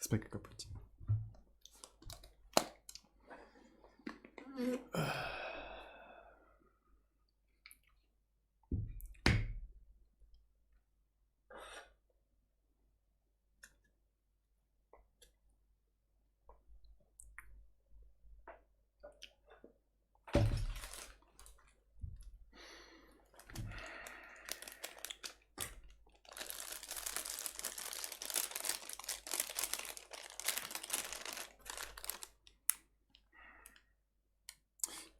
Let's make a cup of tea.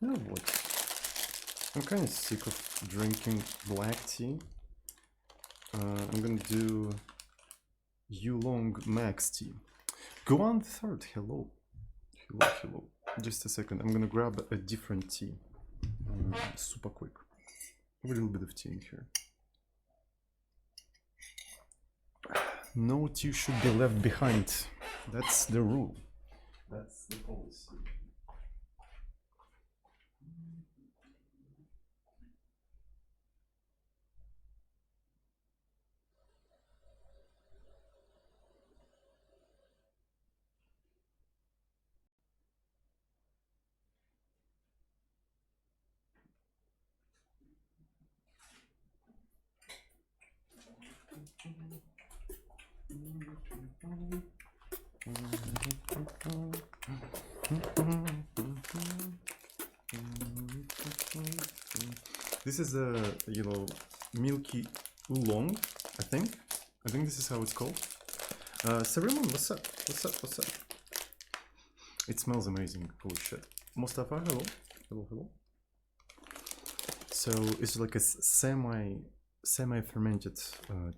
You know what? I'm kind of sick of drinking black tea. I'm gonna do Oolong Max tea. Go on third. Hello. Hello, hello. Just a second. I'm gonna grab a different tea. Super quick. A little bit of tea in here. No tea should be left behind. That's the rule. That's the policy. This is a, you know, milky oolong, I think. I think this is how it's called. Sarimon, what's up? What's up? What's up? It smells amazing. Holy shit. Mustafa, hello. Hello, hello. So it's like a semi-fermented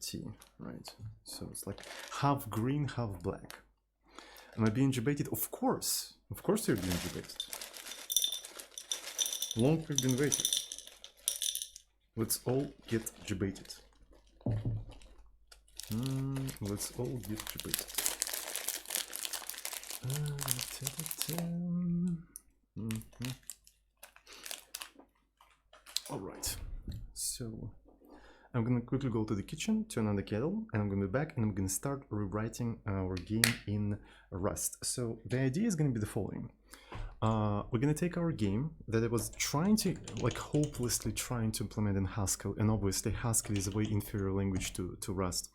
tea, right? So it's like half green, half black. Am I being debated? Of course you're being debated. Long we've been waiting. Let's all get debated. Let's all get debated. All right. So I'm gonna quickly go to the kitchen, turn on the kettle, and I'm gonna be back and I'm gonna start rewriting our game in Rust. So the idea is gonna be the following. We're gonna take our game that I was trying to, like, hopelessly trying to implement in Haskell, and obviously Haskell is a way inferior language to Rust.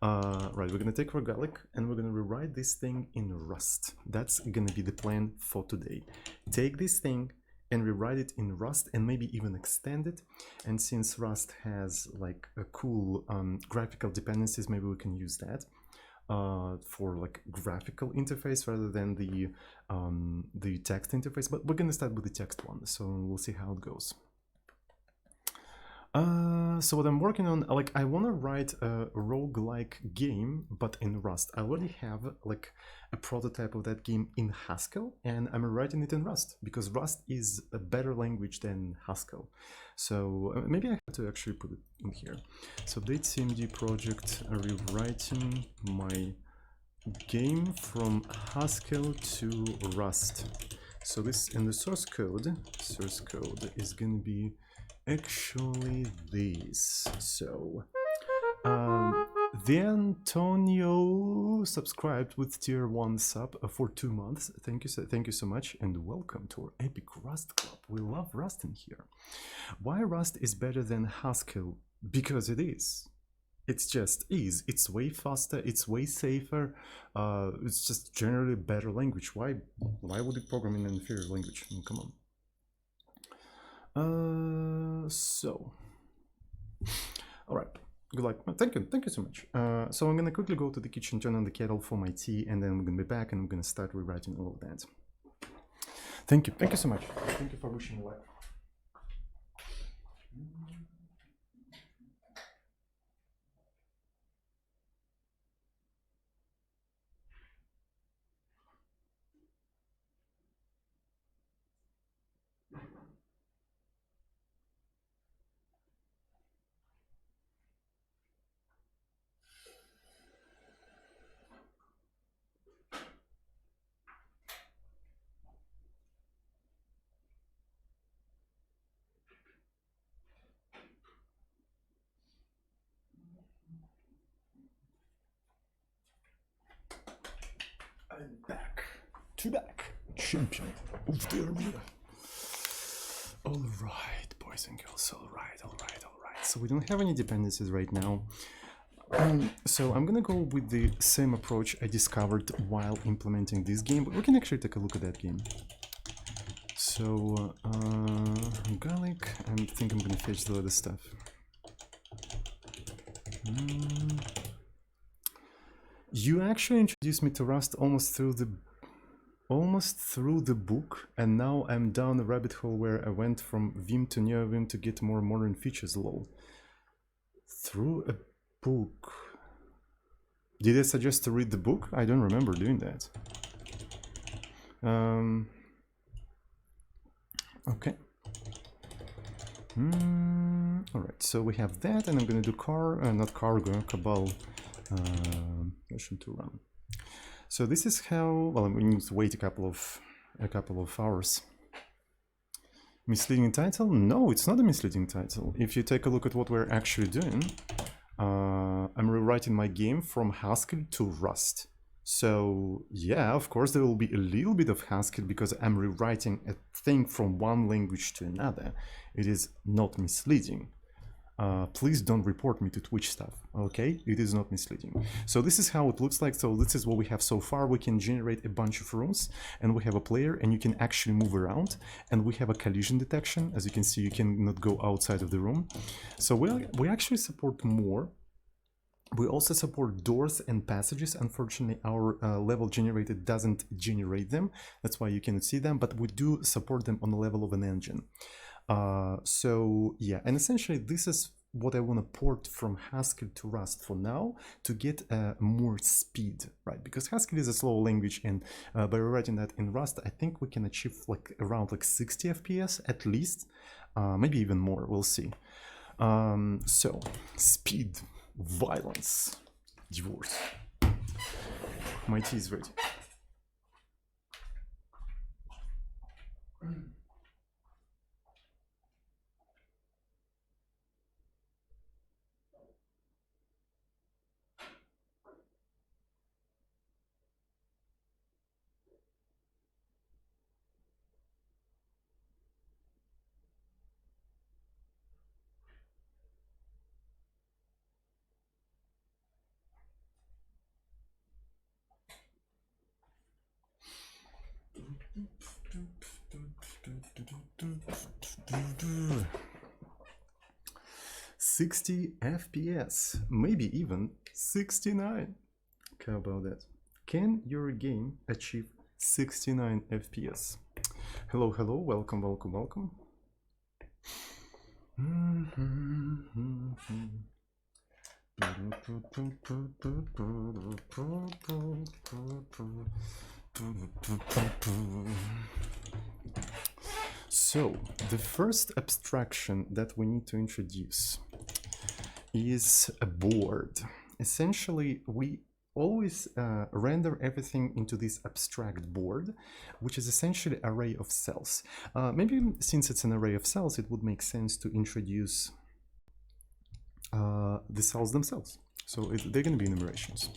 Right, we're gonna take our Golang and we're gonna rewrite this thing in Rust. That's gonna be the plan for today. Take this thing and rewrite it in Rust and maybe even extend it. And since Rust has like a cool graphical dependencies, maybe we can use that for like graphical interface rather than the text interface. But we're gonna start with the text one, so we'll see how it goes. So what I'm working on, like, I want to write a roguelike game, but in Rust. I already have like a prototype of that game in Haskell, and I'm writing it in Rust because Rust is a better language than Haskell. So maybe I have to actually put it in here. So update CMD project, rewriting my game from Haskell to Rust. So this in the source code is going to be actually this. So the Antonio subscribed with tier 1 sub for 2 months. Thank you so much, and welcome to our epic Rust club. We love Rust in here. Why Rust is better than Haskell? Because it is. It's just is. It's way faster. It's way safer. It's just generally a better language. Why would you program in an inferior language? I mean, come on. So, all right, good luck. Thank you so much. So I'm gonna quickly go to the kitchen, turn on the kettle for my tea, and then we're gonna be back and I'm gonna start rewriting all of that. Thank you so much. Thank you for wishing me luck. I'm back. Champion of the arena. All right, boys and girls. All right. So we don't have any dependencies right now. So I'm gonna go with the same approach I discovered while implementing this game, but we can actually take a look at that game. So garlic, I think I'm gonna fetch the other stuff. You actually introduced me to Rust almost through the book, and now I'm down a rabbit hole where I went from Vim to NeoVim to get more modern features. Lol. Through a book. Did I suggest to read the book? I don't remember doing that. Okay. Alright, so we have that, and I'm gonna do Cabal version 2 run. So this is how, well, we need to wait a couple of hours. Misleading title? No, it's not a misleading title. If you take a look at what we're actually doing, I'm rewriting my game from Haskell to Rust. So yeah, of course there will be a little bit of Haskell because I'm rewriting a thing from one language to another. It is not misleading. Please don't report me to Twitch stuff, okay? It is not misleading. So this is how it looks like. So this is what we have so far. We can generate a bunch of rooms, and we have a player, and you can actually move around, and we have a collision detection. As you can see, you cannot go outside of the room. So we actually support more. We also support doors and passages. Unfortunately, our level generator doesn't generate them. That's why you cannot see them, but we do support them on the level of an engine. So yeah, and essentially this is what I want to port from Haskell to Rust for now to get more speed, right? Because Haskell is a slow language, and by rewriting that in Rust, I think we can achieve like around like 60 FPS at least, maybe even more. We'll see. So speed, violence, divorce. My tea is ready. $60 FPS, maybe even 69. How about that? Can your game achieve 69 FPS? Hello, welcome. So, the first abstraction that we need to introduce is a board. Essentially, we always render everything into this abstract board, which is essentially an array of cells. Maybe since it's an array of cells, it would make sense to introduce the cells themselves. So they're going to be enumerations.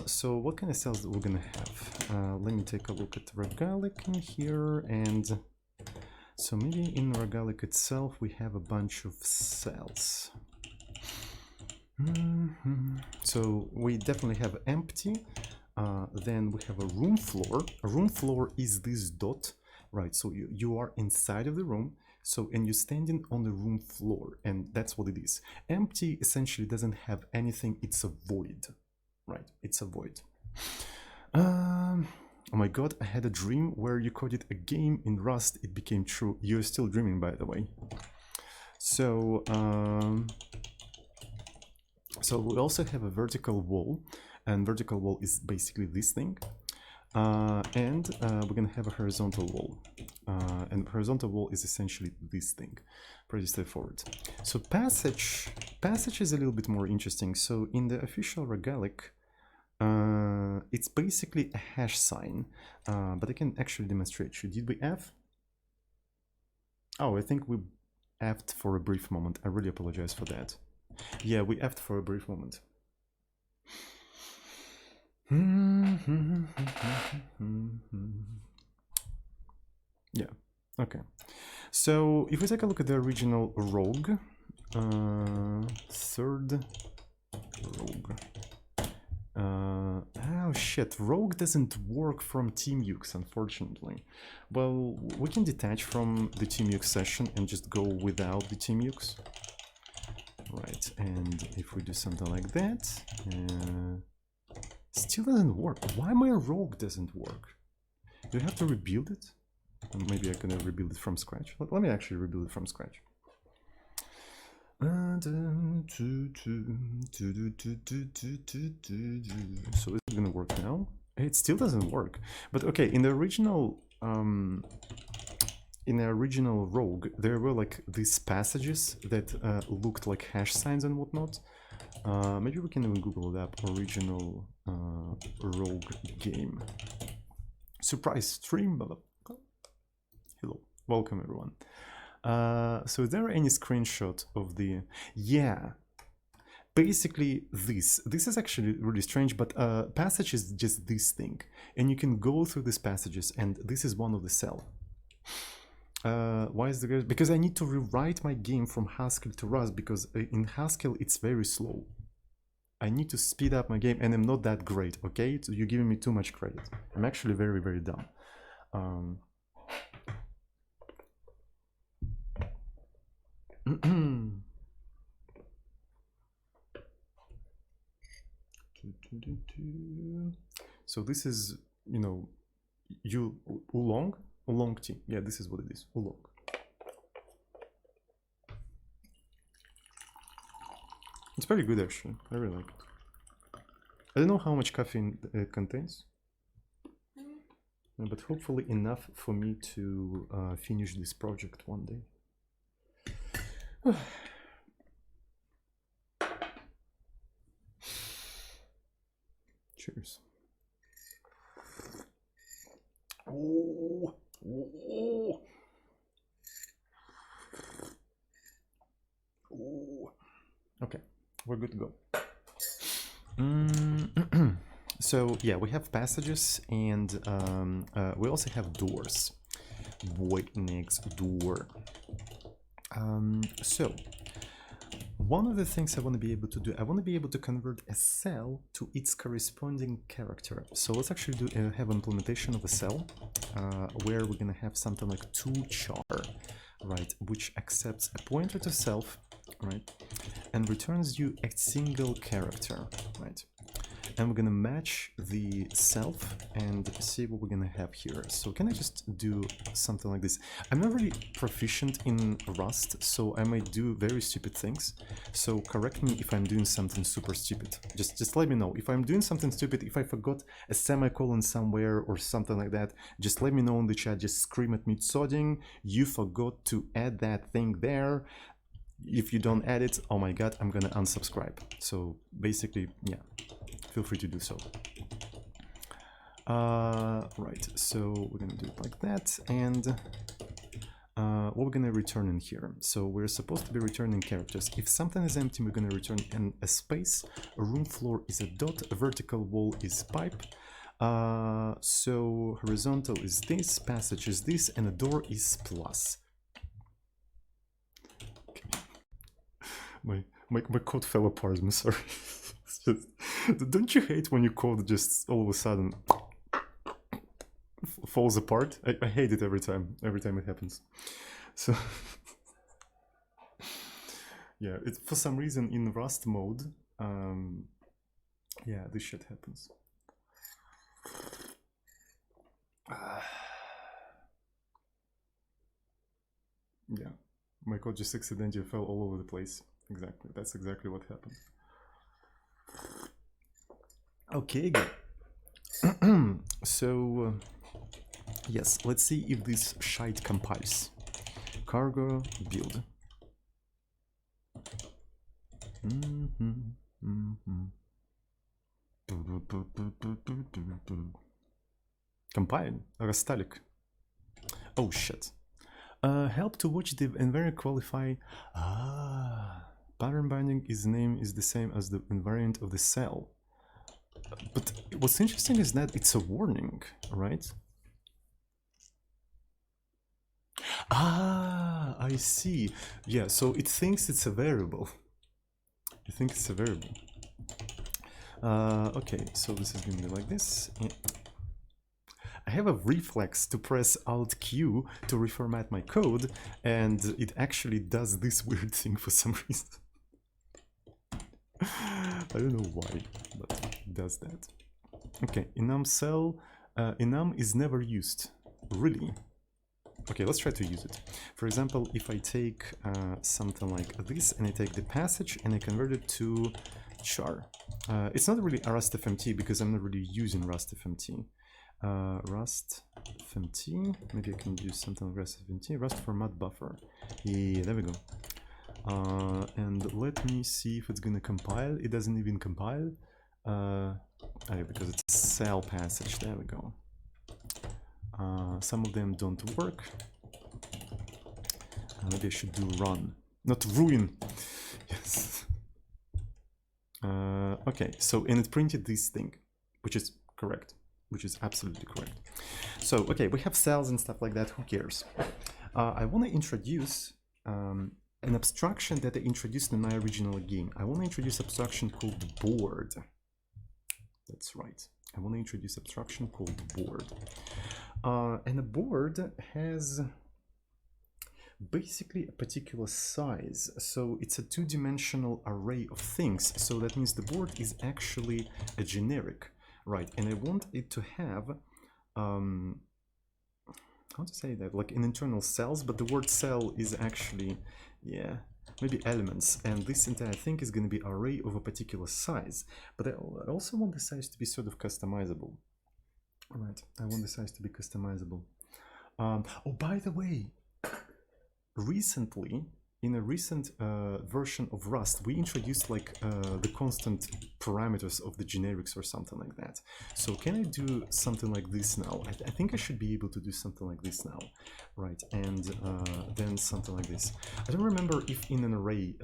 So what kind of cells that we're going to have? Let me take a look at Regalic in here, and so maybe in Regalic itself we have a bunch of cells. So we definitely have empty, then we have a room floor. A room floor is this dot, right? So you are inside of the room, so and you're standing on the room floor, and that's what it is. Empty essentially doesn't have anything, it's a void, right? It's a void. Oh my god, I had a dream where you coded a game in Rust, it became true. You're still dreaming, by the way. So so we also have a vertical wall, and vertical wall is basically this thing. And we're gonna have a horizontal wall, and horizontal wall is essentially this thing. Pretty straightforward. So passage is a little bit more interesting. So in the official Regalic, it's basically a hash sign, but I can actually demonstrate you. Did we F? Oh, I think we F'd for a brief moment. I really apologize for that. Yeah, we F'd for a brief moment. Yeah, okay. So if we take a look at the original Rogue, third Rogue. Oh shit, Rogue doesn't work from TeamUX, unfortunately. Well, we can detach from the TeamUX session and just go without the TeamUX. Right, and if we do something like that, still doesn't work. Why my Rogue doesn't work? Do you have to rebuild it? Maybe I'm gonna rebuild it from scratch. Let me actually rebuild it from scratch. So is it gonna work now? It still doesn't work. But okay, in the original Rogue, there were like these passages that looked like hash signs and whatnot. Maybe we can even Google that original Rogue game. Surprise stream, hello, welcome everyone. So is there any screenshot of the... Yeah, basically this is actually really strange, but passage is just this thing, and you can go through these passages, and this is one of the cell. Why is the... Because I need to rewrite my game from Haskell to Rust, because in Haskell it's very slow. I need to speed up my game, and I'm not that great, okay? So you're giving me too much credit. I'm actually very, very dumb. So this is, you know, Oolong tea. Yeah, this is what it is, Oolong. It's very good actually. I really like it. I don't know how much caffeine it contains, but hopefully enough for me to finish this project one day. Cheers. Oh, oh, oh. Okay, we're good to go. So yeah, we have passages, and we also have doors. Void next door. So one of the things I want to be able to do, I want to be able to convert a cell to its corresponding character. So let's actually have implementation of a cell where we're going to have something like toChar, right, which accepts a pointer to self, right, and returns you a single character, right. And we're gonna match the self and see what we're gonna have here. So can I just do something like this? I'm not really proficient in Rust, so I might do very stupid things. So correct me if I'm doing something super stupid. Just let me know. If I'm doing something stupid, if I forgot a semicolon somewhere or something like that, just let me know in the chat, just scream at me, Tsoding, you forgot to add that thing there. If you don't add it, oh my god, I'm gonna unsubscribe. So basically, yeah, feel free to do so. Right, so we're gonna do it like that, and what we're gonna return in here. So we're supposed to be returning characters. If something is empty, we're gonna return in a space. A room floor is a dot, a vertical wall is pipe. So horizontal is this, passage is this, and a door is plus. My code fell apart, I'm sorry. Just, don't you hate when your code just all of a sudden falls apart? I hate it every time it happens. So yeah, it's for some reason in Rust mode, yeah, this shit happens. Yeah, my code just accidentally fell all over the place. Exactly, that's exactly what happened. Okay, good. So yes, let's see if this shite compiles. Cargo build. Compile. Rastalik. Oh shit. Help to watch the invariant qualify. Pattern binding is name is the same as the invariant of the cell. But what's interesting is that it's a warning, right? Ah, I see. Yeah, so it thinks it's a variable. I think it's a variable. Okay, so this is going to be like this. I have a reflex to press Alt Q to reformat my code, and it actually does this weird thing for some reason. I don't know why, but it does that. Okay, enum cell. Enum is never used. Really? Okay, let's try to use it. For example, if I take something like this, and I take the passage and I convert it to char. It's not really a rustfmt because I'm not really using rustfmt. Rustfmt, maybe I can use something like rustfmt, rust format buffer. Yeah, there we go. And let me see if it's gonna compile. It doesn't even compile. Because it's a cell passage. There we go. Some of them don't work. Maybe I should do run, not ruin. Yes. Okay, so and it printed this thing, which is correct, which is absolutely correct. So okay, we have cells and stuff like that. Who cares? I want to introduce an abstraction that I introduced in my original game. I want to introduce abstraction called board. That's right. I want to introduce abstraction called board. And a board has basically a particular size. So it's a two-dimensional array of things. So that means the board is actually a generic, right? And I want it to have, how to say that, like an internal cells, but the word cell is actually, yeah, maybe elements. And this entire thing is going to be an array of a particular size. But I also want the size to be sort of customizable. All right, I want the size to be customizable. Oh, by the way, recently, in a recent version of Rust, we introduced like the constant parameters of the generics or something like that. So can I do something like this now? I think I should be able to do something like this now, right? And then something like this. I don't remember if in an array,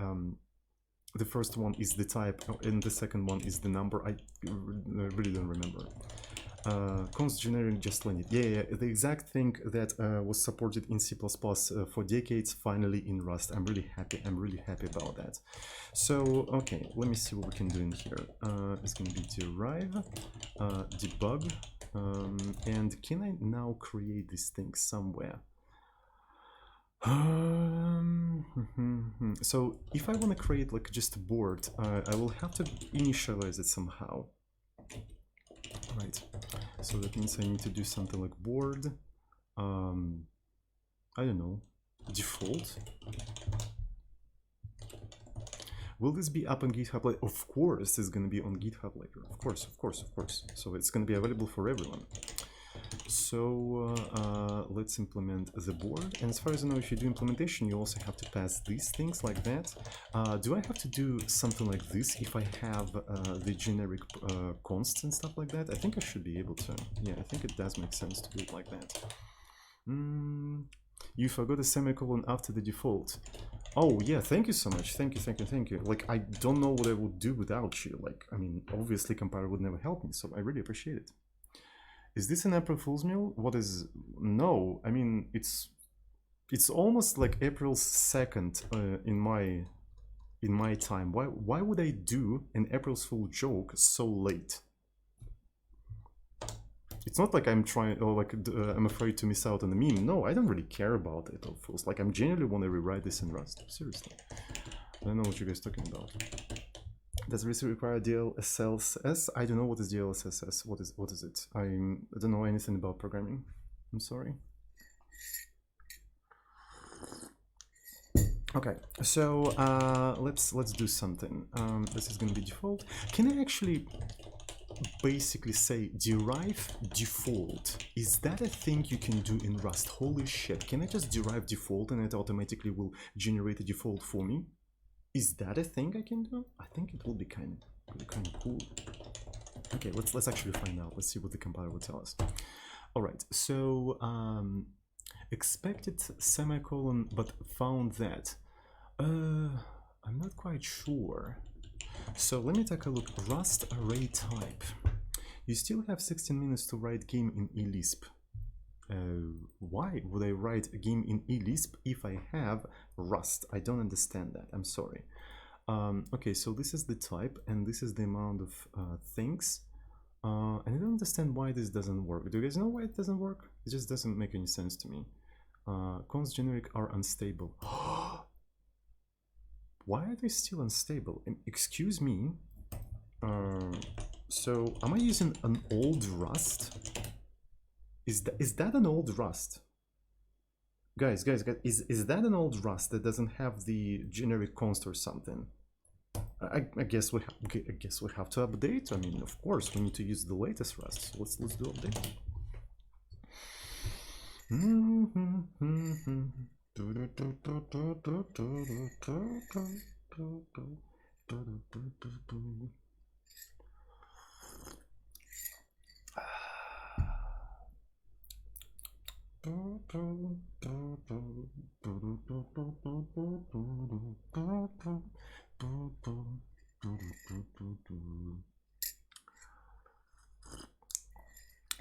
the first one is the type and the second one is the number. I really don't remember. Const generic just line it. Yeah, the exact thing that was supported in C++ for decades, finally in Rust. I'm really happy about that. So, okay, let me see what we can do in here. It's going to be derive, debug, and can I now create this thing somewhere? So if I want to create like just a board, I will have to initialize it somehow. Right, so that means I need to do something like board, I don't know, default. Will this be up on GitHub later? Of course it's going to be on GitHub later, of course. So it's going to be available for everyone. So let's implement the board, and as far as I know, if you do implementation, you also have to pass these things like that. Do I have to do something like this if I have the generic const and stuff like that? I think I should be able to. Yeah, I think it does make sense to do it like that. You forgot a semicolon after the default. Oh yeah, thank you so much. Thank you. Like, I don't know what I would do without you. Like, I mean, obviously compiler would never help me, so I really appreciate it. Is this an April Fool's Meal? What is... No, I mean, it's almost like April 2nd in my time. Why would I do an April Fool joke so late? It's not like I'm trying, or like I'm afraid to miss out on the meme. No, I don't really care about April Fools. Like, I'm genuinely want to rewrite this in Rust. Seriously. I don't know what you guys are talking about. Does this require DLSS? I don't know what is DLSS. What is it? I don't know anything about programming. I'm sorry. Okay, so let's do something. This is going to be default. Can I actually basically say derive default? Is that a thing you can do in Rust? Holy shit! Can I just derive default and it automatically will generate a default for me? Is that a thing I can do? I think it will be kind of cool. Okay, let's actually find out. Let's see what the compiler will tell us. All right, so expected semicolon, but found that. I'm not quite sure. So let me take a look. Rust array type. You still have 16 minutes to write game in eLisp. Why would I write a game in eLisp if I have Rust? I don't understand that. I'm sorry. Okay, so this is the type, and this is the amount of things. And I don't understand why this doesn't work. Do you guys know why it doesn't work? It just doesn't make any sense to me. Const generic are unstable. Why are they still unstable? Excuse me. So am I using an old Rust? Is that an old Rust? Guys, is that an old Rust that doesn't have the generic const or something? I guess we have to update. I mean, of course, we need to use the latest Rust. So let's do update.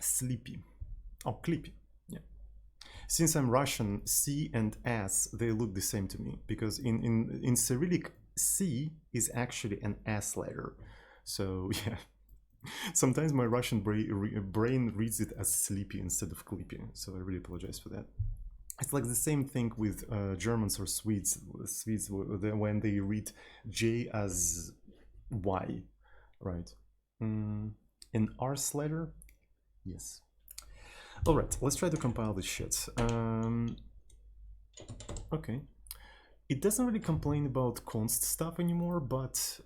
Sleepy. Oh, Clippy. Yeah. Since I'm Russian, C and S, they look the same to me, because in Cyrillic, C is actually an S letter. So yeah, sometimes my Russian brain reads it as sleepy instead of Clippy. So I really apologize for that. It's like the same thing with Germans or Swedes. Swedes, when they read J as Y, right? An Rs letter, yes. All right, let's try to compile this shit. Okay, it doesn't really complain about const stuff anymore, but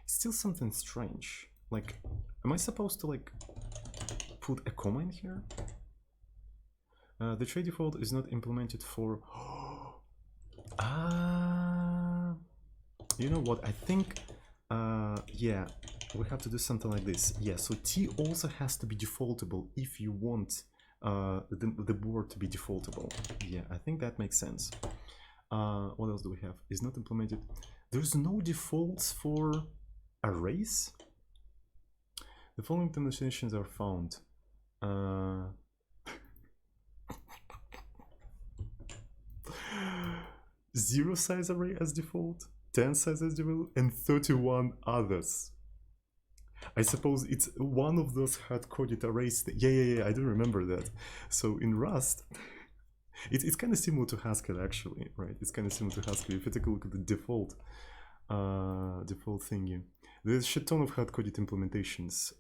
it's still something strange. Like, am I supposed to like put a comma in here? The tray default is not implemented for... you know what, I think, yeah, we have to do something like this. Yeah, so T also has to be defaultable if you want the board to be defaultable. Yeah, I think that makes sense. What else do we have? Is not implemented. There's no defaults for arrays? The following demonstrations are found. 0 size array as default, 10 size as default, and 31 others. I suppose it's one of those hard-coded arrays. Yeah, I do remember that. So in Rust, it's kind of similar to Haskell actually, right? It's kind of similar to Haskell. If you take a look at the default thingy, there's a shit ton of hard-coded implementations.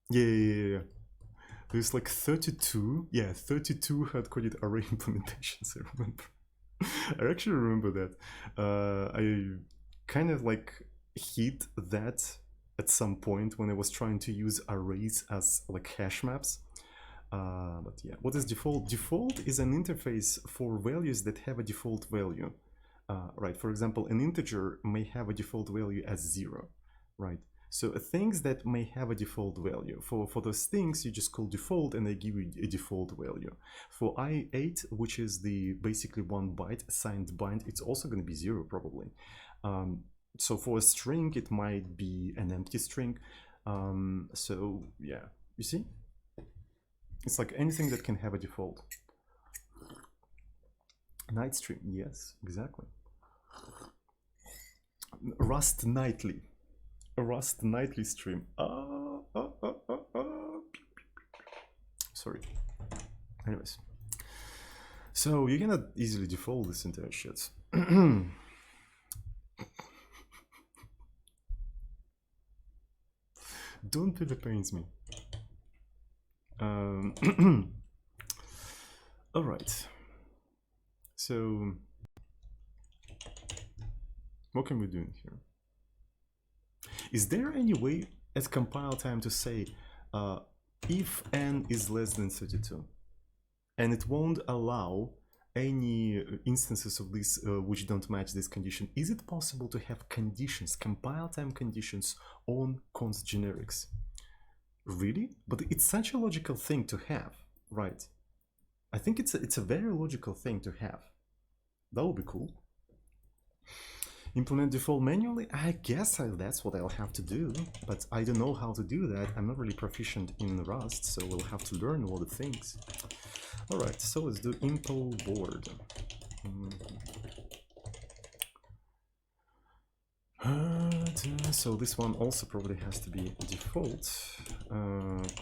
Yeah. There's like 32 hard-coded array implementations, I remember. I actually remember that. I kind of like hit that at some point when I was trying to use arrays as like hash maps. But yeah, what is default? Default is an interface for values that have a default value. Right, for example, an integer may have a default value as 0, right? So things that may have a default value, for those things you just call default and they give you a default value. For I8, which is the basically 1 byte assigned bind, it's also going to be 0 probably. So for a string it might be an empty string. So yeah, you see? It's like anything that can have a default. Night stream, yes, exactly. Rust nightly. Rust nightly stream. Sorry. Anyways, so you cannot easily default this entire shit. Don't feel it pains me. All right. So what can we do in here? Is there any way at compile time to say if n is less than 32, and it won't allow any instances of this which don't match this condition? Is it possible to have conditions, compile time conditions on const generics? Really? But it's such a logical thing to have, right? I think it's a very logical thing to have. That would be cool. Implement default manually? I guess that's what I'll have to do, but I don't know how to do that. I'm not really proficient in Rust, so we'll have to learn all the things. Alright, so let's do impl board. So this one also probably has to be default,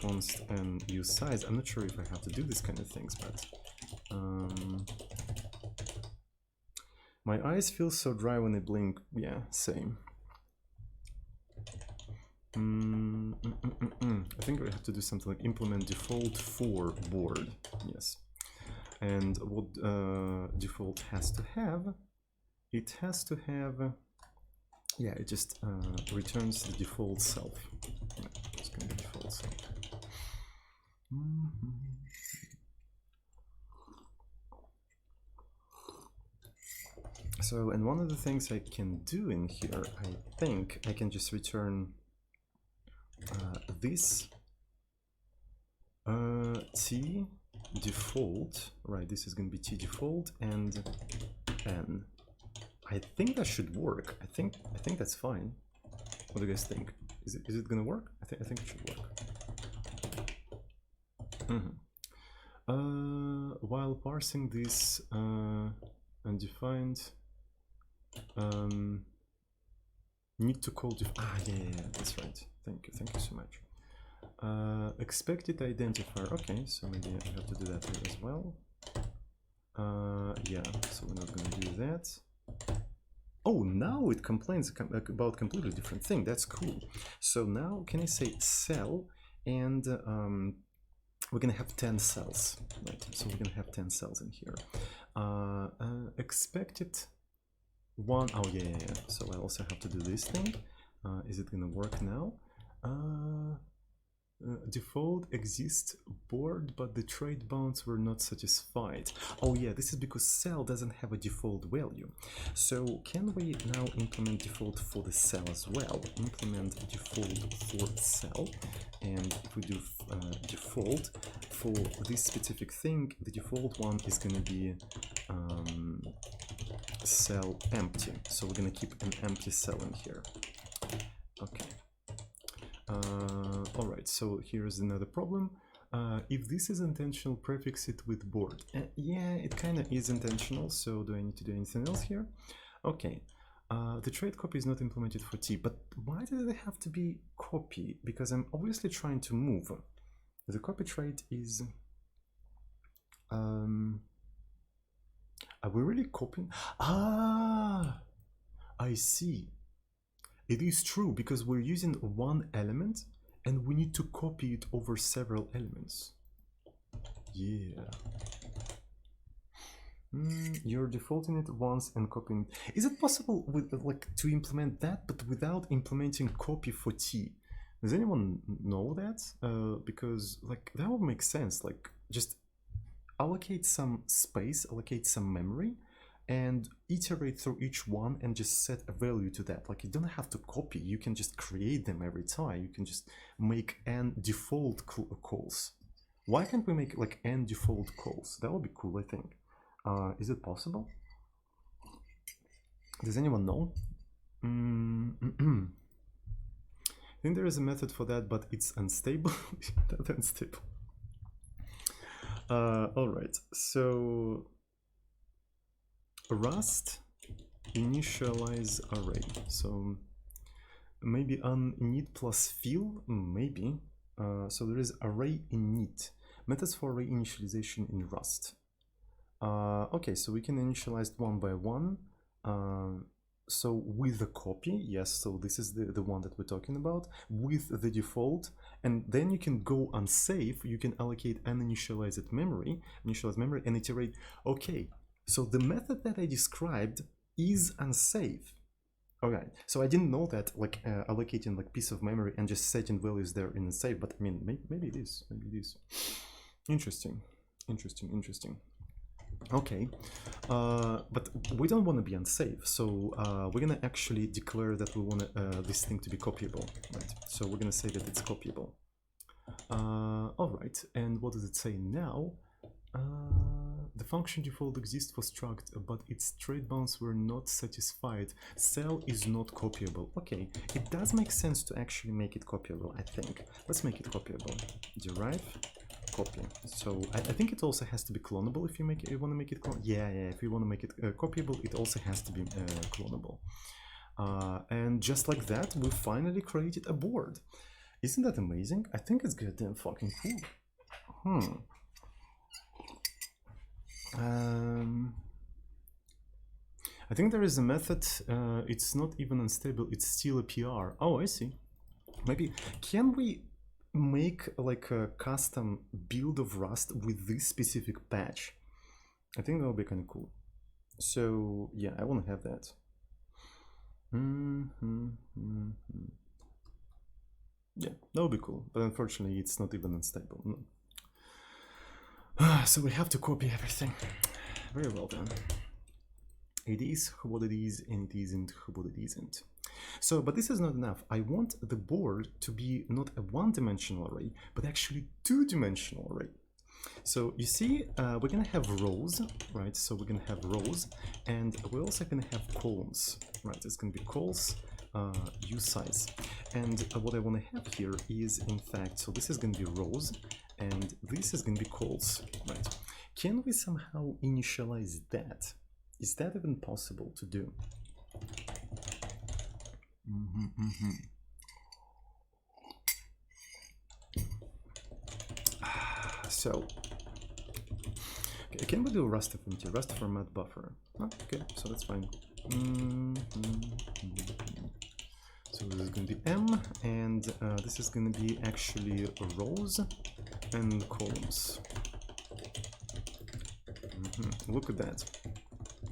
const and use size. I'm not sure if I have to do this kind of things, but my eyes feel so dry when I blink. Yeah, same. I think we have to do something like implement default for board. Yes. And what default has to have? It has to have, yeah, it just returns the default self. Yeah, it's going to be default self. So, and one of the things I can do in here, I think I can just return this t default, right? This is going to be t default and n. I think that should work. I think that's fine. What do you guys think? Is it going to work? I think it should work. While parsing this undefined, need to call yeah, that's right. Thank you so much. Expected identifier. Okay, so maybe I have to do that here as well. Yeah, so we're not going to do that. Oh, now it complains about completely different thing. That's cool. So now can I say cell, and we're gonna have 10 cells, right? So we're gonna have 10 cells in here. Expected one. Oh yeah. So I also have to do this thing. Is it gonna work now? Default exists board, but the trade bounds were not satisfied. Oh yeah, this is because cell doesn't have a default value. So can we now implement default for the cell as well? Implement default for cell, and if we do default for this specific thing, the default one is going to be cell empty. So we're going to keep an empty cell in here. Okay. Alright, so here's another problem. If this is intentional, prefix it with board. Yeah, it kind of is intentional, so do I need to do anything else here? Okay, the trade copy is not implemented for T, but why does it have to be copy? Because I'm obviously trying to move. The copy trade is... are we really copying? Ah, I see. It is true, because we're using one element and we need to copy it over several elements. Yeah. You're defaulting it once and copying. Is it possible with to implement that, but without implementing copy for T? Does anyone know that? Because that would make sense. Just allocate some space, allocate some memory, and iterate through each one and just set a value to that. You don't have to copy, you can just create them every time. You can just make n default calls. Why can't we make n default calls? That would be cool, I think. Is it possible? Does anyone know? I think there is a method for that, but it's unstable. That's unstable. Alright, so Rust initialize array. So maybe init plus fill, maybe. So there is array init. Methods for array initialization in Rust. Okay, so we can initialize one by one. So with the copy, yes, so this is the one that we're talking about, with the default, and then you can go unsafe, you can allocate uninitialized memory, and iterate. Okay, so the method that I described is unsafe. Okay, so I didn't know that allocating piece of memory and just setting values there in unsafe, but I mean, maybe it is, Interesting. Okay, but we don't want to be unsafe, so we're gonna actually declare that we want this thing to be copyable, right? So we're gonna say that it's copyable. All right, and what does it say now? The function default exists for struct, but its trade bounds were not satisfied. Cell is not copyable. Okay, it does make sense to actually make it copyable, I think. Let's make it copyable. Derive, copy. So I think it also has to be clonable if you want to make it clonable. Yeah, if you want to make it copyable, it also has to be clonable. And just like that, we finally created a board. Isn't that amazing? I think it's goddamn fucking cool. I think there is a method, it's not even unstable, it's still a PR. Oh, I see. Maybe, can we make like a custom build of Rust with this specific patch? I think that would be kind of cool. So yeah, I want to have that. Yeah, that would be cool, but unfortunately it's not even unstable. No. So we have to copy everything. Very well done. It is what it is, and it isn't what it isn't. So, but this is not enough. I want the board to be not a one-dimensional array, but actually two-dimensional array. So you see, we're gonna have rows, right? So we're gonna have rows, and we're also gonna have columns, right? It's gonna be cols, usize. And what I want to have here is, in fact, so this is gonna be rows, and this is gonna be cols, right? Can we somehow initialize that? Is that even possible to do? So, okay, can we do a Rust affinity, Rust format buffer? Oh, okay, so that's fine. So this is going to be M, and this is going to be actually rows and columns. Look at that.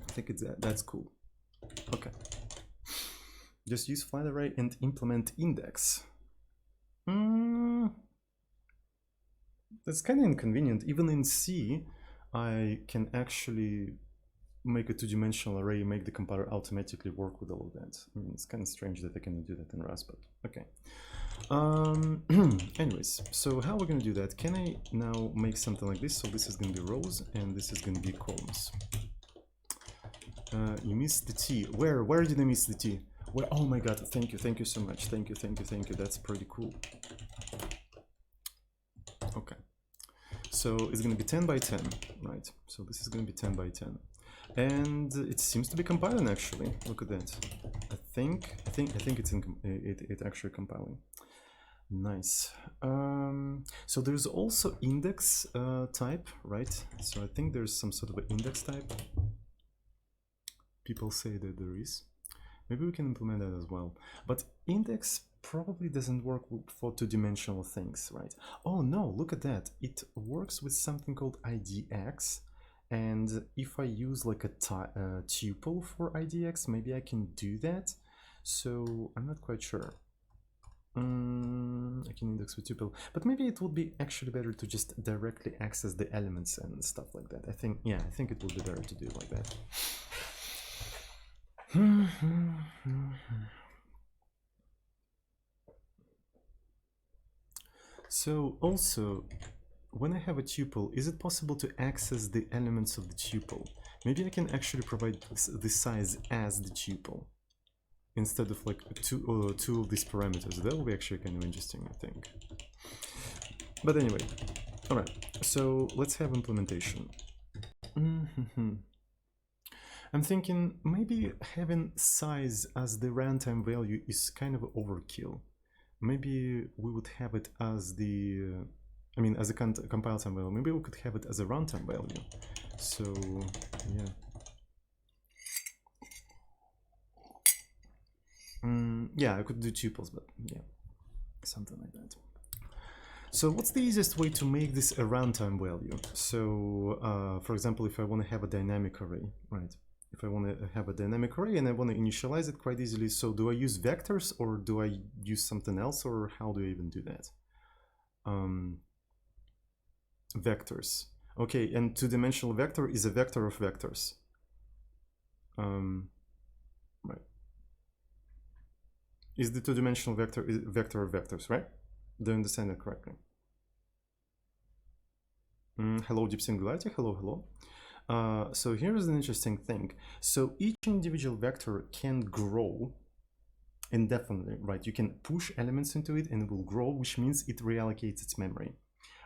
I think it's that's cool. Okay. Just use flat array and implement index. That's kind of inconvenient. Even in C, I can actually make a two-dimensional array, make the compiler automatically work with all of that. I mean, it's kind of strange that I cannot do that in Rust, but okay. Anyways, so how are we going to do that? Can I now make something like this? So this is going to be rows, and this is going to be columns. You missed the T. Where did I miss the T? Where? Oh my god, thank you so much. Thank you. That's pretty cool. Okay. So it's going to be 10 by 10, right? So this is going to be 10 by 10. And it seems to be compiling actually. Look at that. I think it's actually compiling. Nice. So there's also index type, right? So I think there's some sort of an index type. People say that there is. Maybe we can implement that as well. But index probably doesn't work for two-dimensional things, right? Oh no, look at that. It works with something called IDX. And if I use like a tuple for IDX, maybe I can do that. So I'm not quite sure. I can index with tuple, but maybe it would be actually better to just directly access the elements and stuff like that. I think it would be better to do like that. So also, when I have a tuple, is it possible to access the elements of the tuple? Maybe I can actually provide the size as the tuple instead of like two of these parameters. That will be actually kind of interesting, I think. But anyway, all right. So let's have implementation. I'm thinking maybe having size as the runtime value is kind of overkill. Maybe we would have it as the, as a compile time value. Maybe we could have it as a runtime value. So yeah. Yeah, I could do tuples, but yeah, something like that. So what's the easiest way to make this a runtime value? So for example, if I want to have a dynamic array, right? If I want to have a dynamic array and I want to initialize it quite easily, so do I use vectors or do I use something else, or how do I even do that? Vectors. Okay, and two-dimensional vector is a vector of vectors. Right. Is the two-dimensional vector vector of vectors, right? Do I understand that correctly? Hello, Deep Singularity. Hello. So here's an interesting thing. So each individual vector can grow indefinitely, right? You can push elements into it and it will grow, which means it reallocates its memory,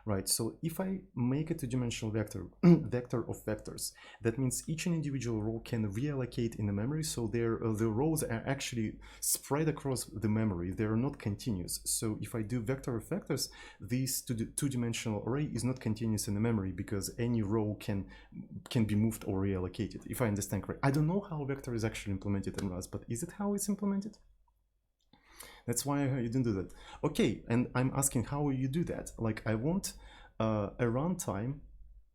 right? So if I make a two-dimensional vector, vector of vectors, that means each individual row can reallocate in the memory. So the rows are actually spread across the memory. They are not continuous. So if I do vector of vectors, this two-dimensional array is not continuous in the memory because any row can be moved or reallocated, if I understand correct. I don't know how vector is actually implemented in Rust, but is it how it's implemented? That's why you didn't do that. Okay, and I'm asking how you do that. Like I want a runtime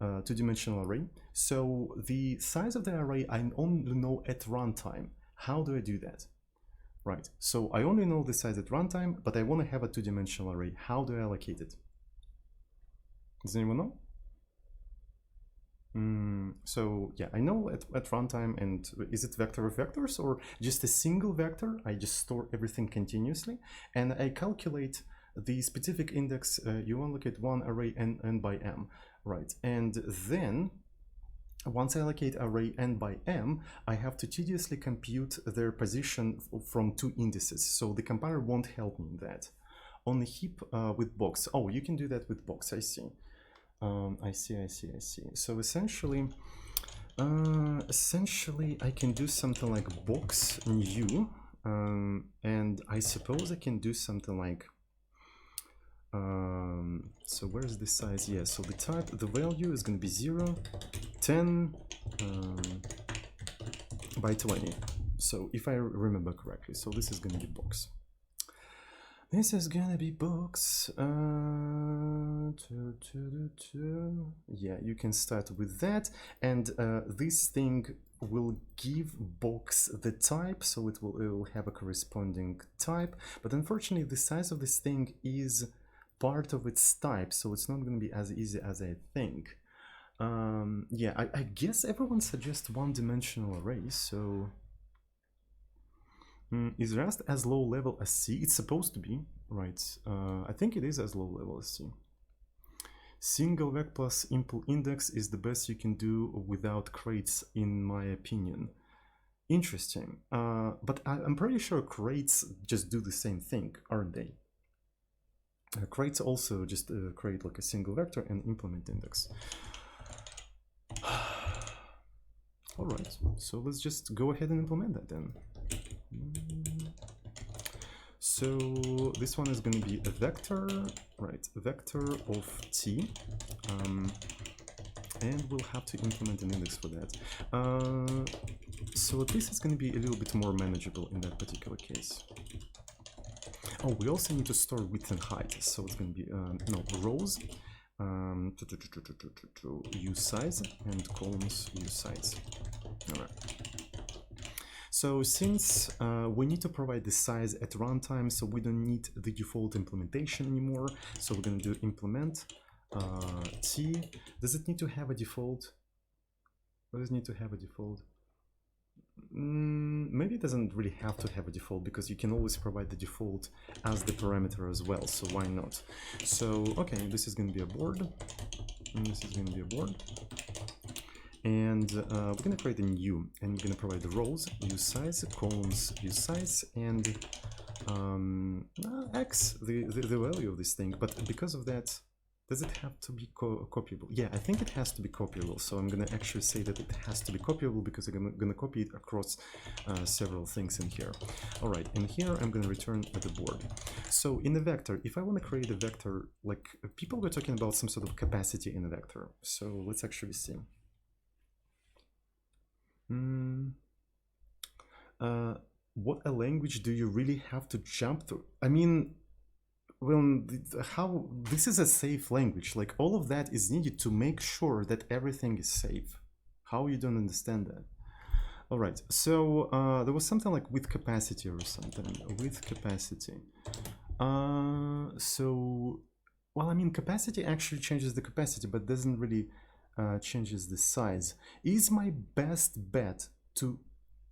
two-dimensional array. So the size of the array I only know at runtime. How do I do that? Right, so I only know the size at runtime, but I want to have a two-dimensional array. How do I allocate it? Does anyone know? So yeah, I know at runtime, and is it vector of vectors or just a single vector? I just store everything continuously and I calculate the specific index. You allocate one array n by m, right? And then once I allocate array n by m, I have to tediously compute their position from two indices. So the compiler won't help me in that. On a heap with box. Oh, you can do that with box, I see. I see. So essentially, I can do something like box new, and I suppose I can do something like, so where's the size? Yeah, so the type, the value is going to be 0, 10 by 20. So if I remember correctly, so this is going to be box. This is gonna be box. Yeah, you can start with that, and this thing will give box the type, so it will have a corresponding type. But unfortunately, the size of this thing is part of its type, so it's not going to be as easy as I think. Yeah, I guess everyone suggests one-dimensional arrays, so. Is Rust as low level as C? It's supposed to be, right? I think it is as low level as C. Single vec plus impl index is the best you can do without crates, in my opinion. Interesting. But I'm pretty sure crates just do the same thing, aren't they? Crates also just create like a single vector and implement index. All right, so let's just go ahead and implement that then. So this one is going to be a vector, right? A vector of t, and we'll have to implement an index for that. So at least it's going to be a little bit more manageable in that particular case. Oh, we also need to store width and height, so it's going to be no rows, use size, and columns use size. All right. So since we need to provide the size at runtime, so we don't need the default implementation anymore. So we're going to do implement t. Does it need to have a default? What does it need to have a default? Maybe it doesn't really have to have a default because you can always provide the default as the parameter as well. So why not? So okay, this is going to be a board. And this is going to be a board. And we're going to create a new, and we're going to provide the rows, use size, columns, use size, and x, the value of this thing. But because of that, does it have to be copyable? Yeah, I think it has to be copyable. So I'm going to actually say that it has to be copyable because I'm going to copy it across several things in here. All right, and here I'm going to return the board. So in a vector, if I want to create a vector, like people were talking about some sort of capacity in a vector. So let's actually see. What a language do you really have to jump through? I mean, well, how this is a safe language, like all of that is needed to make sure that everything is safe. How you don't understand that? All right, so there was something like with capacity or something, with capacity. So, well, I mean, capacity actually changes the capacity, but doesn't really changes the size. Is my best bet to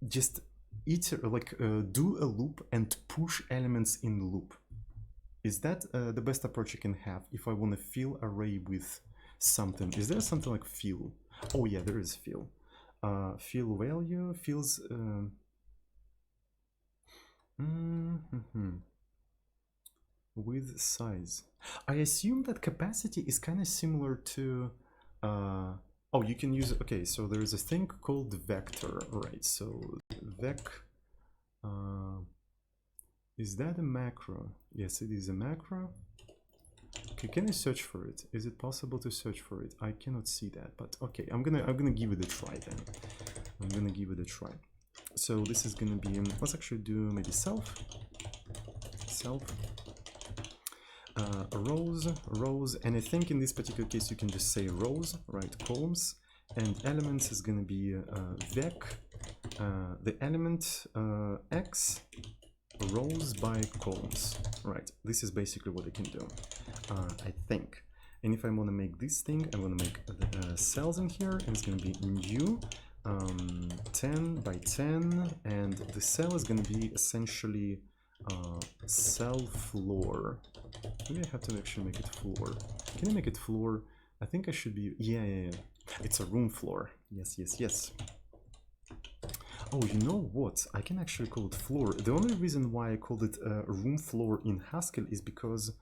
just do a loop and push elements in the loop? Is that the best approach you can have if I want to fill array with something? Is there something like fill? Oh yeah, there is fill. Fill value fills. With size. I assume that capacity is kind of similar to. Oh, you can use. Okay, so there is a thing called vector, right? So vec. Is that a macro? Yes, it is a macro. Okay, can I search for it? Is it possible to search for it? I cannot see that, but okay, I'm gonna give it a try then. I'm gonna give it a try. So this is gonna be. Let's actually do maybe self. Rows, and I think in this particular case you can just say rows, right? Columns, and elements is gonna be vec. The element x rows by columns, right? This is basically what I can do, I think. And if I want to make this thing, I want to make cells in here, and it's going to be new 10 by 10, and the cell is going to be essentially cell floor. Maybe I have to actually make it floor. Can I make it floor? I think I should be, yeah. It's a room floor. Yes. Oh, you know what? I can actually call it floor. The only reason why I called it room floor in Haskell is because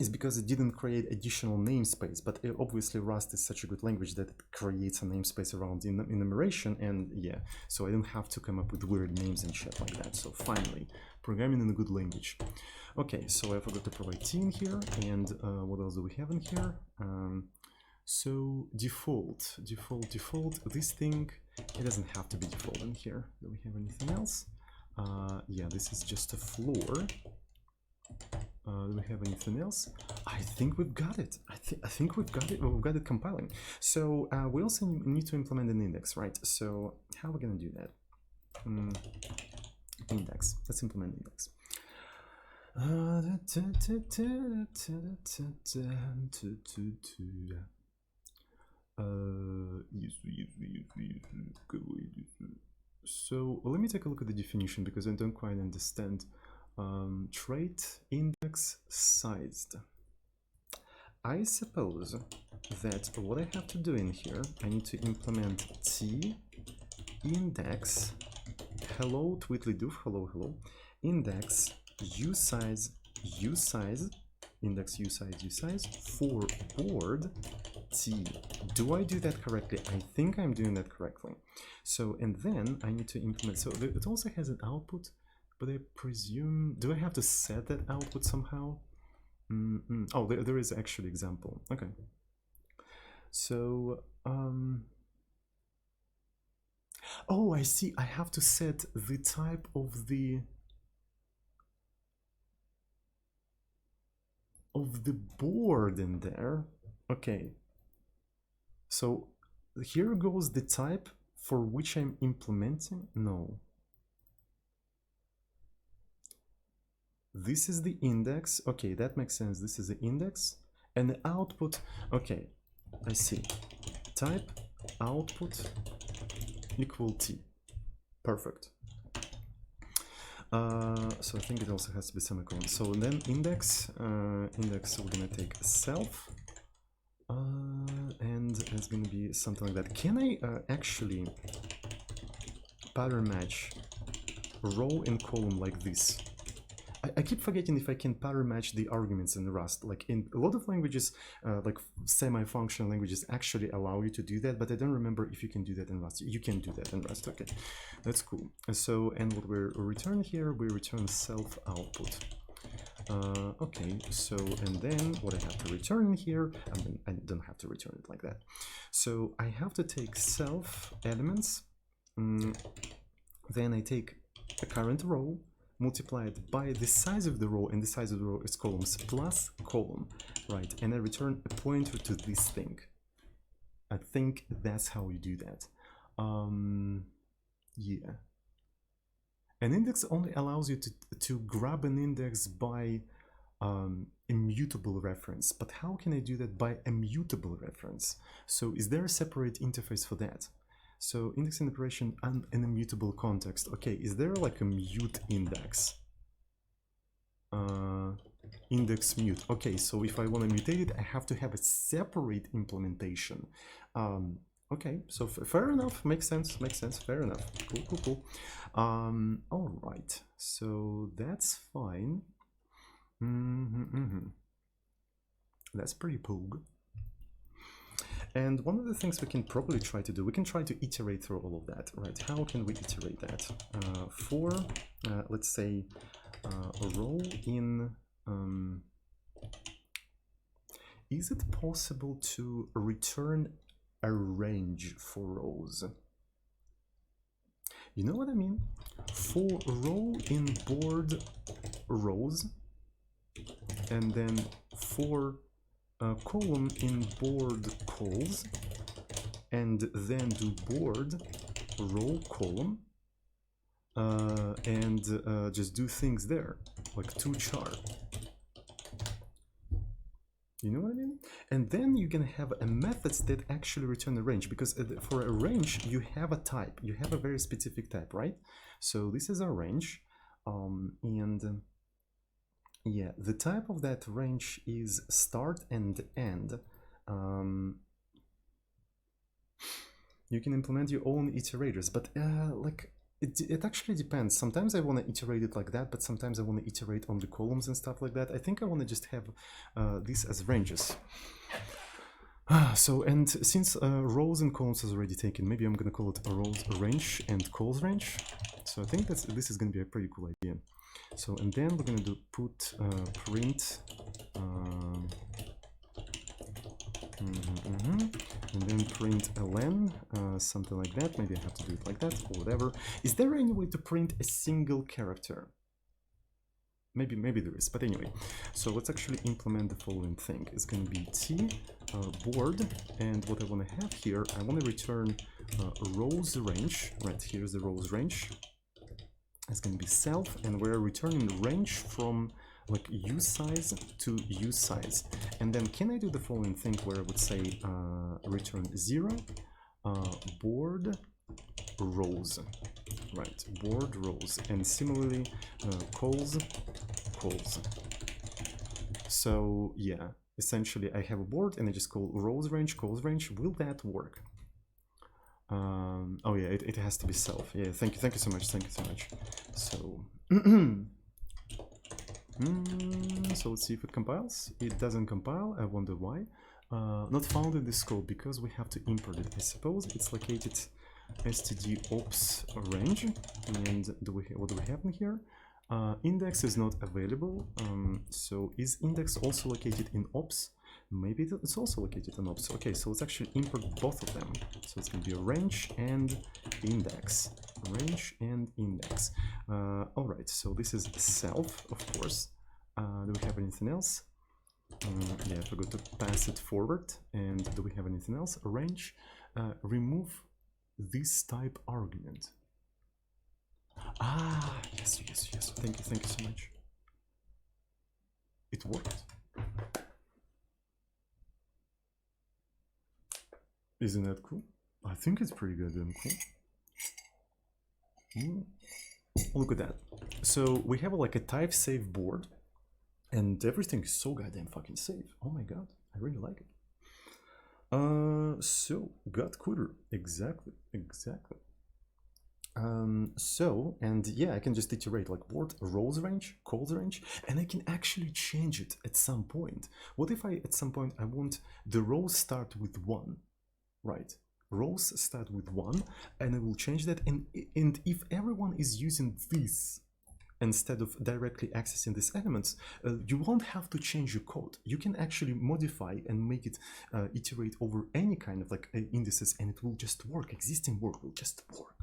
it didn't create additional namespace. But obviously Rust is such a good language that it creates a namespace around enumeration, and yeah, so I don't have to come up with weird names and shit like that. So finally, programming in a good language. Okay, so I forgot to provide T in here, and what else do we have in here? So default. This thing, it doesn't have to be default in here. Do we have anything else? Yeah, this is just a floor. Do we have anything else? I think we've got it. I think we've got it. We've got it compiling. So we also need to implement an index, right? So how are we gonna do that? Index. Let's implement index. So let me take a look at the definition because I don't quite understand. Trait index sized. I suppose that what I have to do in here, I need to implement t index hello tweetly-doof hello index usize index usize for board t. Do I do that correctly? I think I'm doing that correctly. So, and then I need to implement, so it also has an output, but I presume, do I have to set that output somehow? Oh, there is actually example. Okay. So, oh, I see. I have to set the type of the board in there. Okay. So here goes the type for which I'm implementing. No. This is the index. Okay, that makes sense. This is the index. And the output. Okay, I see. Type output equal t. Perfect. So I think it also has to be semicolon. So then index, we're gonna take self, and it's gonna be something like that. Can I actually pattern match row and column like this? I keep forgetting if I can pattern match the arguments in Rust. Like in a lot of languages, like semi-functional languages actually allow you to do that, but I don't remember if you can do that in Rust. You can do that in Rust. Okay, that's cool. So, and what we return here, we return self output. Okay, so, and then what I have to return here, I mean, I don't have to return it like that. So I have to take self elements, then I take a current row, multiplied by the size of the row, and the size of the row is columns plus column, right? And I return a pointer to this thing. I think that's how you do that. Yeah. An index only allows you to grab an index by immutable reference, but how can I do that by immutable reference? So is there a separate interface for that? So indexing operation and an immutable context. Okay, is there like a mute index? index mute. Okay, so if I want to mutate it, I have to have a separate implementation. Okay, so fair enough, makes sense, fair enough. Cool. All right, so that's fine. That's pretty poog. And one of the things we can probably try to do, we can try to iterate through all of that, right? How can we iterate that? For, let's say, a row in, is it possible to return a range for rows? You know what I mean? For row in board rows, and then for a column in board calls, and then do board row column, and just do things there, like toChar. You know what I mean? And then you're gonna have a methods that actually return a range, because for a range you have a type, you have a very specific type, right? So this is a range, and yeah, the type of that range is start and end. You can implement your own iterators, but like it actually depends. Sometimes I want to iterate it like that, but sometimes I want to iterate on the columns and stuff like that. I think I want to just have this as ranges. So, and since rows and columns is already taken, maybe I'm going to call it a rows range and calls range. So I think this is going to be a pretty cool idea. So, and then we're going to do print and then print ln, something like that. Maybe I have to do it like that or whatever. Is there any way to print a single character? Maybe there is, but anyway. So let's actually implement the following thing. It's going to be t board, and what I want to have here, I want to return rows range. Right, here's the rows range. It's going to be self, and we're returning range from like use size to use size. And then can I do the following thing where I would say return 0 board rows, right, board rows, and similarly calls. So yeah, essentially I have a board and I just call rows range, calls range. Will that work? Oh yeah, it has to be self. Yeah, thank you so much, So so let's see if it compiles. It doesn't compile. I wonder why. Not found in the scope because we have to import it. I suppose it's located std ops range. And what do we have in here? Index is not available. So is index also located in ops? Maybe it's also located in ops. Okay, so let's actually import both of them. So it's going to be a range and index. Range and index. All right, so this is self, of course. Do we have anything else? Yeah, I forgot to pass it forward. And do we have anything else? Range. Remove this type argument. Ah, yes. Thank you so much. It worked. Isn't that cool? I think it's pretty goddamn cool. Look at that. So we have like a type safe board, and everything is so goddamn fucking safe. Oh my god, I really like it. So got quitter. Exactly. So, and yeah, I can just iterate like board rows range, calls range, and I can actually change it at some point. What if at some point I want the rows start with 1, right? Rows start with 1, and I will change that. And if everyone is using this instead of directly accessing these elements, you won't have to change your code. You can actually modify and make it iterate over any kind of like indices, and it will just work. Existing work will just work.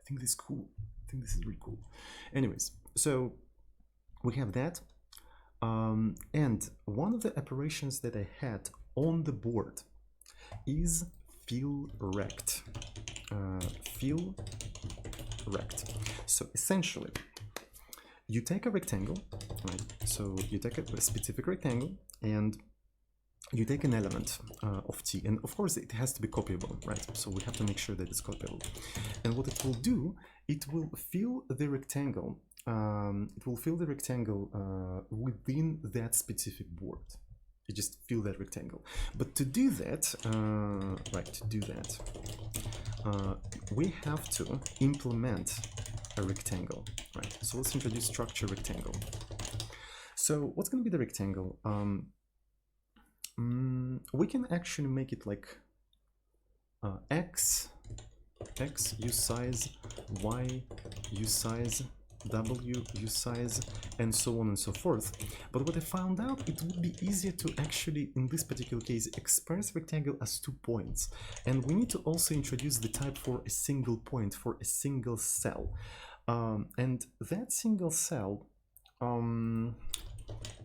I think this is cool. I think this is really cool. Anyways, so we have that. And one of the operations that I had on the board is fill rect. Fill rect. So essentially, you take a rectangle, right? So you take a specific rectangle and you take an element of t, and of course it has to be copyable, right? So we have to make sure that it's copyable. And what it will do, it will fill the rectangle it will fill the rectangle within that specific board. You just fill that rectangle. But to do that, we have to implement a rectangle, right? So let's introduce structure rectangle. So what's going to be the rectangle? We can actually make it like x usize, y usize, w usize, and so on and so forth. But what I found out, it would be easier to actually, in this particular case, express rectangle as 2 points. And we need to also introduce the type for a single point, for a single cell. And that single cell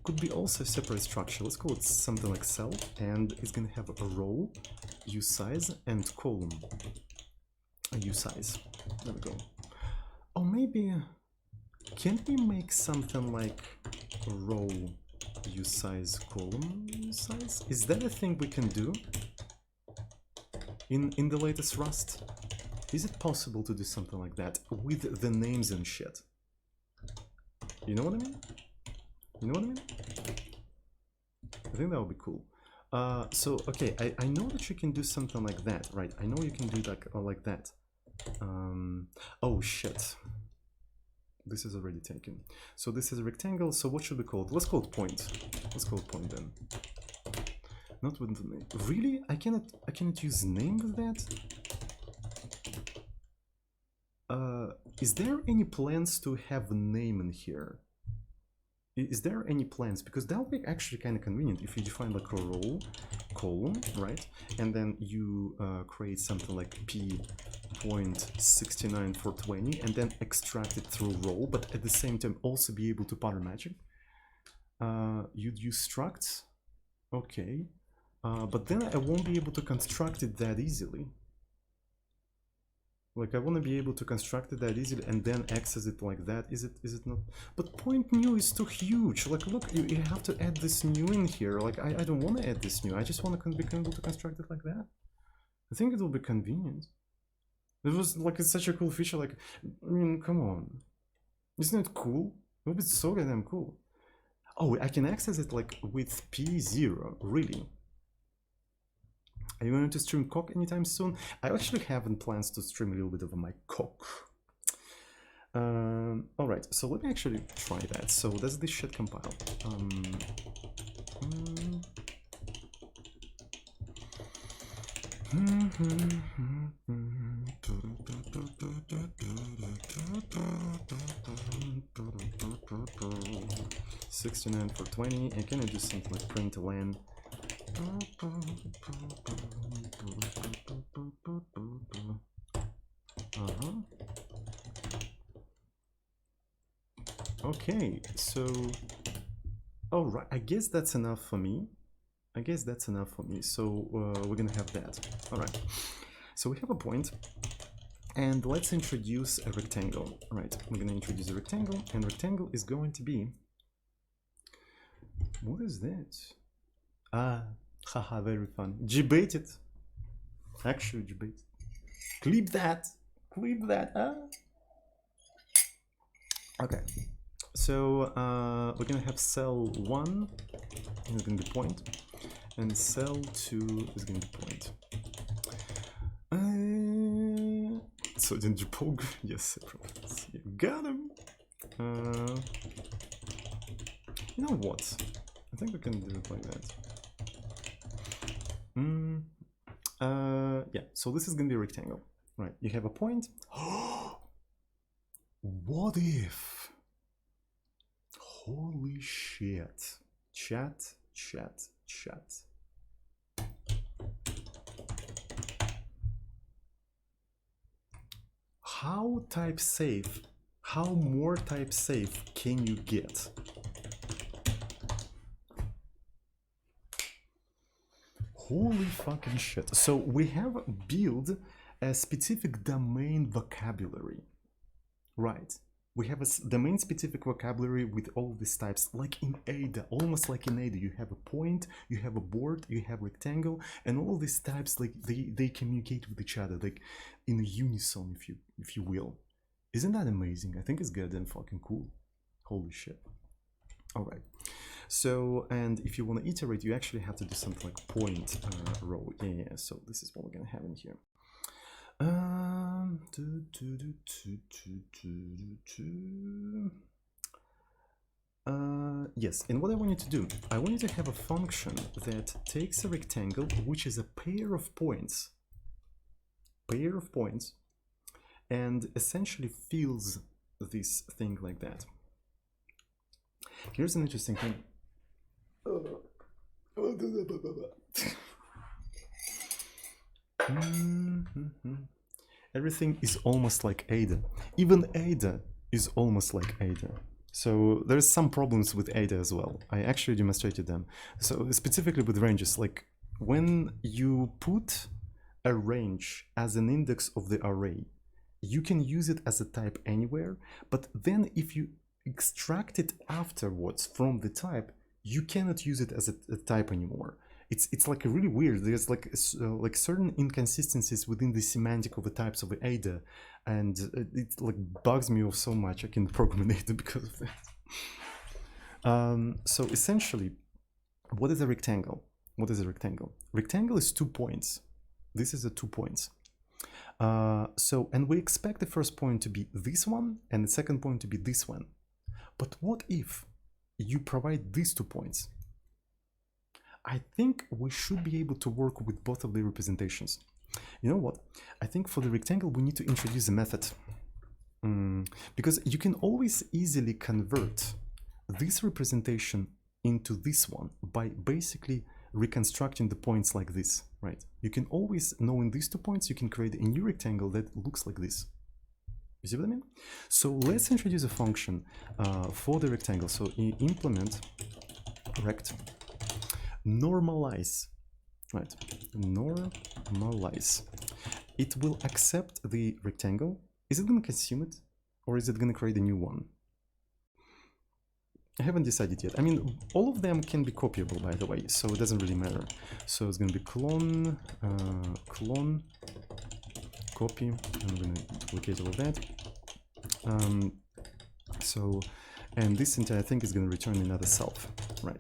could be also a separate structure. Let's call it something like cell, and it's going to have a row usize and column usize. There we go. Or maybe can't we make something like row usize column usize? Is that a thing we can do in the latest Rust? Is it possible to do something like that with the names and shit? You know what I mean? You know what I mean? I think that would be cool. So okay, I know that you can do something like that, right? I know you can do like that. Oh shit. This is already taken. So this is a rectangle, so what should we call it? Let's call it point. Let's call it point then. Not with the name. Really? I cannot use name with that? Is there any plans to have a name in here? Is there any plans? Because that would be actually kind of convenient if you define like a row, column, right? And then you create something like p.69 for 20 and then extract it through row, but at the same time also be able to pattern match it. You'd use structs, okay, but then I won't be able to construct it that easily. Like I want to be able to construct it that easily and then access it like that. Is it not? But point new is too huge. Like look, you have to add this new in here. Like I don't want to add this new. I just want to be able to construct it like that. I think it will be convenient. It was like it's such a cool feature. Like I mean, come on, isn't it cool? It would be so goddamn cool. Oh, I can access it like with P0. Really? Are you going to stream cock anytime soon? I actually haven't plans to stream a little bit of my cock. Alright, so let me actually try that. So does this shit compile? 69 for 20. And can I do something like println? Okay, so all right, I guess that's enough for me. So we're gonna have that. All right, so we have a point, and let's introduce a rectangle. All right, we're gonna introduce a rectangle, and rectangle is going to be, what is that? Haha, very fun. G-baited. Actually, G-baited. Clip that. Okay. So we're gonna have cell 1 is gonna be point, and cell 2 is gonna be point. So didn't you poke? Yes, you got him. You know what? I think we can do it like that. Yeah, so this is gonna be a rectangle, right? You have a point. What if? Holy shit. Chat. How type safe? How more type safe can you get? Holy fucking shit. So we have built a specific domain vocabulary, right? We have a domain specific vocabulary with all these types, like in Ada, almost like in Ada. You have a point, you have a board, you have rectangle, and all these types, like they communicate with each other, like in a unison, if you will. Isn't that amazing? I think it's goddamn fucking cool. Holy shit. All right. So, and if you want to iterate, you actually have to do something like point row. Yeah. So this is what we're gonna have in here. Yes, and what I want you to do, I want you to have a function that takes a rectangle, which is a pair of points, and essentially fills this thing like that. Here's an interesting thing. Everything is almost like Ada. Even Ada is almost like Ada. So there's some problems with Ada as well. I actually demonstrated them. So specifically with ranges, like when you put a range as an index of the array, you can use it as a type anywhere, but then if you extract it afterwards from the type, you cannot use it as a type anymore. It's like really weird. There's like certain inconsistencies within the semantic of the types of Ada, and it like bugs me off so much. I can program in Ada because of that. So essentially, what is a rectangle? What is a rectangle? Rectangle is 2 points. This is a 2 points. And we expect the first point to be this one and the second point to be this one. But what if you provide these 2 points? I think we should be able to work with both of the representations. You know what? I think for the rectangle, we need to introduce a method. Because you can always easily convert this representation into this one by basically reconstructing the points like this, right? You can always, knowing these 2 points, you can create a new rectangle that looks like this. You see what I mean? So let's introduce a function for the rectangle. So implement rect normalize, right? Normalize. It will accept the rectangle. Is it going to consume it, or is it going to create a new one? I haven't decided yet. I mean, all of them can be copyable, by the way, so it doesn't really matter. So it's going to be clone, copy. I'm going to duplicate all of that. And this entire thing is going to return another self, right?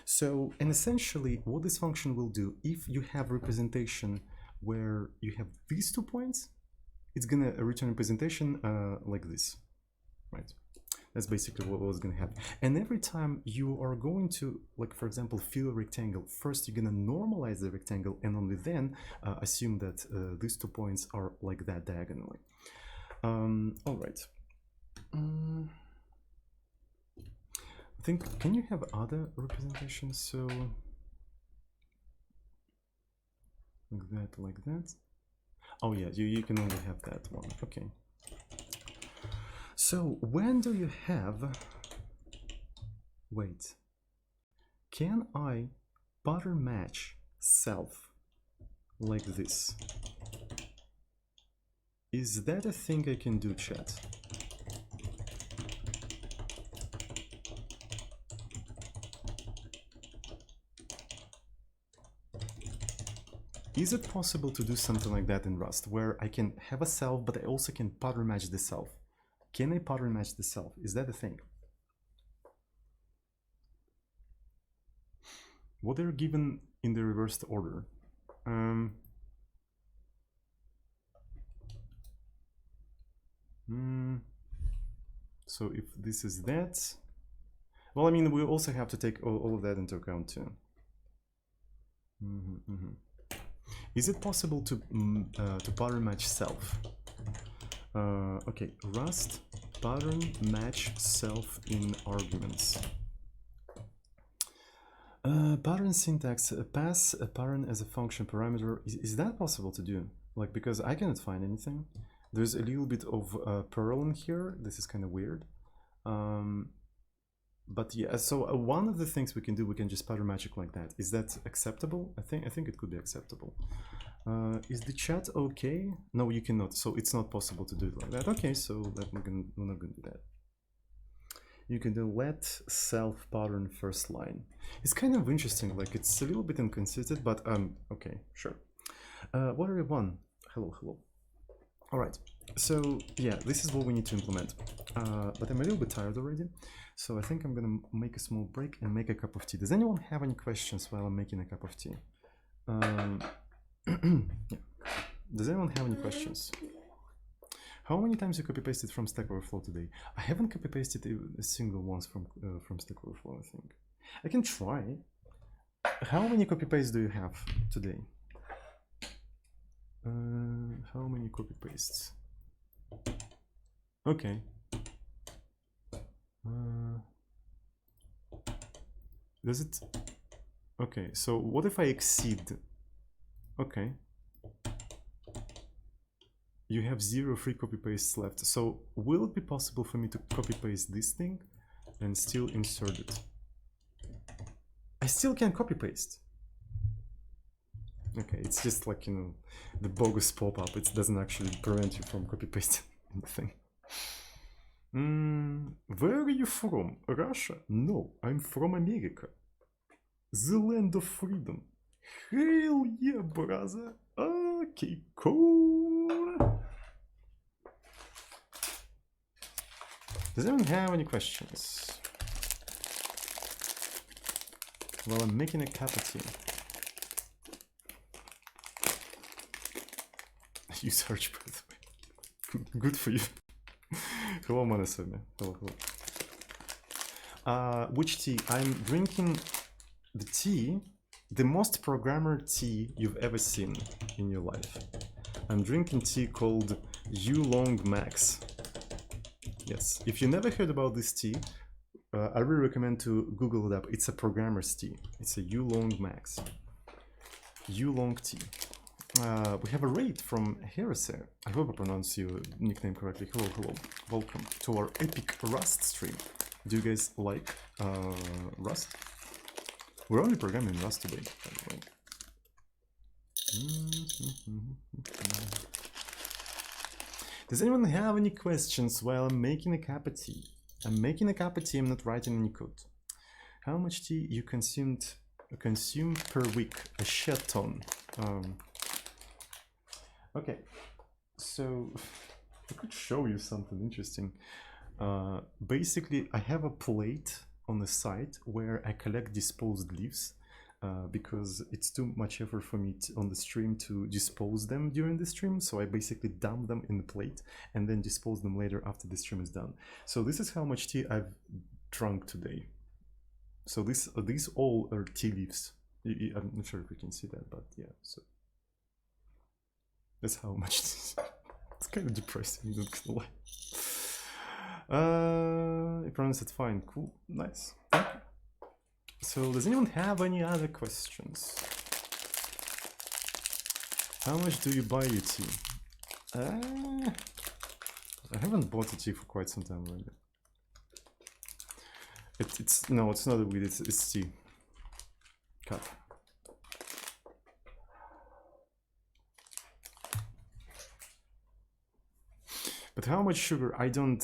So, and essentially what this function will do, if you have representation where you have these 2 points, it's going to return a representation like this, right? That's basically what was going to happen. And every time you are going to, like, for example, fill a rectangle, first you're going to normalize the rectangle and only then assume that these 2 points are like that diagonally. All right. I think, can you have other representations? So like that. Oh yeah, you can only have that one. Okay. So when do you have, wait, can I pattern match self like this? Is that a thing I can do, chat? Is it possible to do something like that in Rust, where I can have a self, but I also can pattern match the self? Can I pattern match the self? Is that a thing? What are given in the reversed order? So if this is that, well, I mean, we also have to take all of that into account too. Is it possible to pattern match self? Okay, Rust pattern match self in arguments. Pattern syntax, pass a pattern as a function parameter. Is that possible to do? Like, because I cannot find anything. There's a little bit of Perl in here. This is kind of weird. But yeah, so one of the things we can do, we can just pattern match it like that. Is that acceptable? I think it could be acceptable. Is the chat okay? No, you cannot. So it's not possible to do it like that. Okay, so we're not going to do that. You can do let self pattern first line. It's kind of interesting. Like, it's a little bit inconsistent, but okay, sure. What are you on? Hello. All right. So yeah, this is what we need to implement. But I'm a little bit tired already, so I think I'm gonna make a small break and make a cup of tea. Does anyone have any questions while I'm making a cup of tea? Yeah. Does anyone have any questions? How many times you copy pasted from Stack Overflow today? I haven't copy pasted a single once from Stack Overflow. I think I can try. How many copy pastes do you have today? How many copy pastes? Okay. Does it? Okay. So what if I exceed? Okay. You have 0 free copy pastes left. So will it be possible for me to copy paste this thing and still insert it? I still can copy paste. Okay, it's just like, you know, the bogus pop-up. It doesn't actually prevent you from copy pasting anything. Where are you from? Russia? No, I'm from America. The land of freedom. Hell yeah, brother. Okay, cool. Does anyone have any questions? Well, I'm making a cup of tea. You search, by the way. Good for you. Hello, Manasome. Hello, hello. Which tea? I'm drinking the tea, the most programmer tea you've ever seen in your life. I'm drinking tea called Oolong Max. Yes, if you never heard about this tea, I really recommend to Google it up. It's a programmer's tea. It's a Oolong Max. Oolong tea. We have a raid from Heresy. I hope I pronounce your nickname correctly. Hello, hello. Welcome to our epic Rust stream. Do you guys like Rust? We're only programming Rust today, by the way. Does anyone have any questions while I'm making a cup of tea? I'm making a cup of tea, I'm not writing any code. How much tea you consume per week? A shit ton. Okay, so I could show you something interesting. Basically, I have a plate on the side where I collect disposed leaves because it's too much effort for me on the stream to dispose them during the stream. So I basically dump them in the plate and then dispose them later after the stream is done. So this is how much tea I've drunk today. So these all are tea leaves. I'm not sure if you can see that, but yeah. So that's how much it is. It's kind of depressing, not gonna lie. You pronounced it fine. Cool. Nice. Thank you. So does anyone have any other questions? How much do you buy your tea? I haven't bought a tea for quite some time already. It's no, it's not a weed, it's tea. Cup. But how much sugar? I don't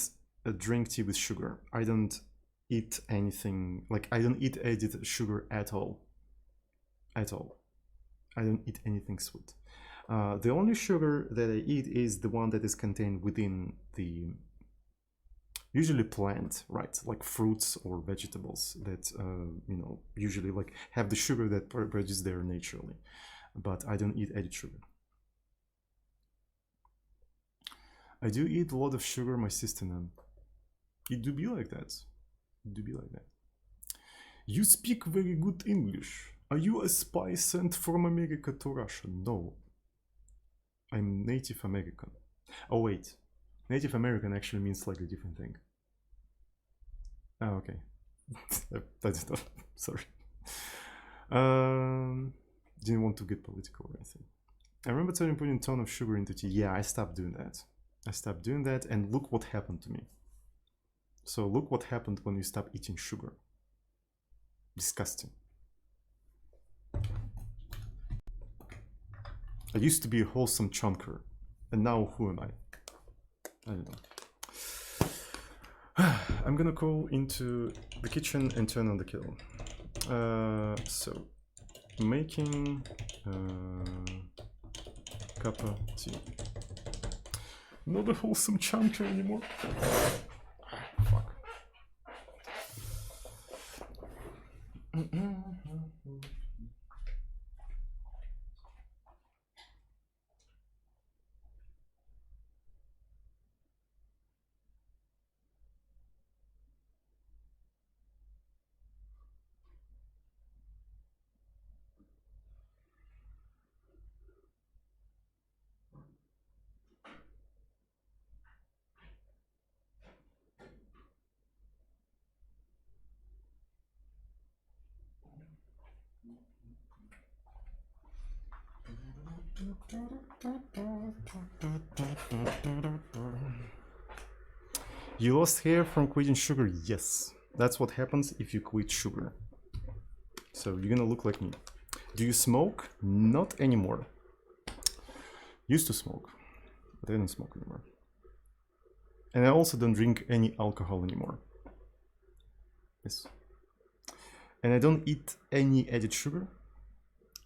drink tea with sugar. I don't eat anything, like I don't eat added sugar at all. At all. I don't eat anything sweet. The only sugar that I eat is the one that is contained within the usually plant, right? Like fruits or vegetables that, you know, usually like have the sugar that produces there naturally. But I don't eat added sugar. I do eat a lot of sugar, my sister, and it do be like that. It do be like that. You speak very good English. Are you a spy sent from America to Russia? No. I'm Native American. Oh wait, Native American actually means slightly different thing. Oh, okay. That's not, sorry. Didn't want to get political or anything. I remember telling putting a ton of sugar into tea. Yeah, I stopped doing that. I stopped doing that, and look what happened to me. So look what happened when you stop eating sugar. Disgusting. I used to be a wholesome chunker, and now who am I? I don't know. I'm gonna go into the kitchen and turn on the kettle. So, making cup of tea. Not a wholesome chunker anymore. Fuck. You lost hair from quitting sugar? Yes. That's what happens if you quit sugar. So you're gonna look like me. Do you smoke? Not anymore. Used to smoke, but I don't smoke anymore. And I also don't drink any alcohol anymore. Yes. And I don't eat any added sugar.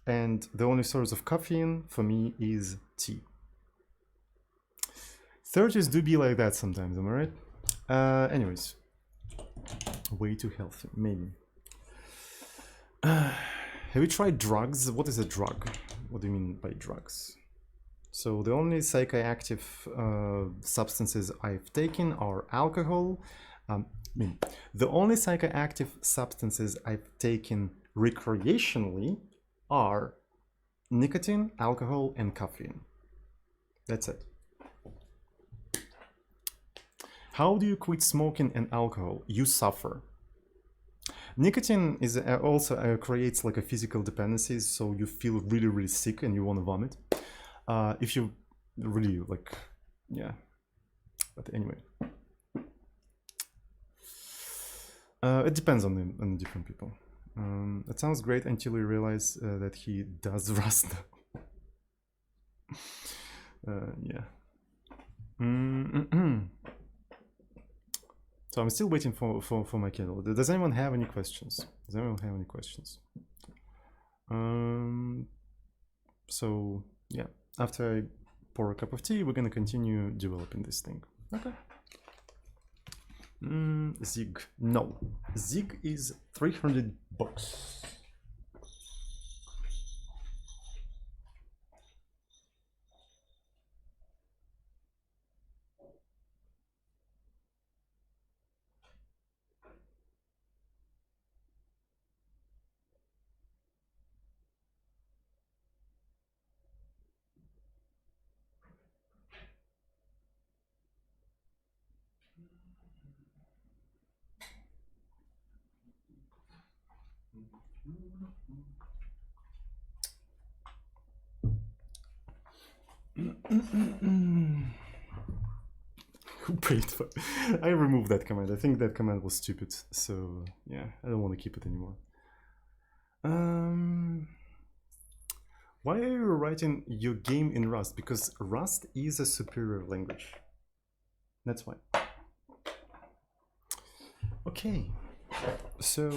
And the only source of caffeine for me is tea. 30s do be like that sometimes, am I right? Anyways, way too healthy, maybe. Have you tried drugs? What is a drug? What do you mean by drugs? So the only psychoactive substances I've taken are alcohol. The only psychoactive substances I've taken recreationally are nicotine, alcohol, and caffeine. That's it. How do you quit smoking and alcohol? You suffer. Nicotine is also creates like a physical dependency, so you feel really, really sick and you want to vomit. If you really like, yeah. But anyway, it depends on the different people. It sounds great until you realize that he does Rust. Yeah. So I'm still waiting for my candle. Does anyone have any questions? Does anyone have any questions? So yeah, after I pour a cup of tea, we're gonna continue developing this thing. Okay. Zig. No. Zig is $300. Who paid for? I removed that command. I think that command was stupid. So yeah, I don't want to keep it anymore. Why are you writing your game in Rust? Because Rust is a superior language. That's why. Okay. So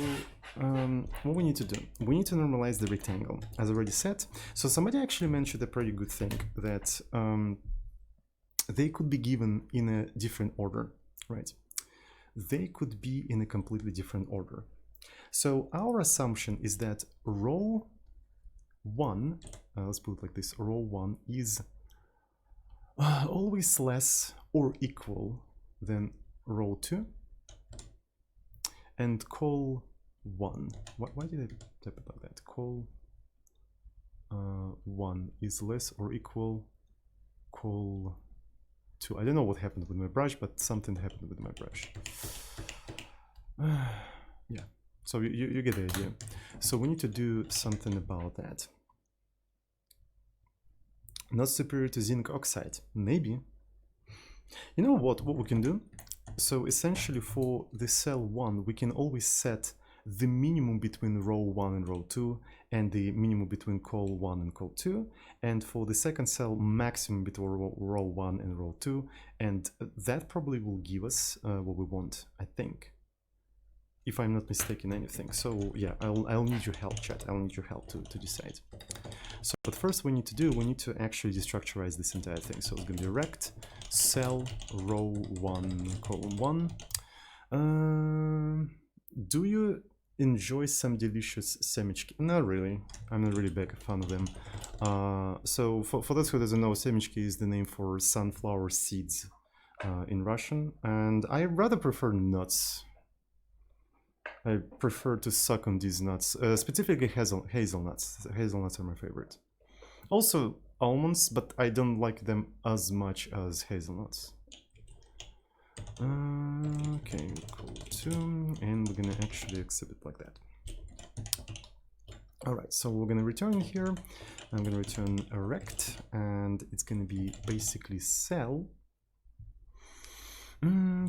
what we need to do, we need to normalize the rectangle, as I already said. So somebody actually mentioned a pretty good thing, that they could be given in a different order, right? They could be in a completely different order. So our assumption is that row 1, let's put it like this, row 1 is always less or equal than row 2. And call 1. Why did I type it like that? Call 1 is less or equal call 2. I don't know what happened with my brush, but something happened with my brush. Yeah, so you get the idea. So we need to do something about that. Not superior to zinc oxide. Maybe. You know what we can do? So essentially for the cell 1, we can always set the minimum between row 1 and row 2, and the minimum between call 1 and call 2, and for the second cell, maximum between row 1 and row 2, and that probably will give us what we want, I think, if I'm not mistaken anything. So yeah, I'll need your help, chat. I'll need your help to decide. So what first we need to do, we need to actually destructurize this entire thing. So it's going to be rect cell row 1 column 1. Do you enjoy some delicious semichki? Not really. I'm not really big fan of them. So for those who doesn't know, semichki is the name for sunflower seeds in Russian, and I rather prefer nuts. I prefer to suck on these nuts, specifically hazelnuts. Hazelnuts are my favorite. Also almonds, but I don't like them as much as hazelnuts. Okay, cool too, and we're gonna actually accept it like that. All right, so we're gonna return here. I'm gonna return a rect, and it's gonna be basically cell.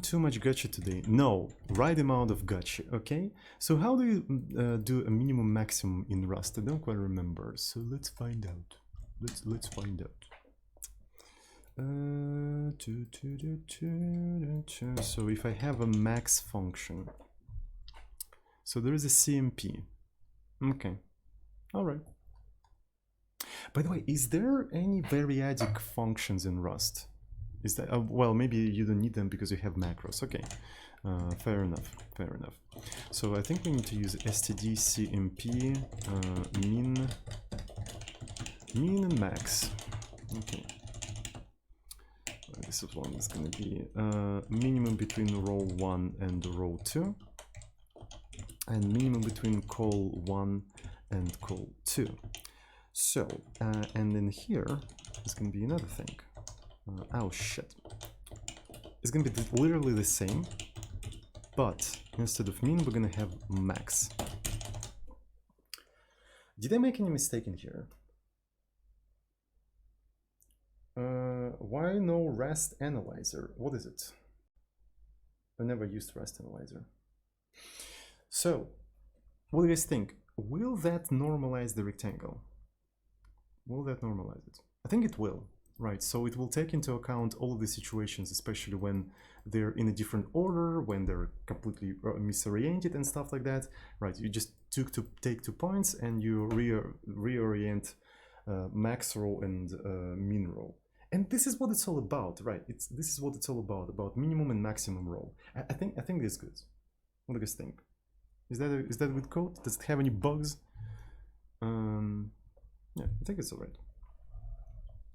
Too much gotcha today. No, right amount of gotcha. Okay, so how do you do a minimum maximum in Rust? I don't quite remember, so let's find out. Let's find out. So if I have a max function, so there is a CMP. Okay, all right. By the way, is there any variadic functions in Rust? Is that well, maybe you don't need them because you have macros. Okay, fair enough, fair enough. So I think we need to use std cmp min and max. Okay, this one is going to be minimum between row 1 and row 2, and minimum between col 1 and col 2. So and then here is going to be another thing. Oh shit. It's gonna be literally the same, but instead of min, we're gonna have max. Did I make any mistake in here? Why no REST analyzer? What is it? I never used REST analyzer. So, what do you guys think? Will that normalize the rectangle? Will that normalize it? I think it will. Right, so it will take into account all of the situations, especially when they're in a different order, when they're completely misoriented and stuff like that. Right, you just take 2 points and you reorient max row and min row. And this is what it's all about, right? This is what it's all about minimum and maximum row. I think this is good. What do you guys think? Is that good code? Does it have any bugs? Yeah, I think it's all right.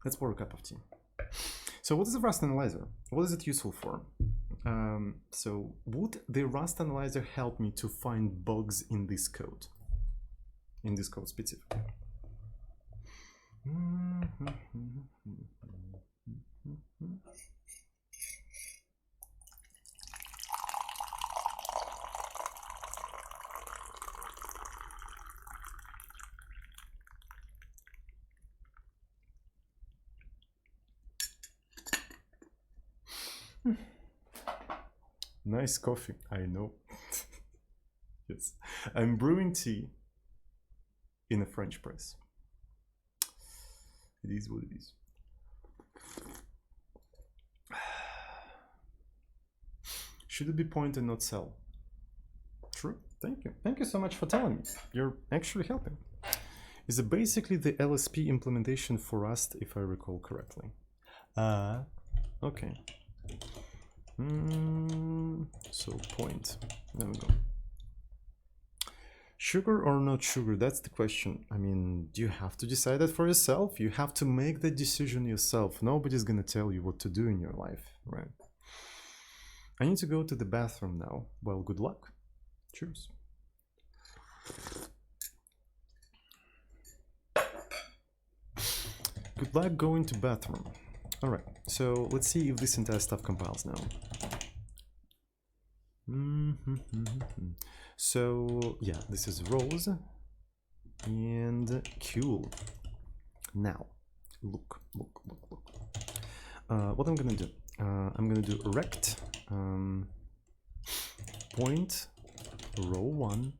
Let's pour a cup of tea. So what is the Rust analyzer? What is it useful for? So would the Rust analyzer help me to find bugs in this code? In this code specifically? Nice coffee, I know. Yes, I'm brewing tea in a French press. It is what it is. Should it be point and not cell? True, thank you. Thank you so much for telling me. You're actually helping. Is it basically the LSP implementation for Rust, if I recall correctly? Okay. So point, there we go. Sugar or not sugar, that's the question. I mean, do you have to decide that for yourself? You have to make the decision yourself. Nobody's gonna tell you what to do in your life, right? I need to go to the bathroom now. Well, good luck. Cheers. Good luck going to bathroom. All right, so let's see if this entire stuff compiles now. So yeah, this is rows and cool. Now, look. What I'm gonna do? I'm gonna do rect point row 1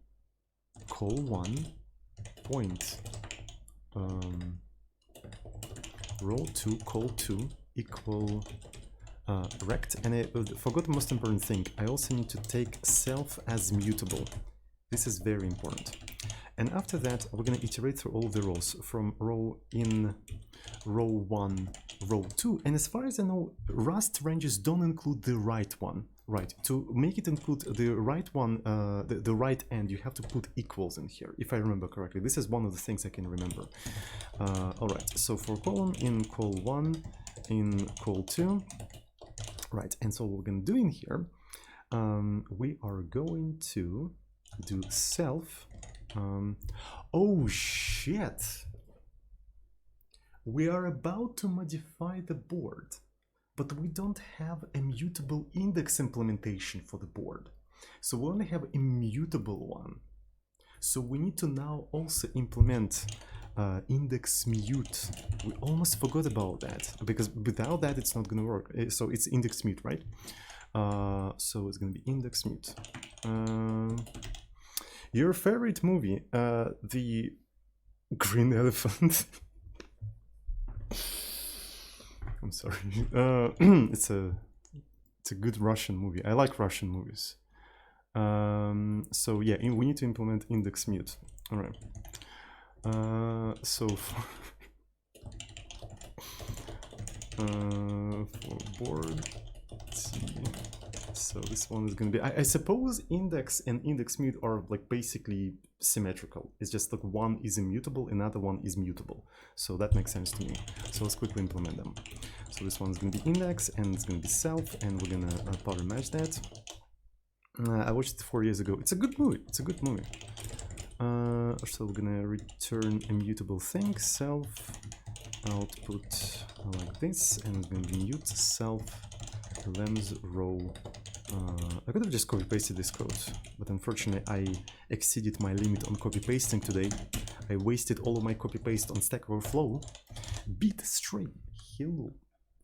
col 1 point row 2 col 2 equal rect, and I forgot the most important thing. I also need to take self as mutable. This is very important. And after that, we're going to iterate through all the rows from row 1, row 2, and as far as I know, Rust ranges don't include the right one. Right, to make it include the right one, the right end, you have to put equals in here, if I remember correctly. This is one of the things I can remember. All right, so for colon in col 1, in col 2, right, and so what we're going to do in here, we are going to do self. Oh shit! We are about to modify the board, but we don't have a mutable index implementation for the board. So we only have a mutable one. So we need to now also implement index mute. We almost forgot about that, because without that it's not gonna work. So it's index mute, right? So it's gonna be index mute. Your favorite movie, the Green Elephant. I'm sorry. It's a good Russian movie. I like Russian movies. So yeah, we need to implement index mute. All right. So for board T, so this one is going to be. I suppose index and index mute are like basically symmetrical. It's just like one is immutable, another one is mutable. So that makes sense to me. So let's quickly implement them. So this one's going to be index and it's going to be self, and we're going to power match that. I watched it 4 years ago. It's a good movie. It's a good movie. So we're going to return a mutable thing, self, output like this, and it's going to be mute self lems row. I could have just copy pasted this code, but unfortunately I exceeded my limit on copy pasting today. I wasted all of my copy paste on Stack Overflow. Beat stream. Hello.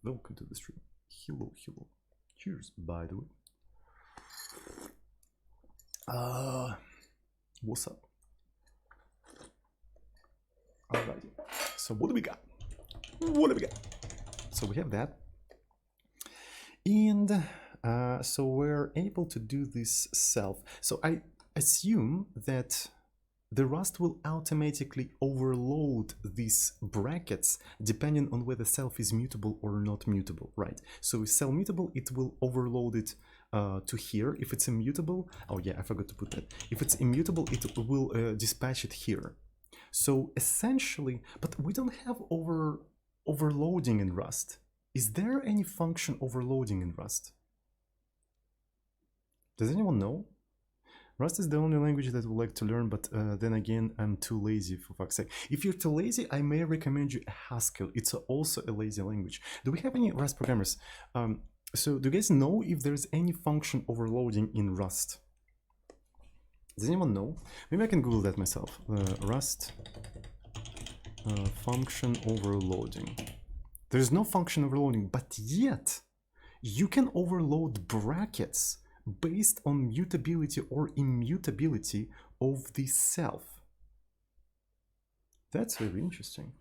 Welcome to the stream. Hello, hello. Cheers, by the way. What's up? Alrighty. So what do we got? What do we got? So we have that. And so we're able to do this self. So I assume that the Rust will automatically overload these brackets depending on whether self is mutable or not mutable, right? So if self mutable, it will overload it to here. If it's immutable, oh yeah, I forgot to put that. If it's immutable, it will dispatch it here. So essentially, but we don't have overloading in Rust. Is there any function overloading in Rust? Does anyone know? Rust is the only language that I would like to learn, but then again, I'm too lazy, for fuck's sake. If you're too lazy, I may recommend you Haskell. It's also a lazy language. Do we have any Rust programmers? So do you guys know if there's any function overloading in Rust? Does anyone know? Maybe I can Google that myself. Rust function overloading. There's no function overloading, but yet you can overload brackets based on mutability or immutability of the self. That's very interesting.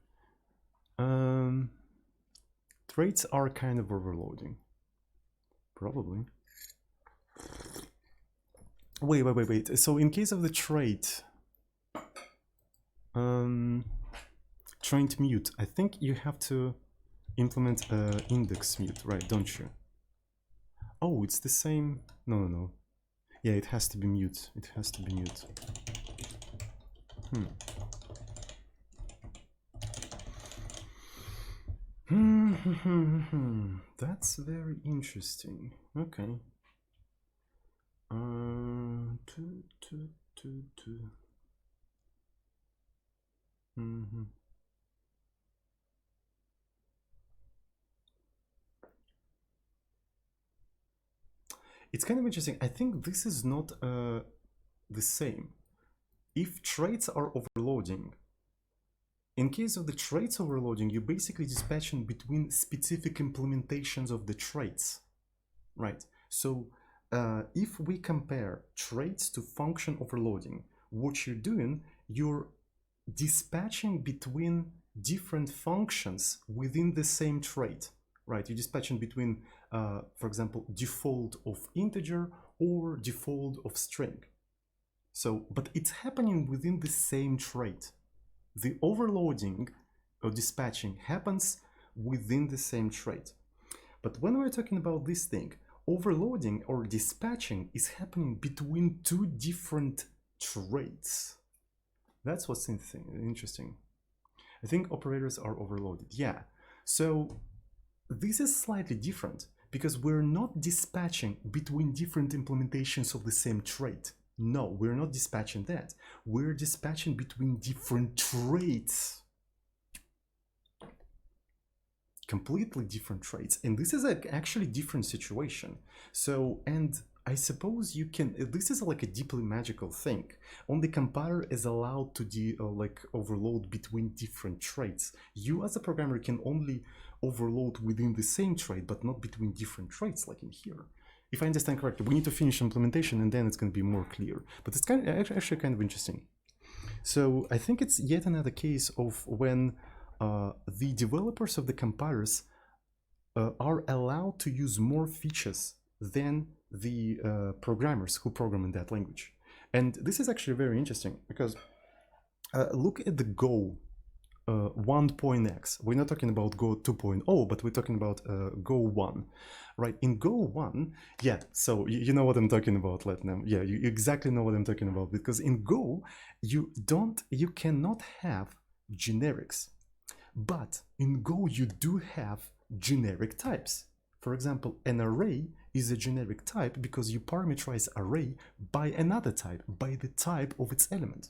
Traits are kind of overloading. Probably. Wait. So in case of the trait, trait mute, I think you have to implement index mute, right? Don't you? Oh, it's the same. No. Yeah, it has to be mute. It has to be mute. That's very interesting. Okay. It's kind of interesting. I think this is not the same. If traits are overloading, in case of the traits overloading, you basically dispatching between specific implementations of the traits, right? So if we compare traits to function overloading, what you're doing, you're dispatching between different functions within the same trait, right? You're dispatching between, for example, default of integer or default of string. So, but it's happening within the same trait. The overloading or dispatching happens within the same trait. But when we're talking about this thing, overloading or dispatching is happening between two different traits. That's what's interesting. I think operators are overloaded. Yeah. So this is slightly different because we're not dispatching between different implementations of the same trait. No, we're not dispatching that. We're dispatching between different traits. Completely different traits. And this is actually different situation. So, and I suppose you can, this is like a deeply magical thing. Only compiler is allowed to overload between different traits. You as a programmer can only overload within the same trait, but not between different traits like in here. If I understand correctly, we need to finish implementation and then it's going to be more clear. But it's actually kind of interesting. So I think it's yet another case of when the developers of the compilers are allowed to use more features than the programmers who program in that language. And this is actually very interesting because look at the Go 1.x. We're not talking about Go 2.0, but we're talking about Go 1, right? In Go 1, yeah, so you know what I'm talking about, Latnam. Yeah, you exactly know what I'm talking about, because in Go, you cannot have generics, but in Go, you do have generic types. For example, an array is a generic type because you parameterize array by another type, by the type of its element.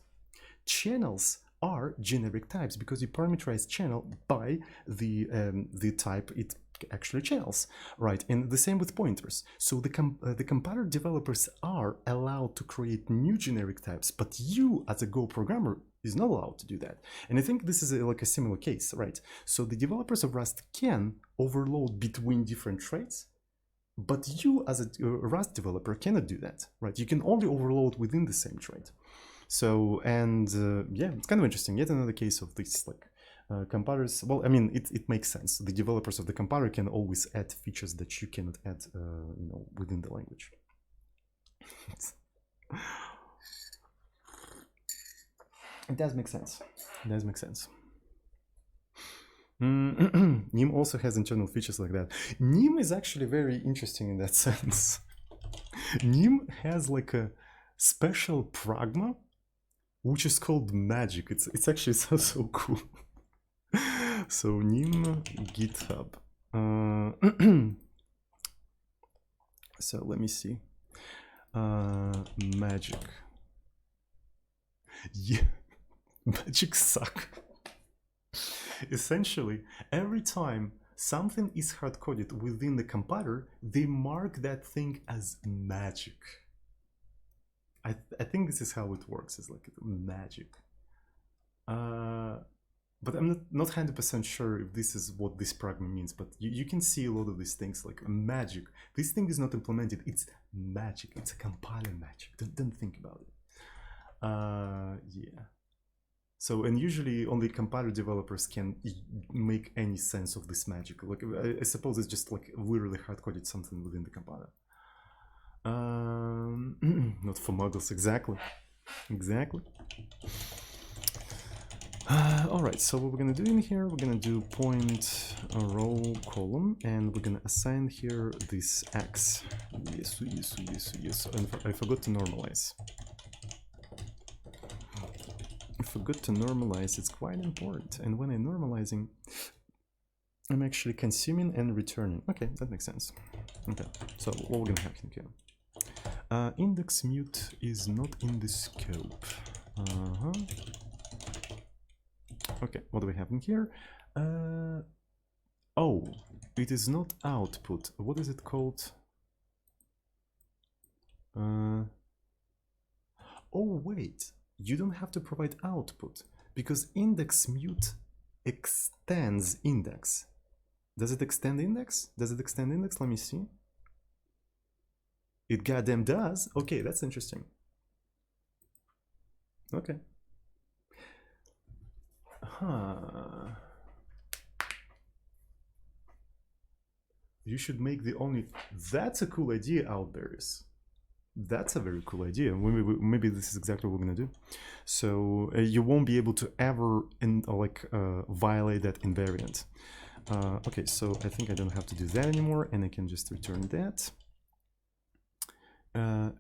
Channels are generic types because you parameterize channel by the type it actually channels, right? And the same with pointers. So the compiler developers are allowed to create new generic types, but you as a Go programmer is not allowed to do that. And I think this is like a similar case, right? So the developers of Rust can overload between different traits, but you as a Rust developer cannot do that, right? You can only overload within the same trait. So, and yeah, it's kind of interesting. Yet another case of this, like compilers. Well, I mean, it makes sense. The developers of the compiler can always add features that you cannot add, within the language. It does make sense. It does make sense. Nim also has internal features like that. Nim is actually very interesting in that sense. Nim has like a special pragma, which is called magic. It's actually so cool. So Nim GitHub. So let me see. Magic. Yeah, magic suck. Essentially, every time something is hard-coded within the compiler, they mark that thing as magic. I think this is how it works. It's like magic. But I'm not 100% sure if this is what this pragma means, but you can see a lot of these things like magic. This thing is not implemented, it's magic. It's a compiler magic. Don't think about it. Yeah. So, and usually only compiler developers can make any sense of this magic. Like, I suppose it's just like literally hard-coded something within the compiler. Not for models, exactly. All right, so what we're gonna do in here, we're gonna do point a row column, and we're gonna assign here this X. Yes. And I forgot to normalize. It's quite important. And when I'm normalizing, I'm actually consuming and returning. Okay, that makes sense. Okay, so what we're gonna have in here. Index mute is not in the scope. Okay, what do we have in here? Oh, it is not output. What is it called? Oh, wait. You don't have to provide output because index mute extends index. Does it extend index? Let me see. It goddamn does. Okay, that's interesting. Okay. You should make the only. That's a cool idea, Outberries. That's a very cool idea. Maybe this is exactly what we're gonna do. So you won't be able to ever violate that invariant. Okay, so I think I don't have to do that anymore, and I can just return that.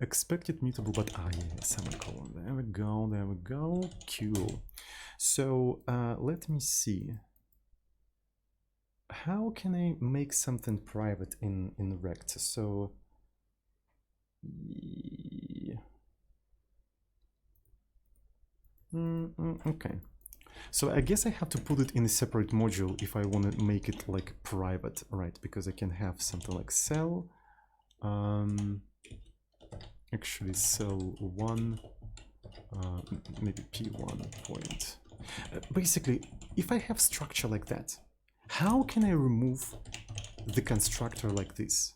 Expected mutable, but yeah, semicolon. There we go, there we go. Cool. So let me see. How can I make something private in rect? So yeah. Okay. So I guess I have to put it in a separate module if I want to make it like private, right? Because I can have something like cell. Actually, cell 1, maybe p1 point. Basically, if I have structure like that, how can I remove the constructor like this?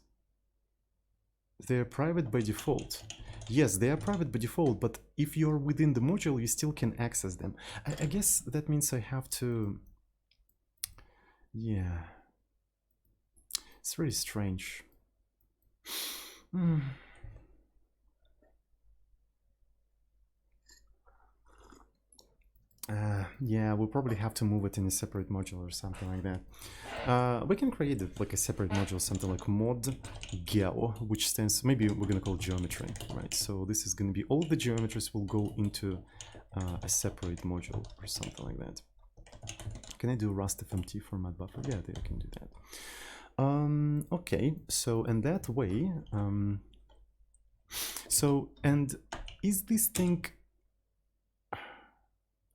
They're private by default. Yes, they are private by default, but if you're within the module, you still can access them. I guess that means I have to... Yeah. It's very strange. Yeah, we'll probably have to move it in a separate module or something like that. We can create it like a separate module, something like mod gel, which stands, maybe we're gonna call geometry, right? So this is gonna be, all the geometries will go into a separate module or something like that. Can I do Rust FMT format buffer? Yeah, I can do that. Okay, so in that way, so, and is this thing,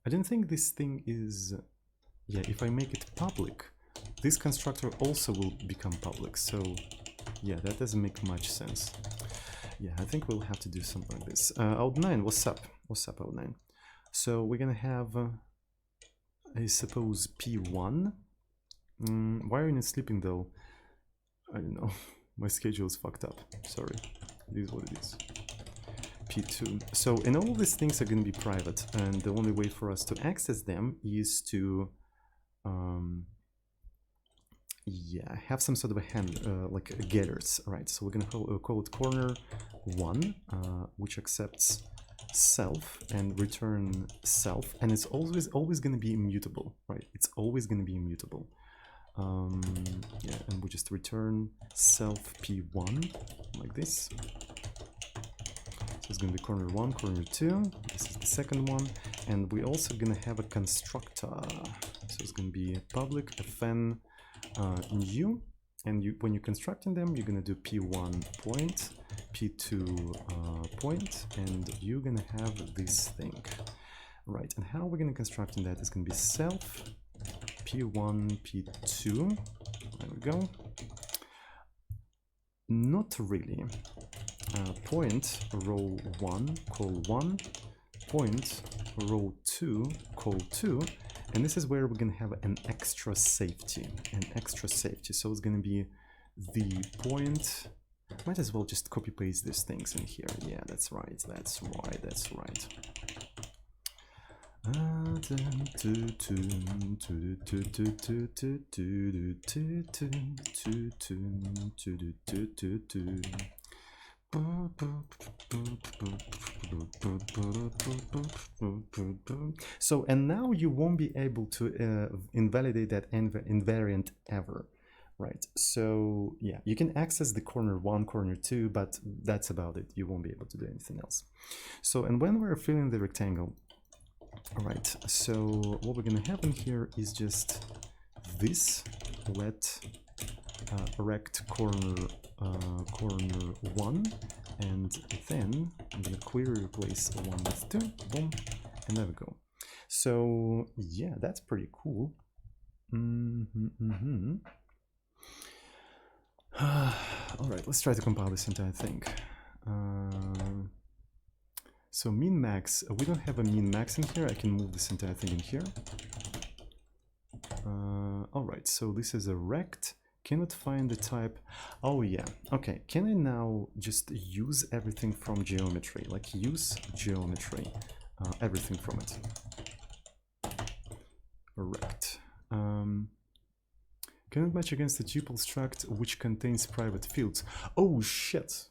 I don't think this thing is, yeah, if I make it public, this constructor also will become public. So yeah, that doesn't make much sense. Yeah, I think we'll have to do something like this. Out9, what's up? What's up, Out9? So we're gonna have, I suppose, P1. Why are you not sleeping though? I don't know. My schedule is fucked up. Sorry. It is what it is. P2. So, and all of these things are going to be private, and the only way for us to access them is to, yeah, have some sort of a hand, like getters, right? So we're going to call it corner1, which accepts self and return self, and it's always going to be immutable, right? It's always going to be immutable. Yeah, and we just return self p1 like this. So it's going to be corner1, corner2. This is the second one, and we're also going to have a constructor. So it's going to be public fn new, and when you're constructing them, you're going to do p1 point, p2 point, and you're going to have this thing, right? And how we're going to construct that is going to be self p1, p2. There we go. Not really. Point row 1 call 1, point row 2 call 2, and this is where we're going to have an extra safety. So it's going to be the point. Might as well just copy paste these things in here. Yeah, that's right. So, and now you won't be able to invalidate that invariant ever, right? So yeah, you can access the corner1, corner2, but that's about it. You won't be able to do anything else. So, and when we're filling the rectangle, all right, so what we're gonna have in here is just this let rect corner 1, and then I'm gonna query replace 1 with 2, boom, and there we go. So yeah, that's pretty cool. All right, let's try to compile this entire thing. So min max, we don't have a min max in here. I can move this entire thing in here. All right, so this is a rect. Cannot find the type. Oh yeah, okay. Can I now just use everything from geometry? Like use geometry, everything from it. Rect. Cannot match against the tuple struct which contains private fields. Oh shit.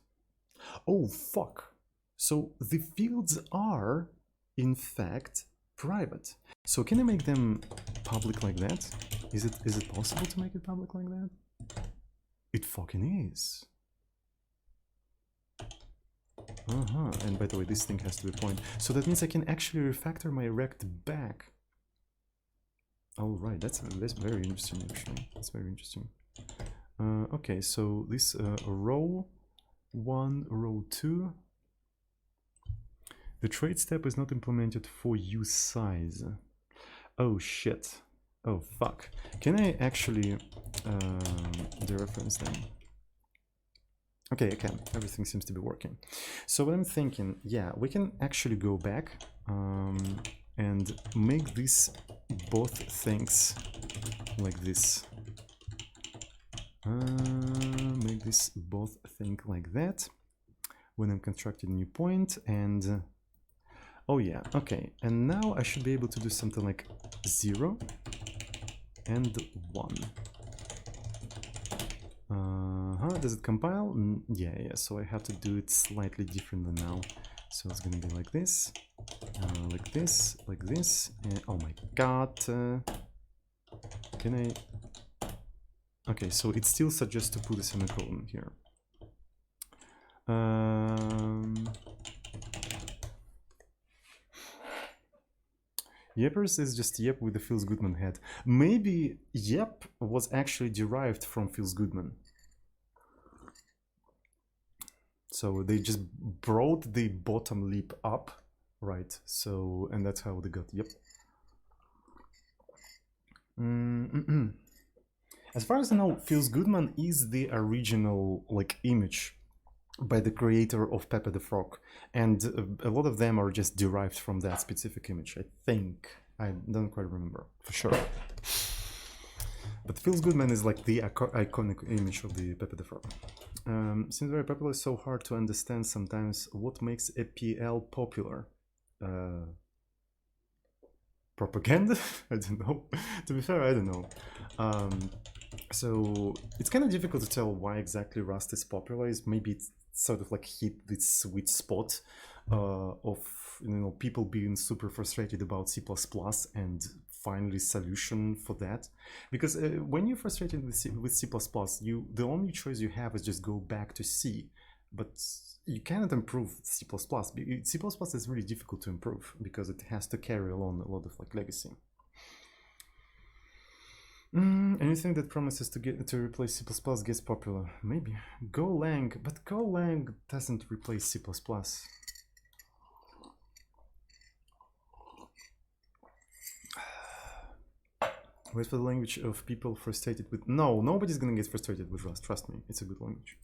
Oh fuck. So the fields are, in fact, private. So can I make them public like that? Is it possible to make it public like that? It fucking is. And by the way, this thing has to be point. So that means I can actually refactor my rect back. Oh right, that's very interesting actually. That's very interesting. Okay, so this row 1, row 2. The trade step is not implemented for use size. Oh shit. Oh fuck. Can I actually dereference them? Okay, I can. Everything seems to be working. So what I'm thinking, yeah, we can actually go back and make this both things like this. Make this both thing like that when I'm constructing a new point. And oh yeah, okay. And now I should be able to do something like 0 and 1. Does it compile? Yeah, so I have to do it slightly different than now. So it's gonna be like this, like this, like this, and oh my god, can I? Okay, so it still suggests to put a semicolon here. Yeppers is just Yep with the Feels Goodman head. Maybe Yep was actually derived from Feels Goodman. So they just brought the bottom lip up, right? So, and that's how they got Yep. As far as I know, Feels Goodman is the original like image by the creator of Pepe the Frog, and a lot of them are just derived from that specific image, I think. I don't quite remember for sure. But Feels Goodman is like the iconic image of the Pepe the Frog. Seems very popular, so hard to understand sometimes. What makes a PL popular? Propaganda? I don't know. To be fair, I don't know. So it's kind of difficult to tell why exactly Rust is popular. Maybe it's sort of like hit this sweet spot of people being super frustrated about C++ and finally solution for that. Because when you're frustrated with C++, the only choice you have is just go back to C. But you cannot improve C++. C++ is really difficult to improve because it has to carry along a lot of like legacy. Anything that promises to replace C++ gets popular. Maybe. Golang, but Golang doesn't replace C++. Wait for the language of people frustrated with... No, nobody's gonna get frustrated with Rust, trust me, it's a good language.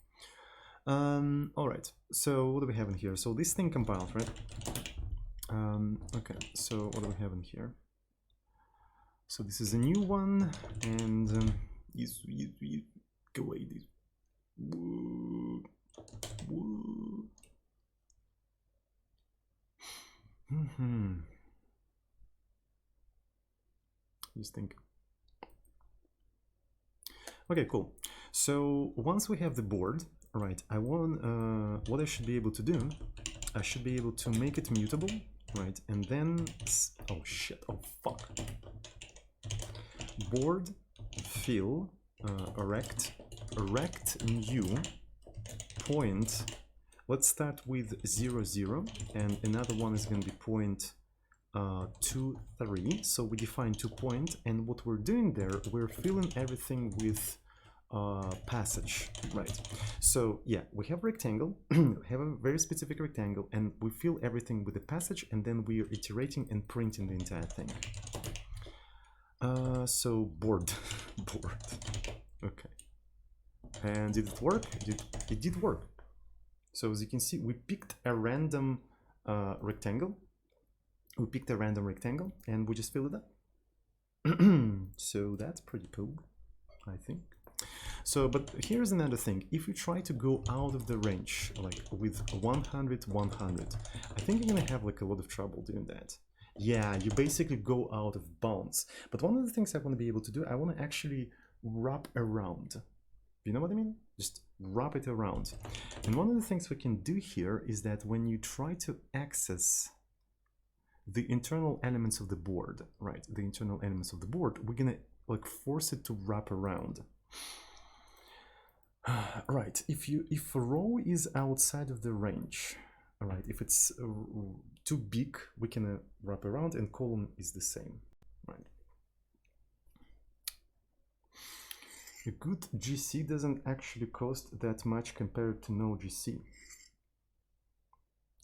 Alright, so what do we have in here? So this thing compiled, right? Okay, so what do we have in here? So this is a new one, and go away. Just think. Okay, cool. So once we have the board, right? I want what I should be able to do. I should be able to make it mutable, right? And then oh shit! Oh fuck! Board fill rect new point. Let's start with 0 0, and another one is going to be point 2 3. So we define 2 point, and what we're doing there, we're filling everything with passage, right? So yeah, we have rectangle, we have a very specific rectangle, and we fill everything with a passage, and then we are iterating and printing the entire thing. So board. Okay. And did it work? It did work. So as you can see, we picked a random rectangle. We picked a random rectangle and we just filled it up. So that's pretty cool, I think. So, but here's another thing. If you try to go out of the range, like with 100, 100, I think you're gonna have like a lot of trouble doing that. Yeah, you basically go out of bounds. But one of the things I want to be able to do, I want to actually wrap around. You know what I mean? Just wrap it around. And one of the things we can do here is that when you try to access the internal elements of the board, right? The internal elements of the board, we're gonna like force it to wrap around. Right, if a row is outside of the range, all right, if it's too big, we can wrap around, and column is the same, right? A good GC doesn't actually cost that much compared to no GC.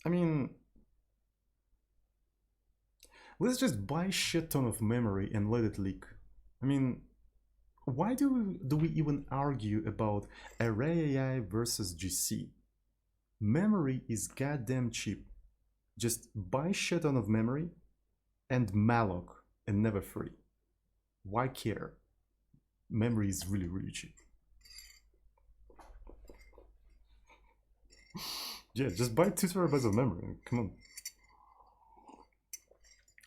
I mean, let's just buy a shit ton of memory and let it leak. I mean, why do we even argue about array AI versus GC? Memory is goddamn cheap. Just buy a shit ton of memory and malloc and never free. Why care? Memory is really, really cheap. Yeah, just buy 2 terabytes of memory. Come on.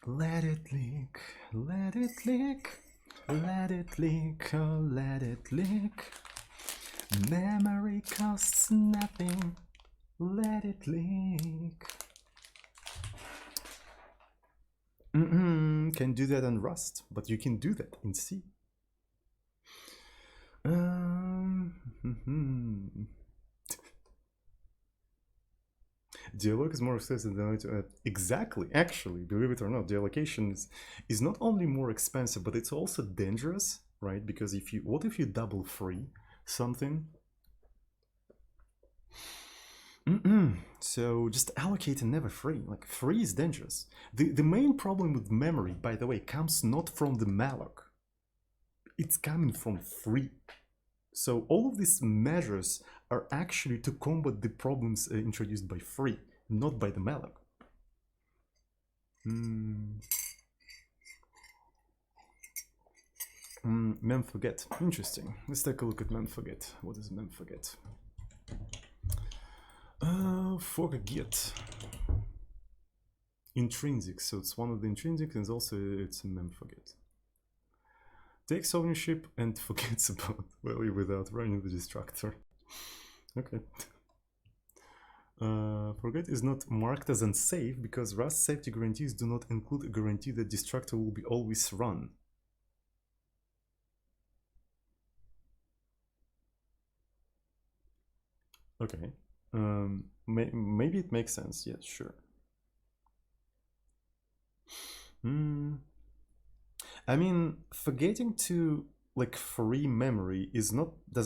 Let it leak, let it leak, let it leak, oh let it leak. Memory costs nothing, let it leak. Can do that on Rust, but you can do that in C. Dealloc is more expensive than exactly. Actually, believe it or not, the allocation is not only more expensive, but it's also dangerous, right? Because what if you double free something? So just allocate and never free. Like free is dangerous. The main problem with memory, by the way, comes not from the malloc. It's coming from free. So all of these measures are actually to combat the problems introduced by free, not by the malloc. Memforget. Interesting. Let's take a look at memforget. What is memforget? Forget. Intrinsic. So it's one of the intrinsic, and also it's a memforget. Takes ownership and forgets about value without running the destructor. Okay. Forget is not marked as unsafe because Rust safety guarantees do not include a guarantee that destructor will be always run. Okay. Maybe it makes sense. Yes, sure. I mean, forgetting to like free memory does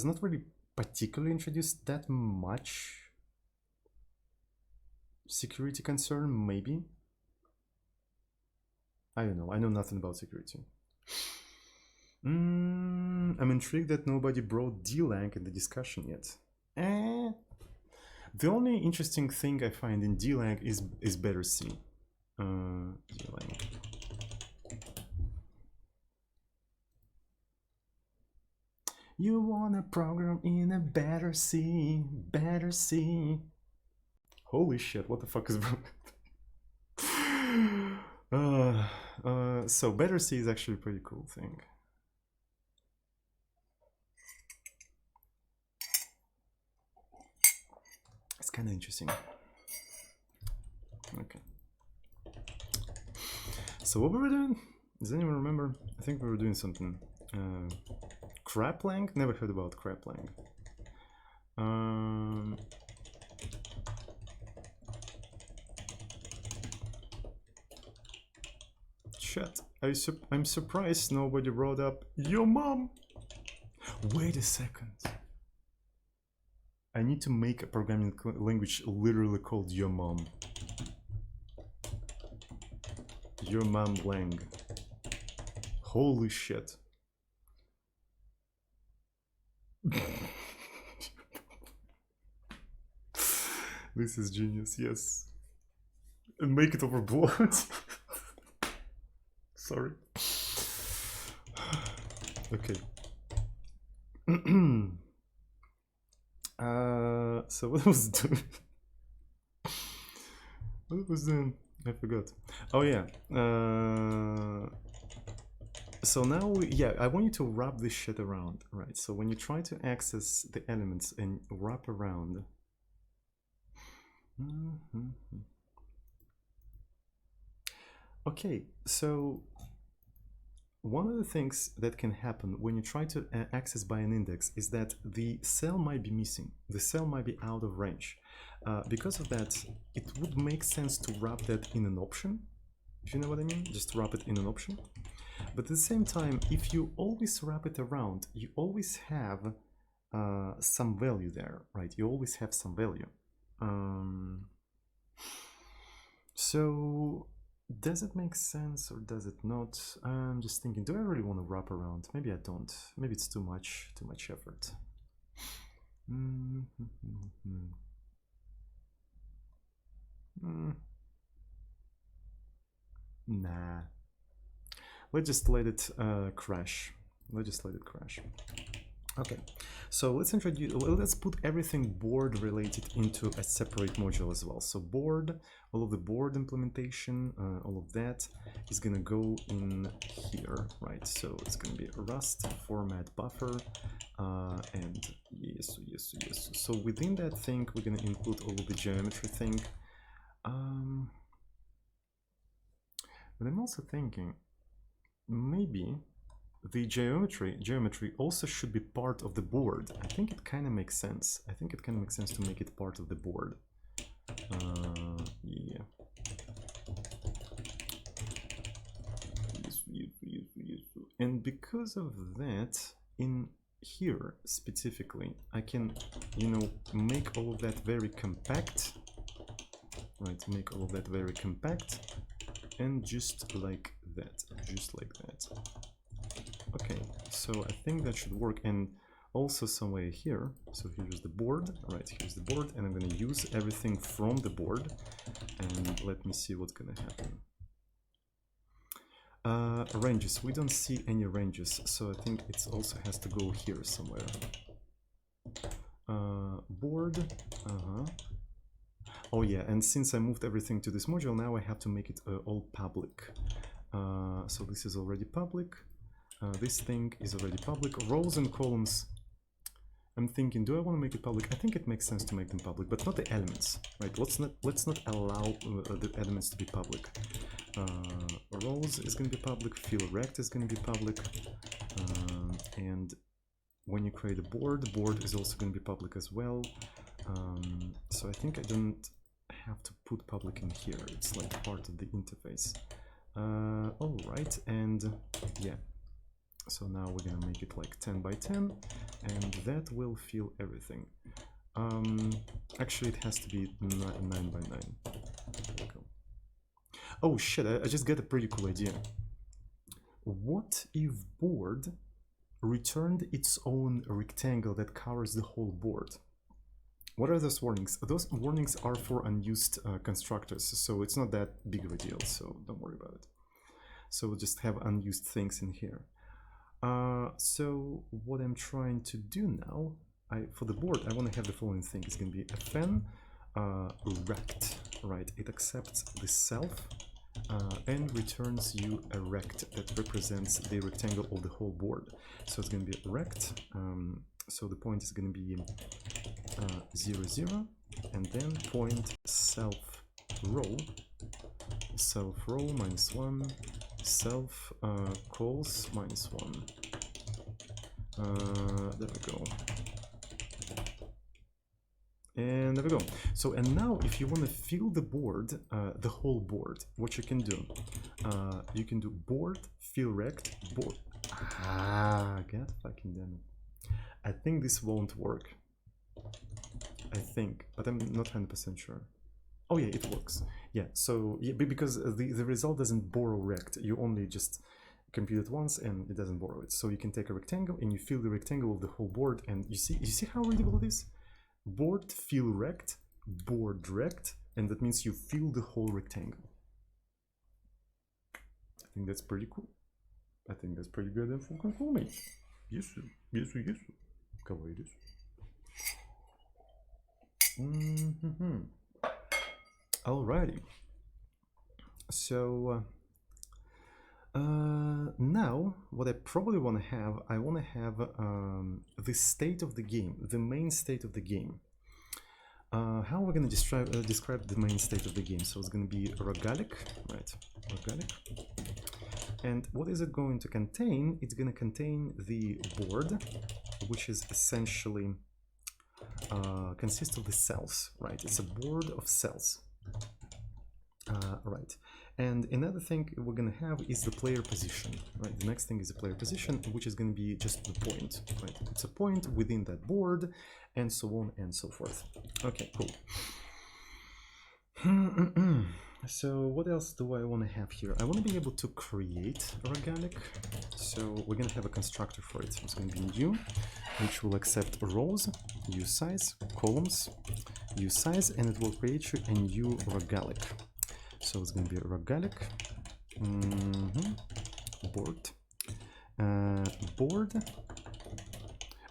not really particularly introduce that much security concern. Maybe, I don't know. I know nothing about security. I'm intrigued that nobody brought Dlang in the discussion yet. The only interesting thing I find in Dlang is better C. Dlang. You wanna program in a better C, better C. Holy shit, what the fuck is wrong? So better C is actually a pretty cool thing. It's kind of interesting. Okay. So what were we doing? Does anyone remember? I think we were doing something. Craplang? Never heard about Craplang. Chat. I'm surprised nobody brought up your mom. Wait a second. I need to make a programming language literally called your mom. Your mom lang. Holy shit. This is genius, yes. And make it over blood. Sorry. Okay. So what was doing? What was doing? I forgot. Oh yeah. So now, yeah, I want you to wrap this shit around, right? So when you try to access the elements and wrap around. Okay, so one of the things that can happen when you try to access by an index is that the cell might be missing. The cell might be out of range. Because of that, it would make sense to wrap that in an option, if you know what I mean, just wrap it in an option. But at the same time, if you always wrap it around, you always have some value there, right? You always have some value. So does it make sense or does it not? I'm just thinking, do I really want to wrap around? Maybe I don't. Maybe it's too much effort. Nah. Let's just let it crash. Let's just let it crash. Okay, so let's put everything board related into a separate module as well. So board, all of the board implementation, all of that is gonna go in here, right? So it's gonna be Rust format buffer, and yes. So within that thing, we're gonna include all of the geometry thing. But I'm also thinking, maybe the geometry also should be part of the board. I think it kind of makes sense. I think it kind of makes sense to make it part of the board. Yeah. Yes. And because of that, in here specifically, I can, you know, make all of that very compact. Right, make all of that very compact, and just like that, Okay, so I think that should work, and also somewhere here. So here's the board, right? Here's the board, and I'm going to use everything from the board, and let me see what's going to happen. Ranges, we don't see any ranges, so I think it also has to go here somewhere. Board, Oh yeah, and since I moved everything to this module, now I have to make it all public. So this is already public. This thing is already public. Rows and columns, I'm thinking, do I want to make it public? I think it makes sense to make them public, but not the elements, right? Let's not allow the elements to be public. Rows is going to be public. Fill rect is going to be public. And when you create a board is also going to be public as well. So I think I don't have to put public in here. It's like part of the interface. All right, and yeah. So now we're gonna make it like 10 by 10, and that will fill everything. Actually, it has to be 9 by 9. There we go. Oh shit! I just got a pretty cool idea. What if board returned its own rectangle that covers the whole board? What are those warnings? Those warnings are for unused constructors, so it's not that big of a deal, so don't worry about it. So we'll just have unused things in here. So what I'm trying to do now, for the board, I want to have the following thing. It's going to be fn rect, right? It accepts the self and returns you a rect that represents the rectangle of the whole board. So it's going to be rect. So the point is going to be 0, 0, and then point self row -1, self calls -1. There we go. And there we go. So, and now if you want to fill the board, the whole board, what you can do board fill rect board. God fucking damn it. I think this won't work. I think, but I'm not 100% sure. Oh yeah, it works. Yeah, so yeah, because the result doesn't borrow rect. You only just compute it once and it doesn't borrow it. So you can take a rectangle and you fill the rectangle of the whole board, and you see how readable it is? Board fill rect, board rect, and that means you fill the whole rectangle. I think that's pretty cool. I think that's pretty good and fucking cool, mate. Yes, yes. Kawaii. Alrighty. So now what I probably want to have, I want to have the state of the game, the main state of the game. How are we going to describe the main state of the game? So it's going to be rogalic, right? Rogalic. And what is it going to contain? It's going to contain the board, which is essentially consists of the cells, right? It's a board of cells, right? And another thing we're going to have is the player position, right? The next thing is the player position, which is going to be just the point, right? It's a point within that board, and so on and so forth. Okay, cool. So what else do I want to have here? I want to be able to create a regalic. So we're going to have a constructor for it. It's going to be new, which will accept rows, use size, columns, use size, and it will create you a new regalic. So it's going to be a regalic board. Board.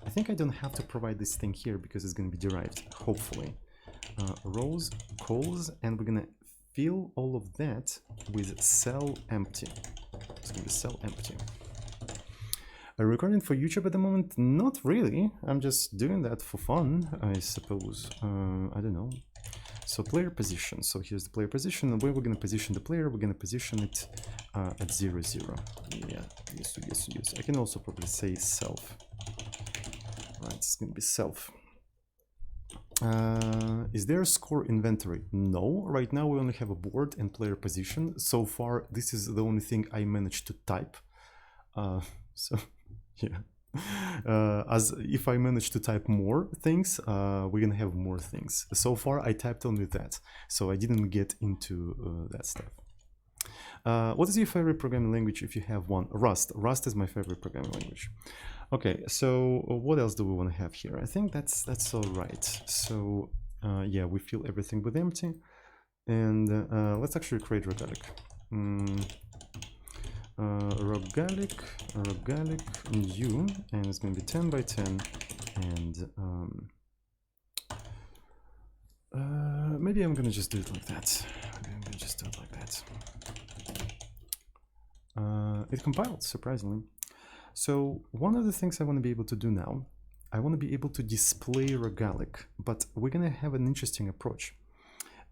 I think I don't have to provide this thing here because it's going to be derived, hopefully. Rows, calls, and we're going to fill all of that with cell empty. It's going to be cell empty. I'm recording for YouTube at the moment? Not really. I'm just doing that for fun, I suppose. I don't know. So player position. So here's the player position. And where we're going to position the player, we're going to position it at 0, 0. Yeah, yes. I can also probably say self. Right, it's going to be self. Is there a score inventory? No, right now we only have a board and player position. So far, this is the only thing I managed to type. So, yeah. As if I manage to type more things, we're gonna have more things. So far, I typed only that, so I didn't get into that stuff. What is your favorite programming language if you have one? Rust. Rust is my favorite programming language. Okay, so what else do we want to have here? I think that's all right. So yeah, we fill everything with empty, and let's actually create regalic. Regalic new, and it's going to be 10 by 10, and maybe I'm going to just do it like that. It compiled, surprisingly. So one of the things I want to be able to do now, I want to be able to display regalic, but we're going to have an interesting approach.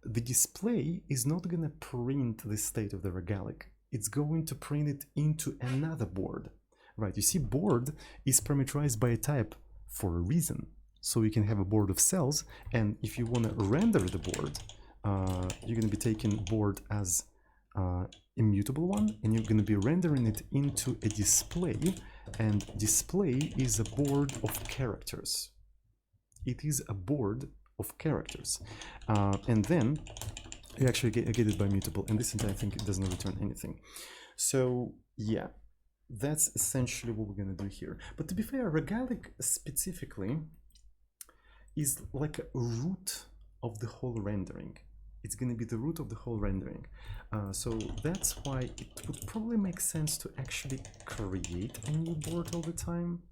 The display is not going to print the state of the regalic. It's going to print it into another board, right? You see, board is parameterized by a type for a reason. So you can have a board of cells, and if you want to render the board, you're going to be taking board as immutable one, and you're going to be rendering it into a display, and display is a board of characters. It is a board of characters, and then you actually get it by mutable, and this entire thing it doesn't return anything. So yeah, that's essentially what we're going to do here. But to be fair, regalic specifically is like a root of the whole rendering. It's going to be the root of the whole rendering. So that's why it would probably make sense to actually create a new board all the time.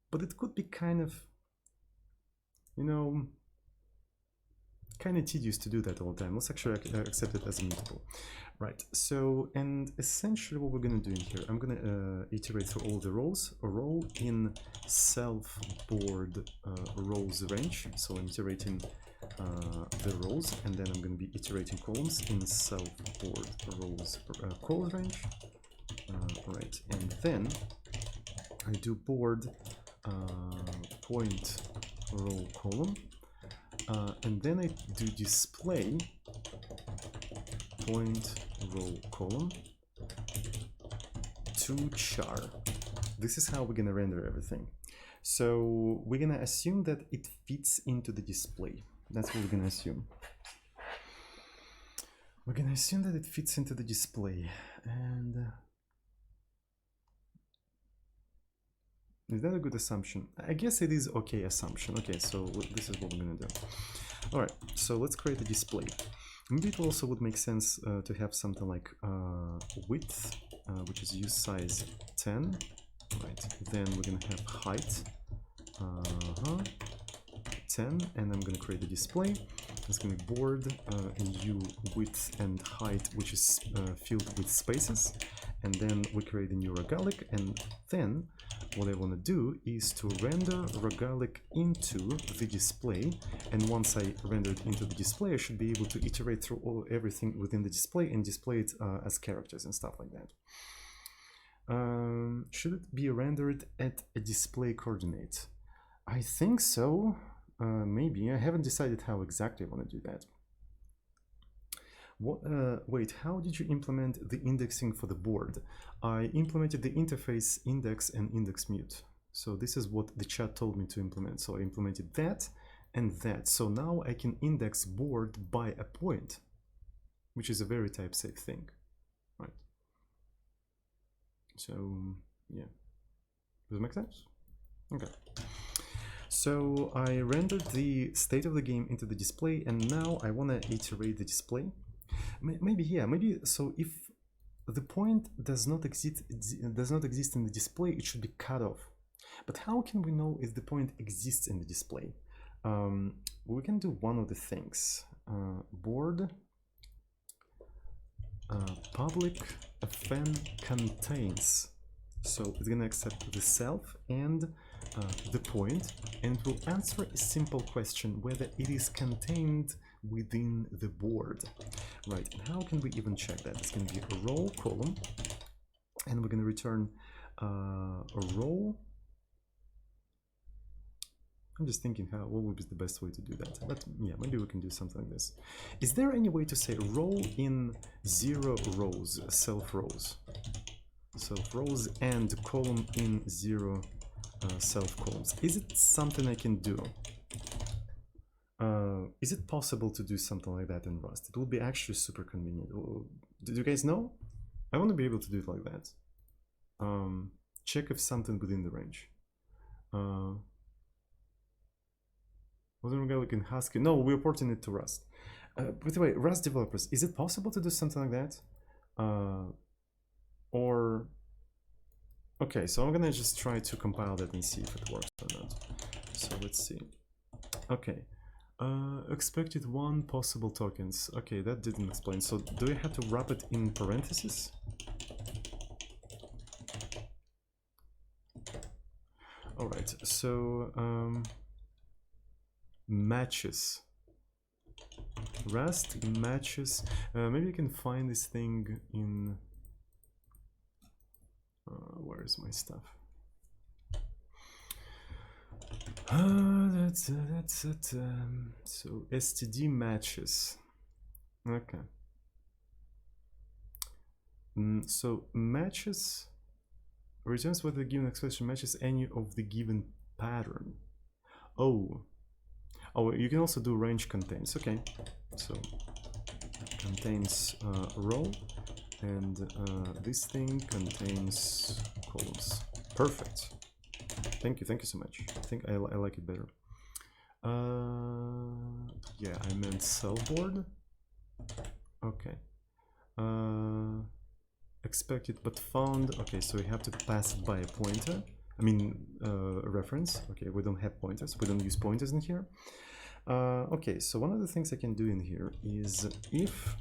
But it could be kind of, you know, kind of tedious to do that all the time. Let's actually accept it as immutable. Right, so, and essentially what we're going to do in here, I'm going to iterate through all the rows, a row in self board rows range. So I'm iterating the rows, and then I'm going to be iterating columns in self board rows column range. Right, and then I do board point row column, and then I do display point row column to char. This is how we're going to render everything. So we're going to assume that it fits into the display. That's what we're going to assume. We're going to assume that it fits into the display. And is that a good assumption? I guess it is okay assumption. Okay, so this is what we're going to do. All right, so let's create a display. Maybe it also would make sense to have something like width, which is use size 10. Right, then we're going to have height 10, and I'm going to create a display. It's going to be board new width and height, which is filled with spaces, and then we create a new regalic, and then what I want to do is to render regalic into the display, and once I render it into the display, I should be able to iterate through everything within the display and display it as characters and stuff like that. Should it be rendered at a display coordinate? I think so. Maybe. I haven't decided how exactly I want to do that. Wait, how did you implement the indexing for the board? I implemented the interface index and index mute. So this is what the chat told me to implement. So I implemented that and that. So now I can index board by a point, which is a very type-safe thing, right? So yeah, does it make sense? Okay. So I rendered the state of the game into the display, and now I want to iterate the display. Maybe, yeah, maybe. So if the point does not exist in the display, it should be cut off. But how can we know if the point exists in the display? We can do one of the things. Board public fn contains. So it's gonna accept the self and the point, and it will answer a simple question whether it is contained within the board, right? And how can we even check that? It's going to be a row column, and we're going to return a row. I'm just thinking what would be the best way to do that, but yeah, maybe we can do something like this. Is there any way to say row in 0 rows, self rows, and column in 0 self columns? Is it something I can do? Is it possible to do something like that in Rust? It would be actually super convenient. Do you guys know? I want to be able to do it like that. Check if something within the range. Wasn't really like in Husky? No, we're porting it to Rust. By the way, Rust developers, is it possible to do something like that? Or okay, so I'm gonna just try to compile that and see if it works or not. So let's see. Okay. Expected 1 possible tokens. Okay, that didn't explain. So do we have to wrap it in parentheses? All right, so matches. Rust matches. Maybe you can find this thing in where is my stuff? That's it. So std matches. Okay. So matches returns whether the given expression matches any of the given pattern. Oh, you can also do range contains. Okay, so contains row, and this thing contains columns. Perfect. Thank you so much. I think I like it better. Yeah, I meant cell board. Okay. Expected but found. Okay, so we have to pass it by a pointer. I mean, a reference. Okay, we don't have pointers. We don't use pointers in here. Okay, so one of the things I can do in here is if,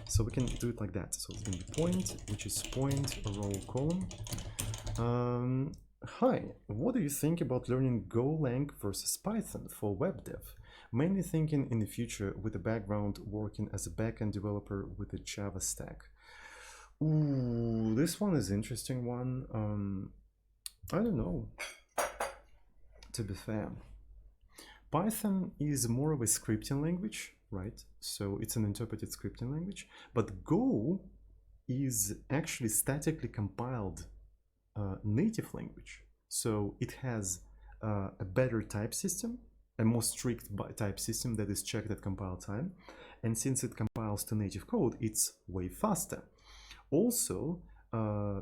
so we can do it like that. So it's going to be point, which is point row column. Hi, what do you think about learning Golang versus Python for web dev? Mainly thinking in the future with a background working as a backend developer with a Java stack. Ooh, this one is an interesting one. I don't know, to be fair. Python is more of a scripting language, right? So it's an interpreted scripting language, but Go is actually statically compiled native language. So it has a better type system, a more strict type system that is checked at compile time. And since it compiles to native code, it's way faster. Also,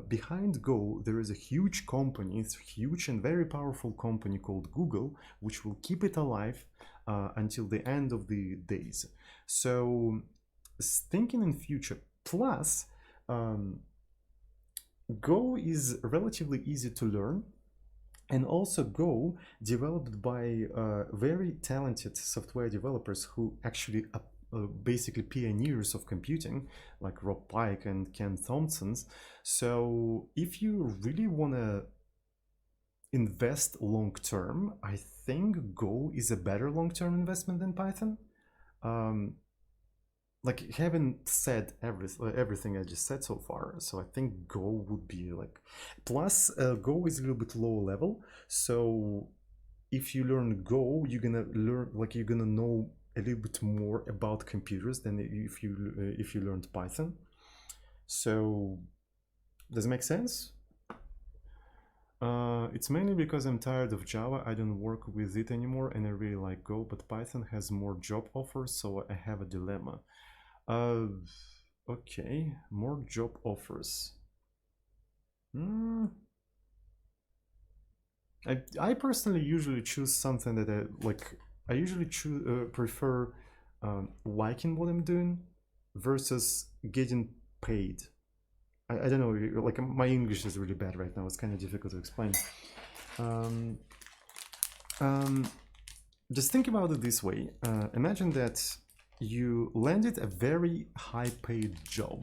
behind Go, there is a huge company, it's a huge and very powerful company called Google, which will keep it alive until the end of the days. So thinking in future, plus Go is relatively easy to learn, and also Go developed by very talented software developers who actually basically pioneers of computing, like Rob Pike and Ken Thompson. So if you really want to invest long term, I think Go is a better long term investment than Python. like haven't said everything I just said so far, so I think Go would be like. Plus, Go is a little bit lower level, so if you learn Go, you're gonna learn you're gonna know a little bit more about computers than if you learned Python. So, does it make sense? It's mainly because I'm tired of Java. I don't work with it anymore, and I really like Go, but Python has more job offers, so I have a dilemma. Okay, more job offers. I personally usually choose something that I like. I usually prefer liking what I'm doing versus getting paid. I don't know, like my English is really bad right now. It's kind of difficult to explain. Just think about it this way. Imagine that you landed a very high-paid job.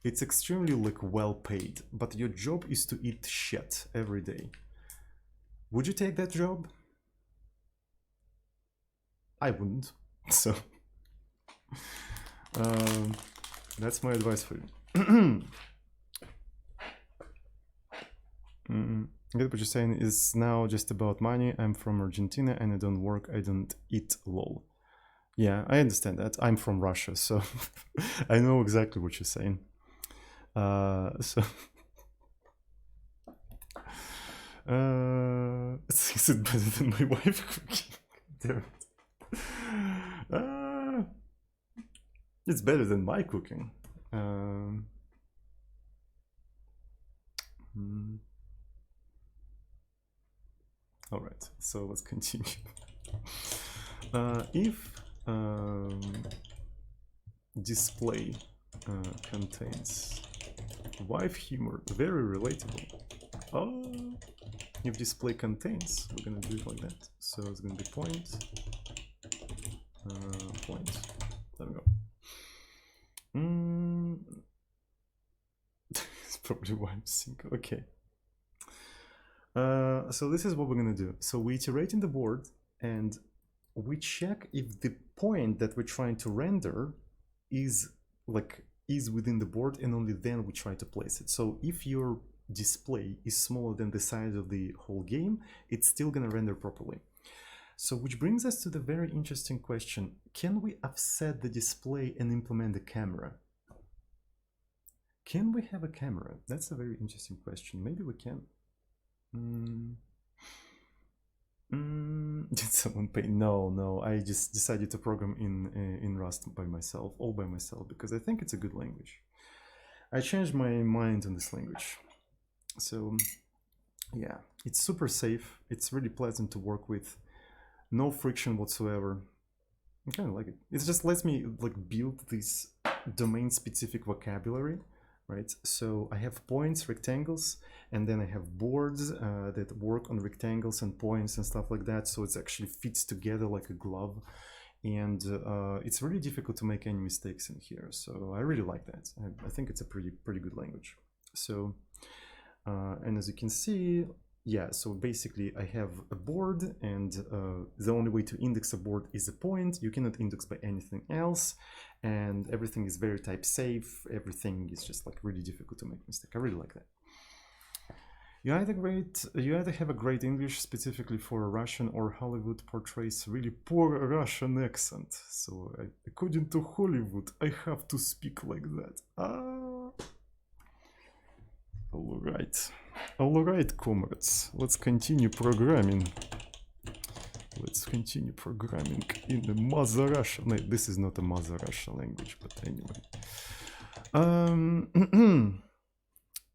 It's extremely well-paid, but your job is to eat shit every day. Would you take that job? I wouldn't. So that's my advice for you. What you're saying is now just about money. I'm from Argentina and I don't work, I don't eat, lol. Yeah, I understand that. I'm from Russia, so I know exactly what you're saying. Is it better than my wife cooking? Damn it. It's better than my cooking. All right, so let's continue. If display contains wife humor, very relatable. Oh, if display contains, we're gonna do it like that. So it's gonna be point. There we go. It's probably why I'm single. Okay. So this is what we're gonna do. So we iterate in the board and we check if the point that we're trying to render is within the board, and only then we try to place it. So if your display is smaller than the size of the whole game, it's still gonna render properly. So which brings us to the very interesting question: can we offset the display and implement the camera? Can we have a camera? That's a very interesting question. Maybe we can. Did someone pay? No. I just decided to program in Rust by myself, all by myself, because I think it's a good language. I changed my mind on this language. So yeah, it's super safe. It's really pleasant to work with. No friction whatsoever. I kind of like it. It just lets me build this domain-specific vocabulary, right? So I have points, rectangles, and then I have boards that work on rectangles and points and stuff like that. So it actually fits together like a glove. And it's really difficult to make any mistakes in here. So I really like that. I think it's a pretty good language. So, and as you can see, yeah, so basically I have a board, and the only way to index a board is a point. You cannot index by anything else, and everything is very type safe. Everything is just really difficult to make mistake. I really like that. You either have a great English specifically for Russian, or Hollywood portrays really poor Russian accent. So according to Hollywood, I have to speak like that. All right, comrades. Let's continue programming. Let's continue programming in the Mother Russia. No, this is not a Mother Russia language, but anyway.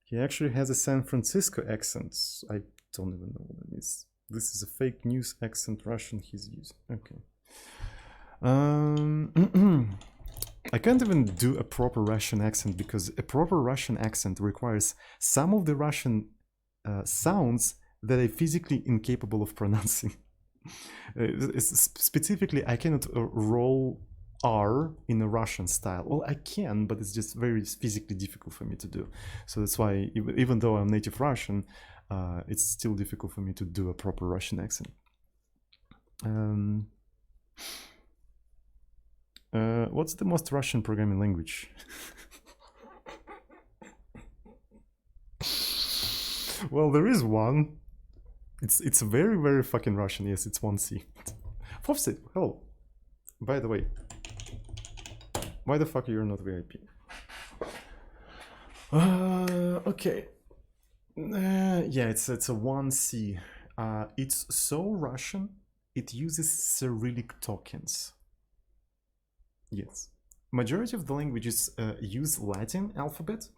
He actually has a San Francisco accent. I don't even know what it is. This is a fake news accent Russian he's using. Okay. I can't even do a proper Russian accent, because a proper Russian accent requires some of the Russian sounds that I'm physically incapable of pronouncing. Specifically, I cannot roll R in a Russian style. Well, I can, but it's just very physically difficult for me to do. So that's why, even though I'm native Russian, it's still difficult for me to do a proper Russian accent. What's the most Russian programming language? Well, there is one. It's very, very fucking Russian. Yes, it's 1C. Fofsit, hello. By the way, why the fuck you're not VIP? Okay. Yeah, it's a 1C. It's so Russian, it uses Cyrillic tokens. Yes. Majority of the languages use Latin alphabet,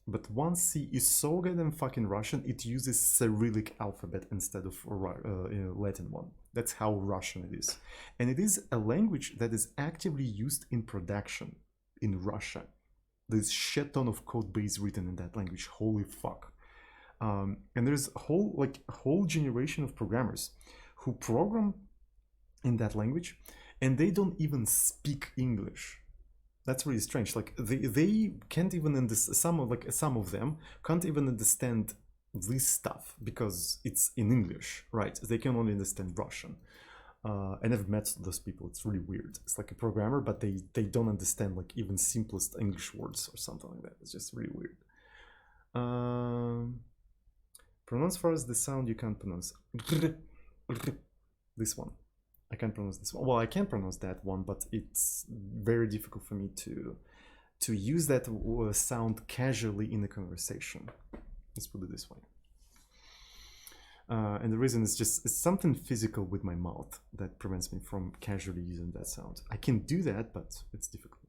but 1C is so goddamn fucking Russian, it uses Cyrillic alphabet instead of Latin one. That's how Russian it is. And it is a language that is actively used in production in Russia. There's shit ton of code base written in that language. Holy fuck. And there's a whole generation of programmers who program in that language, and they don't even speak English. That's really strange. Like they can't even understand. Some of them can't even understand this stuff because it's in English, right? They can only understand Russian. And I've met those people. It's really weird. It's like a programmer, but they don't understand like even simplest English words or something like that. It's just really weird. Pronounce for us the sound you can't pronounce. This one. I can't pronounce this one. Well, I can pronounce that one, but it's very difficult for me to use that sound casually in a conversation. Let's put it this way. And the reason is just it's something physical with my mouth that prevents me from casually using that sound. I can do that, but it's difficult.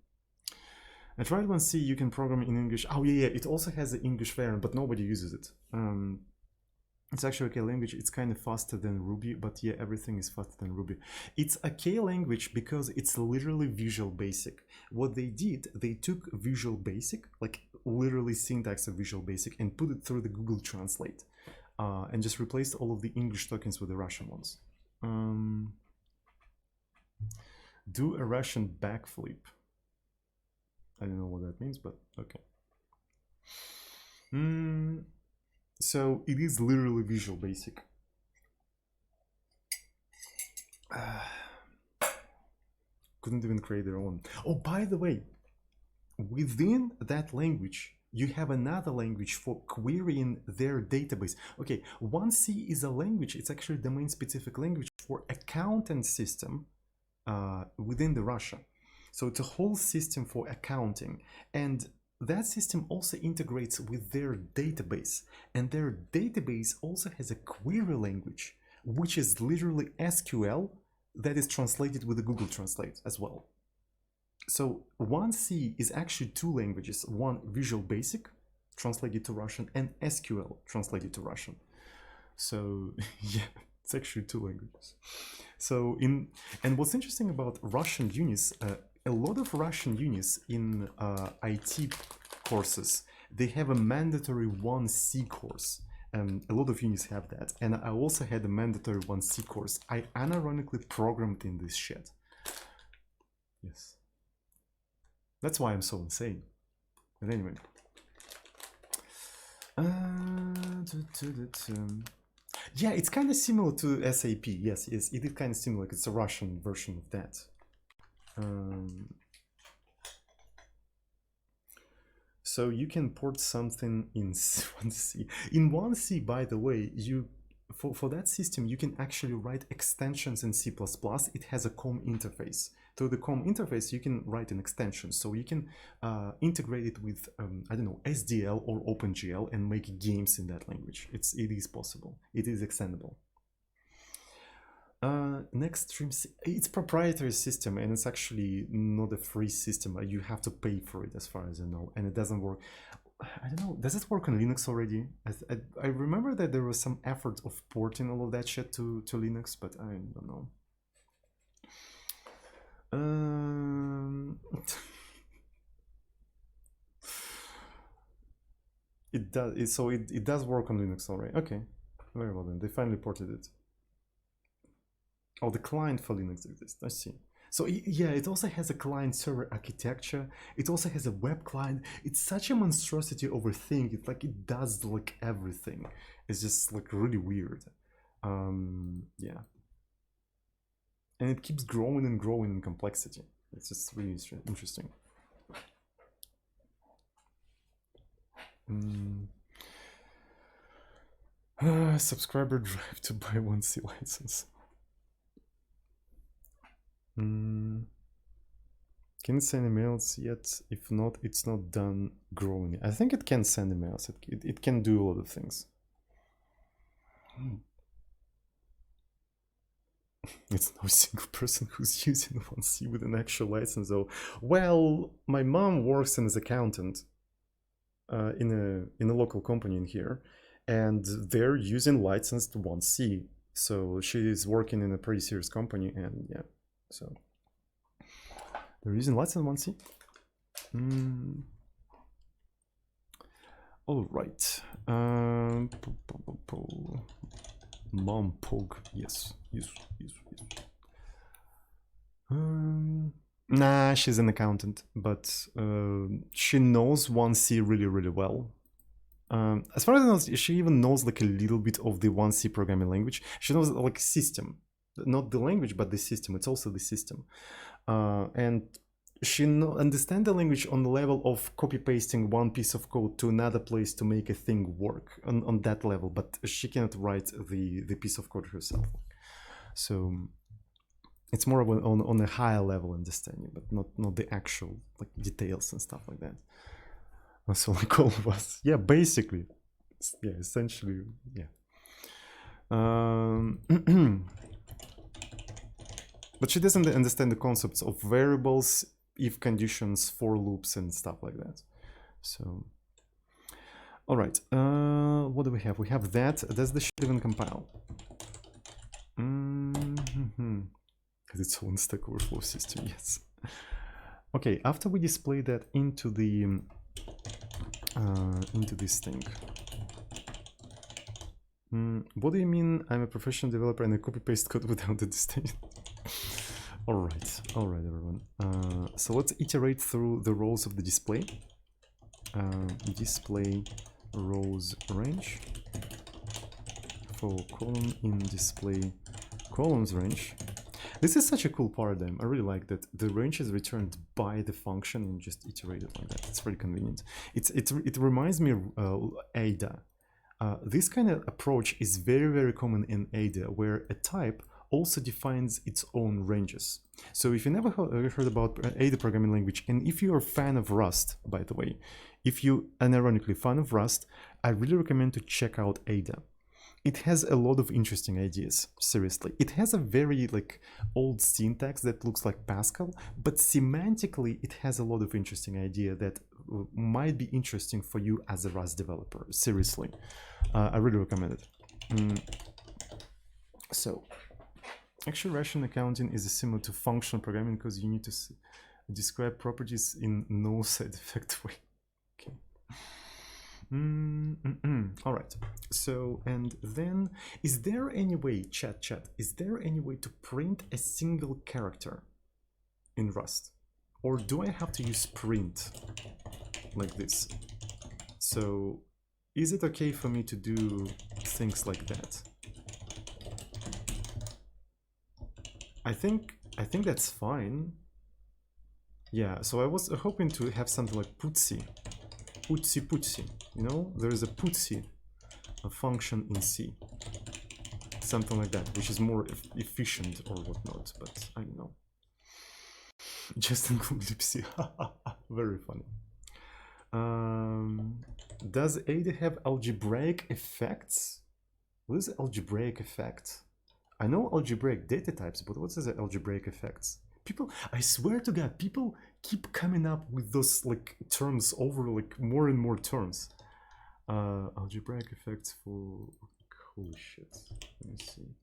I tried 1C, you can program in English. Oh yeah, it also has the English variant, but nobody uses it. It's actually a K language. It's kind of faster than Ruby, but yeah, everything is faster than Ruby. It's a K language because it's literally Visual Basic. What they did, they took Visual Basic, like literally syntax of Visual Basic, and put it through the Google Translate, and just replaced all of the English tokens with the Russian ones. Do a Russian backflip. I don't know what that means, but okay. So it is literally Visual Basic. Couldn't even create their own. Oh, by the way, within that language, you have another language for querying their database. Okay, 1C is a language, it's actually a domain-specific language for accounting system within the Russia. So it's a whole system for accounting, and that system also integrates with their database, and their database also has a query language, which is literally SQL that is translated with the Google Translate as well. So 1C is actually two languages, one Visual Basic translated to Russian and SQL translated to Russian. So yeah, it's actually two languages. So and what's interesting about Russian unis, a lot of Russian unis in IT courses, they have a mandatory 1C course. A lot of unis have that. And I also had a mandatory 1C course. I unironically programmed in this shit. Yes. That's why I'm so insane. But anyway. Yeah, it's kind of similar to SAP. Yes, it is kind of similar. It's a Russian version of that. So you can port something in 1C. In 1C, by the way, for that system, you can actually write extensions in C++. It has a COM interface. Through the COM interface, you can write an extension. So you can integrate it with, I don't know, SDL or OpenGL and make games in that language. It is possible. It is extendable. Next stream, it's proprietary system, and it's actually not a free system. You have to pay for it, as far as I know, and it doesn't work. I don't know, does it work on Linux already? I remember that there was some effort of porting all of that shit to Linux, but I don't know. It does. So it does work on Linux already. Okay, very well then. They finally ported it. Oh, the client for Linux exists. I see. So yeah, it also has a client-server architecture. It also has a web client. It's such a monstrosity of a thing. It's like it does like everything. It's just like really weird. Yeah. And it keeps growing and growing in complexity. It's just really interesting. Subscriber drive to buy 1C license. Can it send emails yet? If not, it's not done growing. I think it can send emails. It can do a lot of things. It's no single person who's using 1C with an actual license, though. Well, my mom works as an accountant in a local company in here, and they're using licensed 1C. So she is working in a pretty serious company, and yeah, so they're using licensed 1C. All right. Mom Pog, yes. Nah, she's an accountant, but she knows 1C really well. As far as I know, she even knows like a little bit of the 1C programming language. She knows like system, not the language, but the system. It's also the system, and she understands the language on the level of copy pasting one piece of code to another place to make a thing work on that level, but she cannot write the piece of code herself. So it's more of on a higher level understanding, but not the actual like details and stuff like that. So like all of us, yeah, basically, yeah, essentially, yeah. But she doesn't understand the concepts of variables, if conditions, for loops, and stuff like that. So, all right, what do we have? We have that. Does the shit even compile? Because it's on Stack Overflow system, yes. Okay, after we display that into the into this thing. What do you mean I'm a professional developer and I copy paste code without the distinction? All right, everyone. So let's iterate through the rows of the display. Display rows range for column in display columns range. This is such a cool paradigm. I really like that the range is returned by the function and just iterated like that. It's very convenient. It reminds me of Ada. This kind of approach is very common in Ada, where a type also defines its own ranges. So if you never heard about Ada programming language, and if you're a fan of Rust, by the way, if you unironically fan of Rust, I really recommend to check out Ada. It has a lot of interesting ideas, seriously. It has a very like old syntax that looks like Pascal, but semantically it has a lot of interesting idea that might be interesting for you as a Rust developer, seriously. I really recommend it. So, actually rational accounting is similar to functional programming because you need to describe properties in no side effect way. Okay. All right. So, and then, is there any way, chat, is there any way to print a single character in Rust? Or do I have to use print like this? So, is it okay for me to do things like that? I think that's fine. Yeah, so I was hoping to have something like putsi, you know? There is a putsi, a function in C. Something like that, which is more efficient or whatnot, but I don't know. Just include lipsy. Very funny. Does Ada have algebraic effects? What is algebraic effect? I know algebraic data types, but what is the algebraic effects? People, I swear to God, people keep coming up with those like terms over like more and more terms. Algebraic effects for holy shit. Let me see.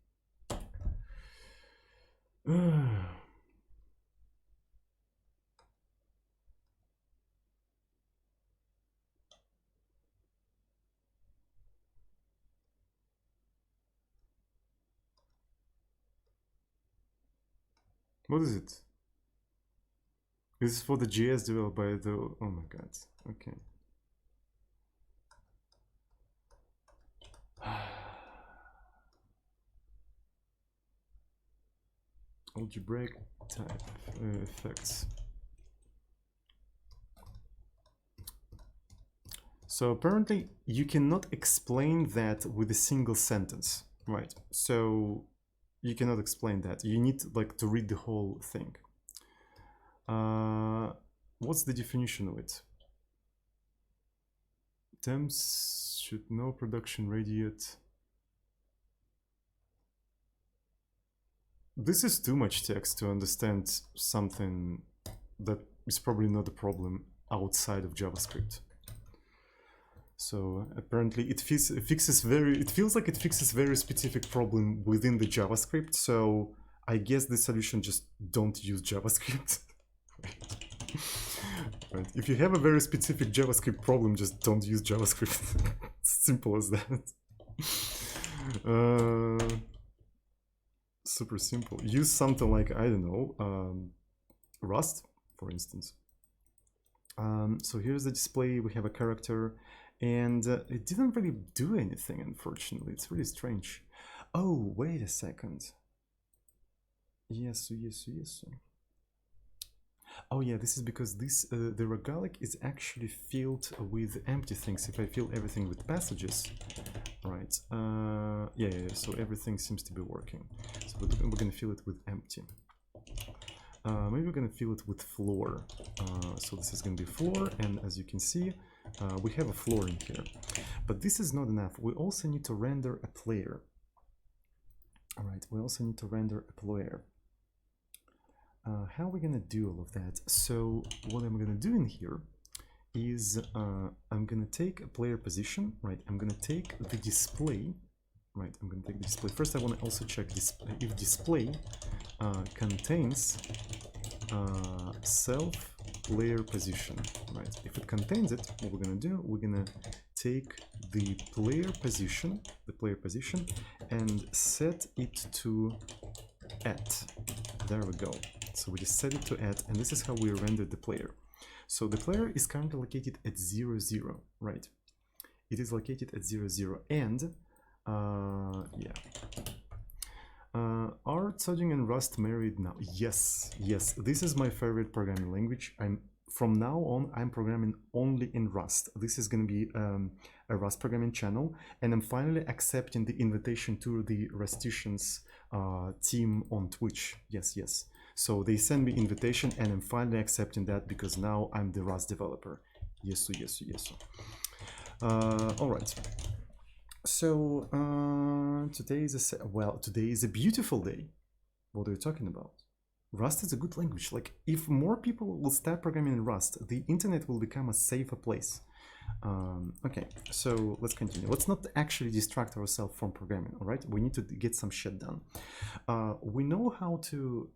What is it? This is for the JS developed by the... Oh my god. Okay. algebraic type effects. So apparently you cannot explain that with a single sentence, right? So you cannot explain that. You need like to read the whole thing. What's the definition of it? Temps should know production radiate. This is too much text to understand something that is probably not a problem outside of JavaScript. So apparently it feels like it fixes very specific problem within the JavaScript. So I guess the solution just don't use JavaScript. Right. If you have a very specific JavaScript problem, just don't use JavaScript. Simple as that. Super simple. Use something like, I don't know, Rust, for instance. So here's the display. We have a character, and it didn't really do anything, unfortunately. It's really strange. Oh, wait a second. Yes. Oh yeah, this is because the regalic is actually filled with empty things. If I fill everything with passages, right? Yeah, so everything seems to be working. So we're gonna fill it with empty. Maybe we're gonna fill it with floor. So this is gonna be floor, and as you can see, we have a floor in here. But this is not enough. We also need to render a player. All right, we also need to render a player. How are we gonna do all of that? So what I'm gonna do in here is I'm gonna take a player position, right? I'm gonna take the display, right? I'm gonna take the display. First, I want to also check if display contains self player position, right? If it contains it, what we're gonna do, we're gonna take the player position, and set it to at. There we go. So we just set it to at, and this is how we render the player. So the player is currently located at 0, 0, right? It is located at 0, 0, and yeah. Are Tsoding and Rust married now? Yes. This is my favorite programming language. From now on, I'm programming only in Rust. This is going to be a Rust programming channel, and I'm finally accepting the invitation to the Rusticians team on Twitch. Yes. So they send me invitation, and I'm finally accepting that because now I'm the Rust developer. Yes. All right. So today is a beautiful day. What are you talking about? Rust is a good language. Like, if more people will start programming in Rust, the internet will become a safer place. Okay, so let's continue. Let's not actually distract ourselves from programming, all right? We need to get some shit done. We know how to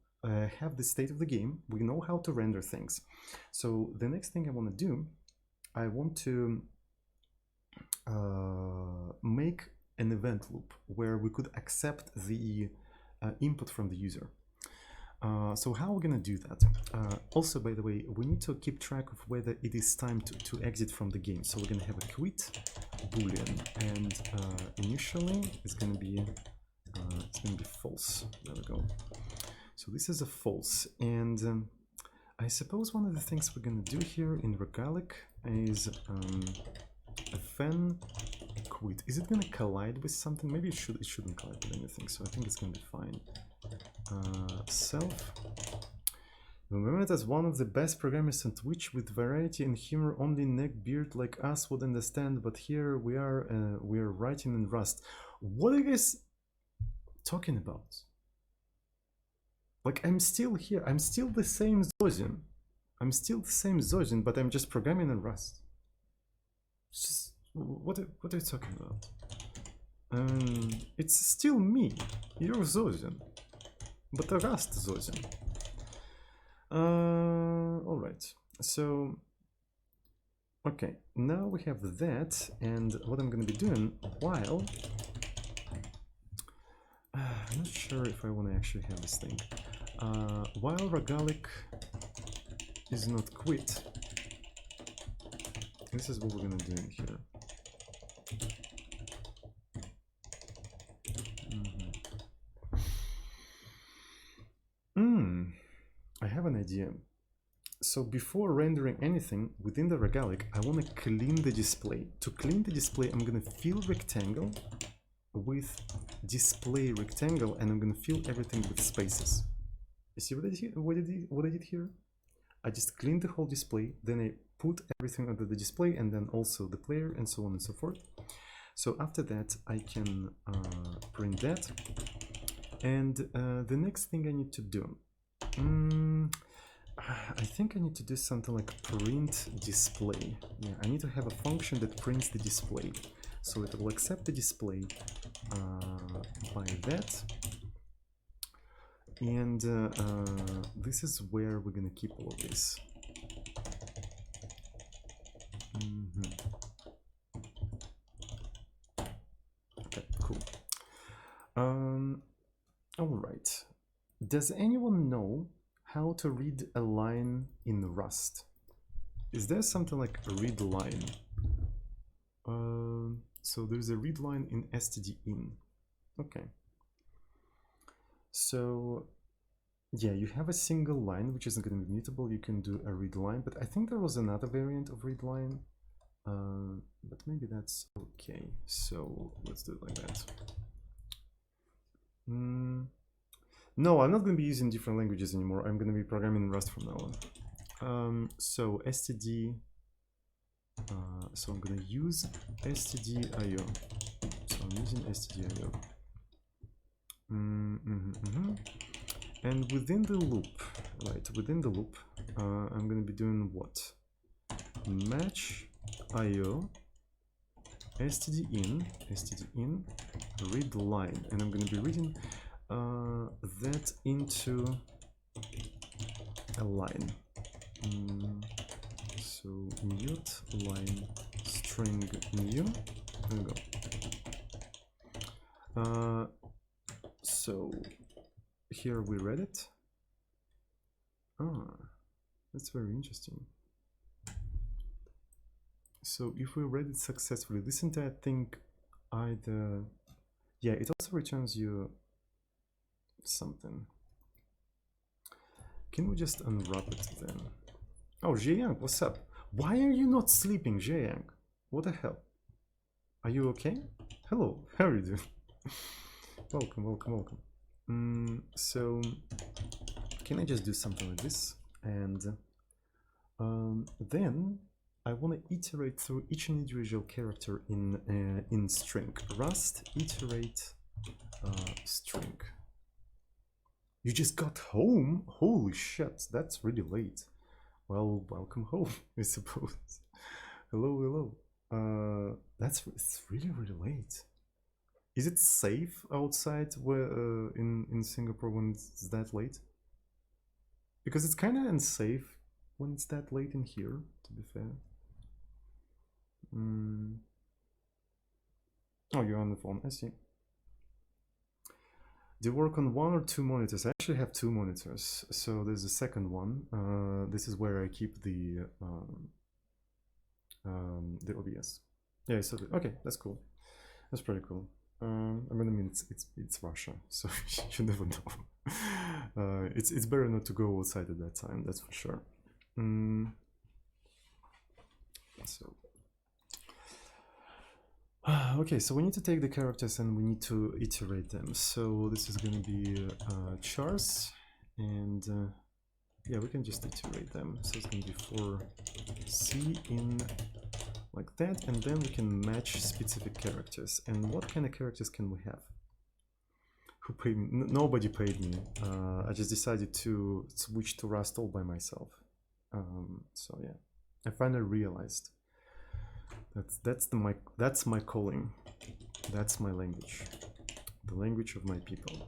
have the state of the game. We know how to render things. So the next thing I want to do, I want to make an event loop where we could accept the input from the user. So how are we going to do that? Also, by the way, we need to keep track of whether it is time to exit from the game. So we're going to have a quit boolean, and initially it's going to be false. There we go. So this is a false, and I suppose one of the things we're going to do here in regalic is a fan quit. Is it going to collide with something? Maybe it shouldn't collide with anything. So I think it's going to be fine. Self. Remember that one of the best programmers on Twitch with variety and humor only neckbeard like us would understand, but here we are writing in Rust. What are you guys talking about? Like, I'm still here. I'm still the same Zozin. But I'm just programming in Rust. Just, what are you talking about? It's still me. You're Zozin. But the Rust Zozin. Alright, so okay, now we have that, and what I'm going to be doing while I'm not sure if I want to actually have this thing. While regalic is not quit, this is what we're going to do in here. idea. So before rendering anything within the regalic, I want to clean the display. To clean the display, I'm going to fill rectangle with display rectangle, and I'm going to fill everything with spaces. You see what I did here? I just cleaned the whole display, then I put everything under the display, and then also the player, and so on and so forth. So after that, I can print that. And the next thing I need to do, I think I need to do something like print display. Yeah, I need to have a function that prints the display. So it will accept the display by that. And this is where we're going to keep all of this. Okay, cool. All right. Does anyone know how to read a line in Rust? Is there something like a read line? So there's a read line in stdin. Okay. So yeah, you have a single line which isn't going to be mutable. You can do a read line, but I think there was another variant of read line. But maybe that's okay. So let's do it like that. No, I'm not going to be using different languages anymore. I'm going to be programming in Rust from now on. So std. So I'm going to use stdio. So I'm using stdio. And within the loop, right? Within the loop, I'm going to be doing what? Match io stdin read line, and I'm going to be reading that into a line. So mute line string new. There we go. So here we read it. That's very interesting. So if we read it successfully, this entire thing either, yeah, it also returns you something. Can we just unwrap it then? Oh, Jiang, what's up? Why are you not sleeping, Jiang? What the hell? Are you okay? Hello, how are you doing? Welcome, welcome, welcome. So can I just do something like this? And then I want to iterate through each individual character in string. Rust iterate string. You just got home? Holy shit, that's really late. Well, welcome home, I suppose. Hello, hello. It's really, really late. Is it safe outside where in Singapore when it's that late? Because it's kind of unsafe when it's that late in here, to be fair. Oh, you're on the phone, I see. Do you work on 1 or 2 monitors? I actually have 2 monitors. So there's a second one. This is where I keep the OBS. Yeah, so okay, that's cool. That's pretty cool. I mean, it's Russia, so you never know. It's better not to go outside at that time, that's for sure. So okay, so we need to take the characters and we need to iterate them. So this is going to be chars, and yeah, we can just iterate them. So it's going to be for C in like that, and then we can match specific characters. And what kind of characters can we have? Who paid me? Nobody paid me. I just decided to switch to Rust all by myself. So yeah, I finally realized that's my calling. That's my language, the language of my people.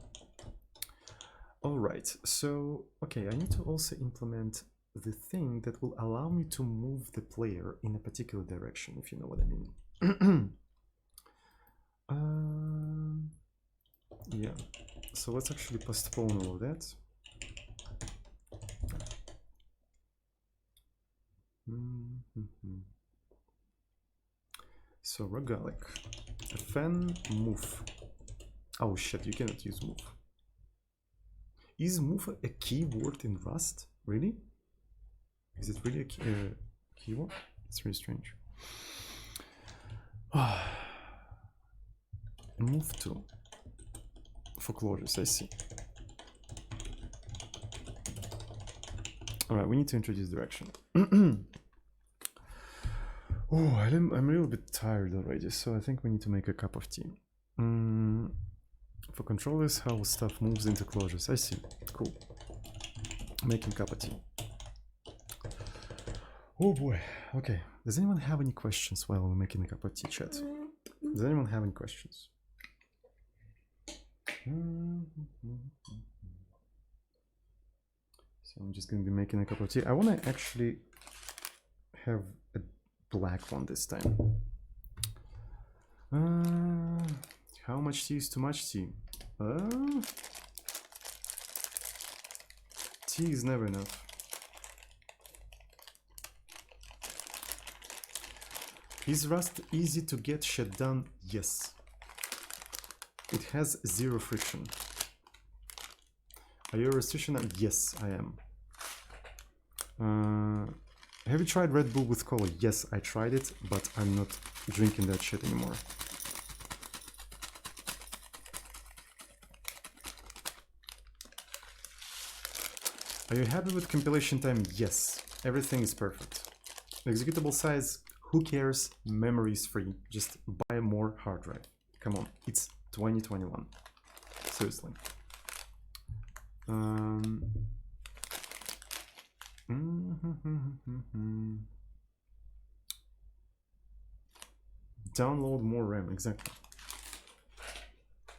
All right, so okay, I need to also implement the thing that will allow me to move the player in a particular direction, if you know what I mean. Yeah, so let's actually postpone all of that. So regalic, fn move. Oh shit, you cannot use move. Is move a keyword in Rust? Really? Is it really a keyword? It's really strange. Move to for closures, I see. All right, we need to introduce direction. Oh, I'm a little bit tired already, so I think we need to make a cup of tea. For controllers, how stuff moves into closures. I see. Cool. Making cup of tea. Oh boy. Okay. Does anyone have any questions while we're making a cup of tea, chat? Does anyone have any questions? So I'm just going to be making a cup of tea. I want to actually have a black one this time. How much tea is too much tea? Tea is never enough. Is Rust easy to get shit done? Yes. It has zero friction. Are you a Rustacean? Yes, I am. Have you tried Red Bull with cola? Yes, I tried it, but I'm not drinking that shit anymore. Are you happy with compilation time? Yes, everything is perfect. Executable size, who cares? Memory is free. Just buy more hard drive. Come on, it's 2021. Seriously. Download more RAM, exactly.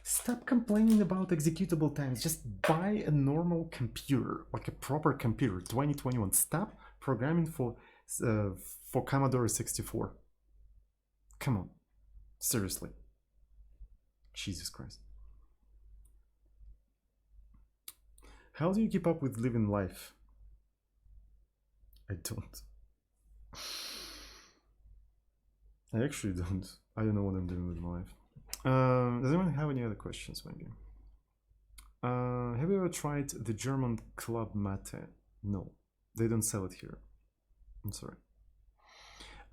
Stop complaining about executable times. Just buy a normal computer, like a proper computer. 2021. Stop programming for Commodore 64. Come on, seriously. Jesus Christ. How do you keep up with living life? I don't. I actually don't. I don't know what I'm doing with my life. Does anyone have any other questions, maybe? Have you ever tried the German club mate? No, they don't sell it here. I'm sorry.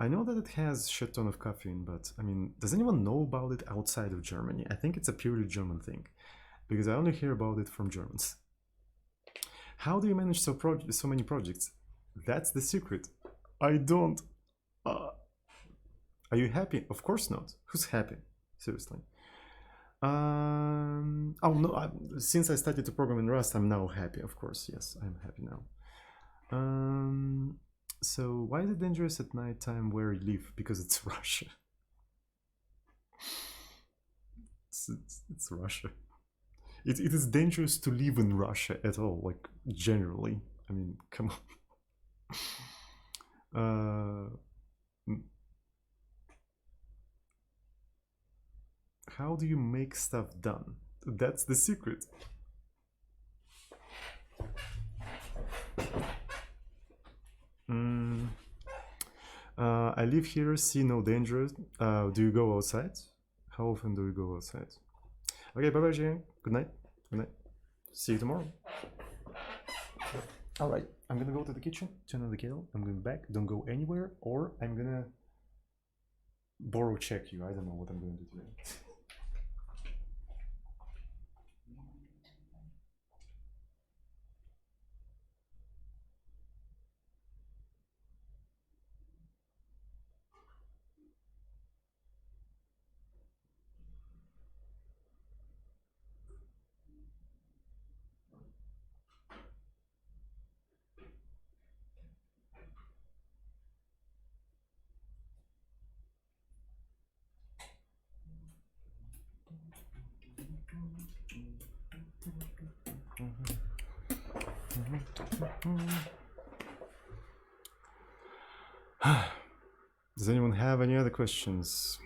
I know that it has shit ton of caffeine, but I mean, does anyone know about it outside of Germany? I think it's a purely German thing, because I only hear about it from Germans. How do you manage so many projects? That's the secret. I don't. Are you happy? Of course not. Who's happy? Seriously. Oh no, since I started to program in Rust, I'm now happy. Of course, yes, I'm happy now. So why is it dangerous at night time where you live? Because it's Russia. It's Russia. It is dangerous to live in Russia at all, like generally. I mean, come on. How do you make stuff done? That's the secret. I live here, see no danger. Do you go outside? How often do you go outside? Okay, bye bye, Jane. Good night. Good night. See you tomorrow. All right, I'm gonna go to the kitchen, turn on the kettle. I'm going back. Don't go anywhere, or I'm gonna borrow check you. I don't know what I'm going to do today. Does anyone have any other questions?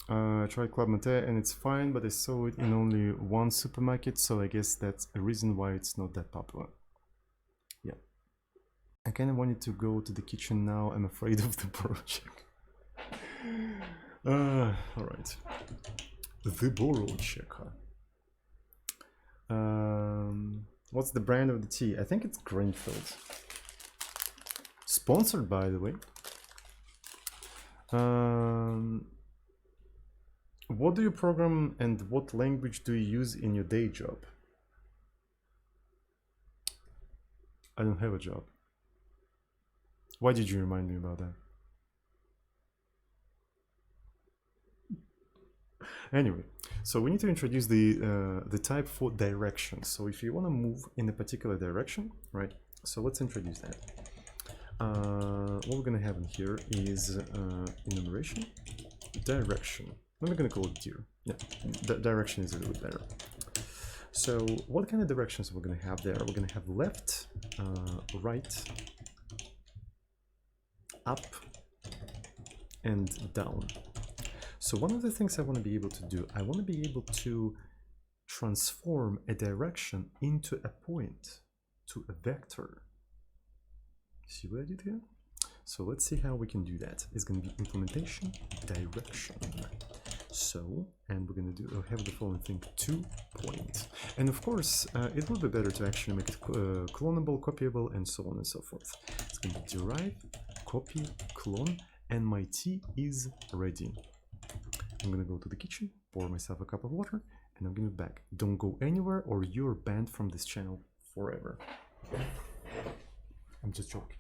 I tried Club Mate and it's fine, but I saw it in only one supermarket, so I guess that's a reason why it's not that popular. Yeah. I kind of wanted to go to the kitchen now. I'm afraid of the project. Alright. The borrow checker. What's the brand of the tea? I think it's Greenfield. Sponsored, by the way. What do you program and what language do you use in your day job? I don't have a job. Why did you remind me about that? Anyway, so we need to introduce the type for direction. So if you want to move in a particular direction, right? So let's introduce that. What we're going to have in here is enumeration, direction. I'm going to call it dir. Yeah, direction is a little bit better. So what kind of directions we're going to have there? We're going to have left, right, up, and down. So one of the things I want to be able to do, I want to be able to transform a direction into a point, to a vector. See what I did here? So let's see how we can do that. It's going to be implementation direction. So, and we're going to do have the following thing, 2 point. And of course, it would be better to actually make it clonable, copyable, and so on and so forth. It's going to be derive, copy, clone, and my tea is ready. I'm going to go to the kitchen, pour myself a cup of water, and I'm going to be back. Don't go anywhere or you're banned from this channel forever. I'm just joking.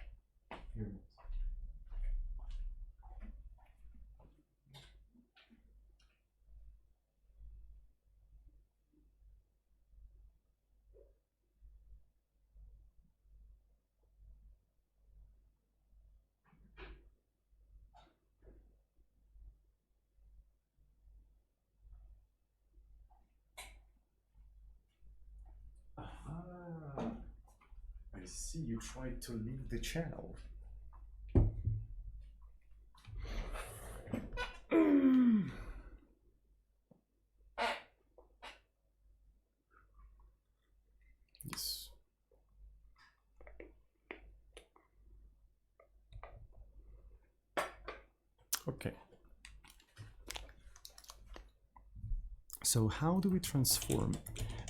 I see you tried to leave the channel. Yes. Okay. So how do we transform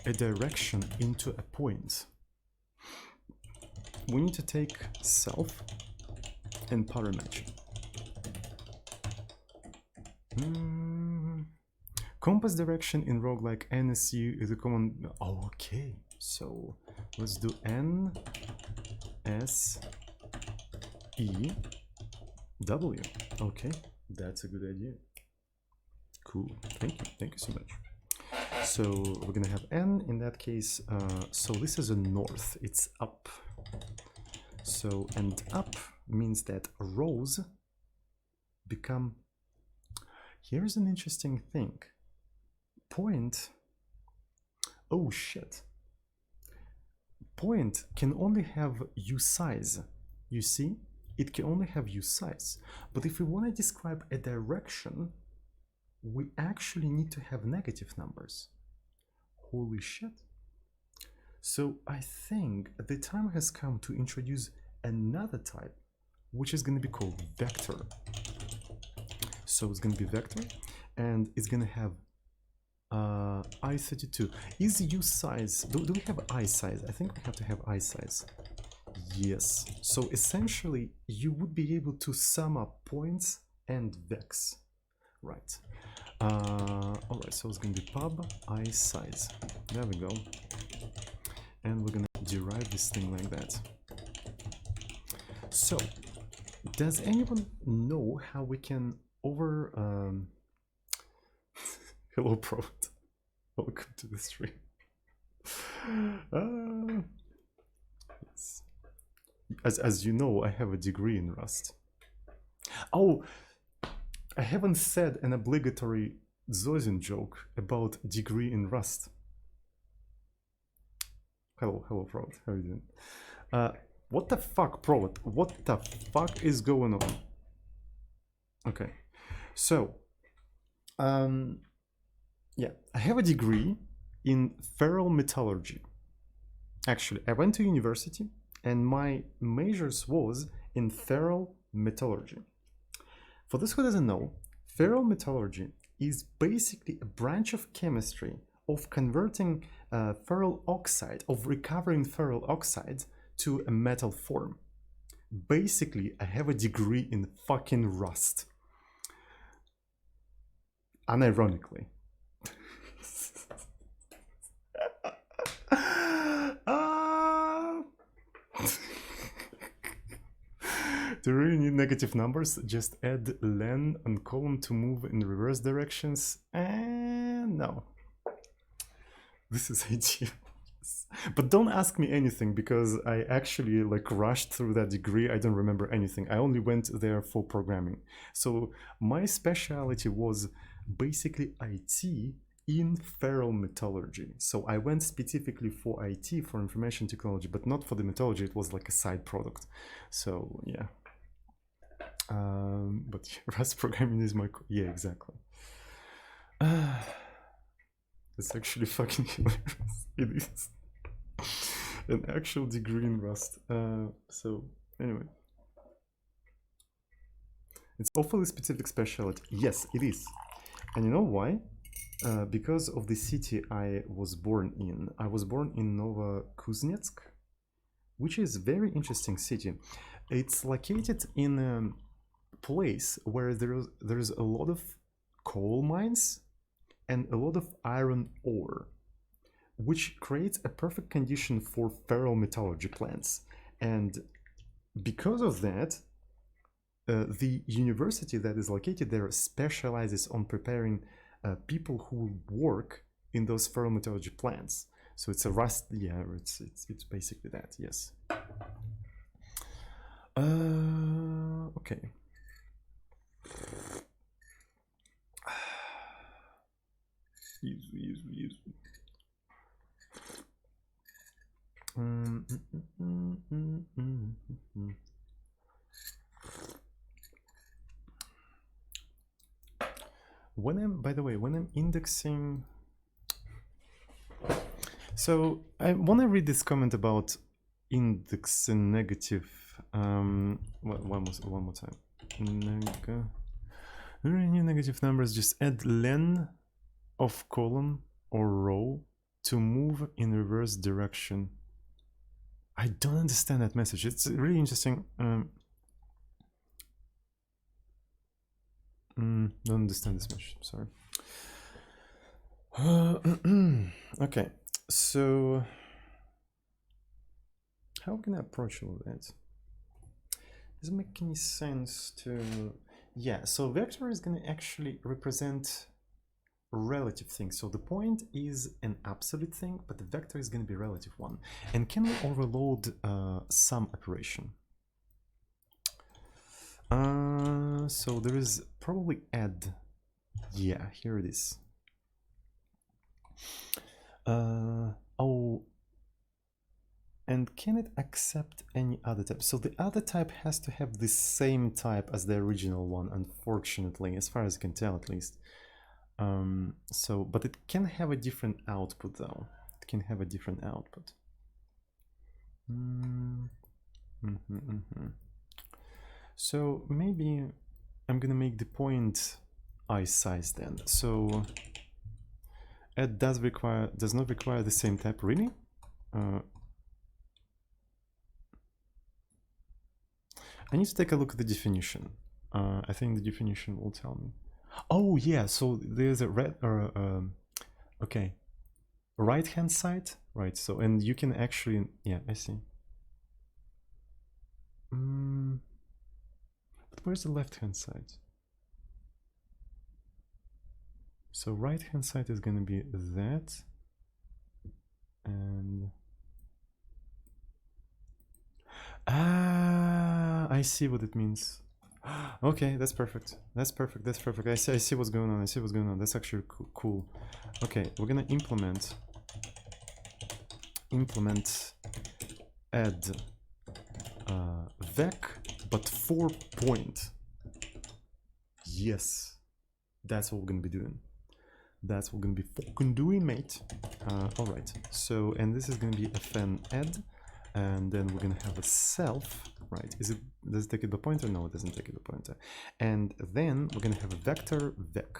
a direction into a point? We need to take self and pattern matching. Compass direction in roguelike NSU is a common. Oh, okay, so let's do N S E W. Okay, that's a good idea. Cool, thank you so much. So we're gonna have N in that case. So this is a north, it's up. So, and up means that rows become. Here's an interesting thing. Point. Oh shit. Point can only have U size. You see, it can only have U size. But if we want to describe a direction, we actually need to have negative numbers. Holy shit. So I think the time has come to introduce another type, which is going to be called vector. So it's going to be vector, and it's going to have I32. Is U size, do we have I size? I think we have to have I size. Yes. So essentially, you would be able to sum up points and vex. Right. All right, so it's going to be pub I size. There we go. And we're going to derive this thing like that. So, does anyone know how we can over... Hello, Prot. Welcome to the stream. Yes. As you know, I have a degree in Rust. Oh, I haven't said an obligatory Zozin joke about degree in Rust. Hello, Prot. How are you doing? What the fuck, Prot? What the fuck is going on? Okay, so, yeah, I have a degree in feral metallurgy. Actually, I went to university and my majors was in feral metallurgy. For those who doesn't know, feral metallurgy is basically a branch of chemistry of converting ferrule oxide, of recovering ferrule oxide to a metal form. Basically, I have a degree in fucking Rust. Unironically. Do you really need negative numbers? Just add len on column to move in reverse directions. And no. This is ideal. But don't ask me anything because I actually like rushed through that degree. I don't remember anything. I only went there for programming. So my specialty was basically IT in ferrule metallurgy. So I went specifically for IT, for information technology, but not for the metallurgy. It was like a side product. So yeah. But Rust programming is my yeah, exactly. It's actually fucking hilarious. It is an actual degree in Rust. So anyway, it's awfully specific specialty. Yes, it is. And you know why? Because of the city I was born in. I was born in Novokuznetsk, which is a very interesting city. It's located in a place where there's a lot of coal mines and a lot of iron ore, which creates a perfect condition for ferrule metallurgy plants. And because of that, the university that is located there specializes on preparing people who work in those ferrule metallurgy plants. So it's a Rust, yeah, it's basically that, yes. Okay. By the way, when I'm indexing, so I want to read this comment about indexing negative. One more time. New negative numbers. Just add len of column or row to move in reverse direction. I don't understand that message. It's really interesting. Don't understand this message. Sorry. Okay, so how can I approach all of that? Does it make any sense to? Yeah. So vector is going to actually represent relative things. So the point is an absolute thing, but the vector is going to be a relative one. And can we overload some operation? So there is probably add. Yeah, here it is. Oh, and can it accept any other type? So the other type has to have the same type as the original one, unfortunately, as far as I can tell, at least. So, but it can have a different output, though. It can have a different output. So maybe I'm gonna make the point I size then. So it does not require the same type, really. I need to take a look at the definition. I think the definition will tell me. Oh yeah, so there's a okay, right hand side, right? So and you can actually, yeah, I see. But where's the left hand side? So right hand side is going to be that, and I see what it means. Okay, that's perfect. That's perfect. That's perfect. I see what's going on. I see what's going on. That's actually cool. Okay, we're gonna implement add vec, but 4 point. Yes, that's what we're gonna be doing. That's what we're gonna be fucking doing, mate. All right. So, and this is gonna be a fn add, and then we're gonna have a self. Right, does it take it the pointer? No, it doesn't take it the pointer. And then we're gonna have a vector vec.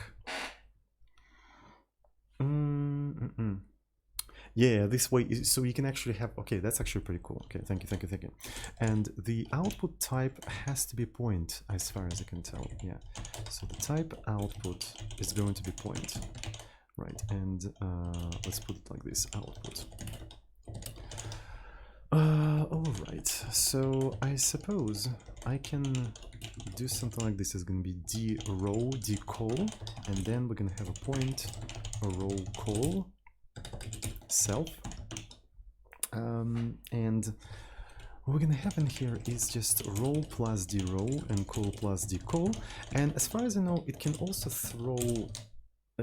Yeah, this way, so you can actually have, okay, that's actually pretty cool. Okay, thank you, thank you, thank you. And the output type has to be point, as far as I can tell, yeah. So the type output is going to be point, right? And let's put it like this, output. All right, so I suppose I can do something like this. Is going to be d row, d call, and then we're going to have a point, a row call, self, and what we're gonna have in here is just row plus d row and call plus d call. And as far as I know, it can also throw,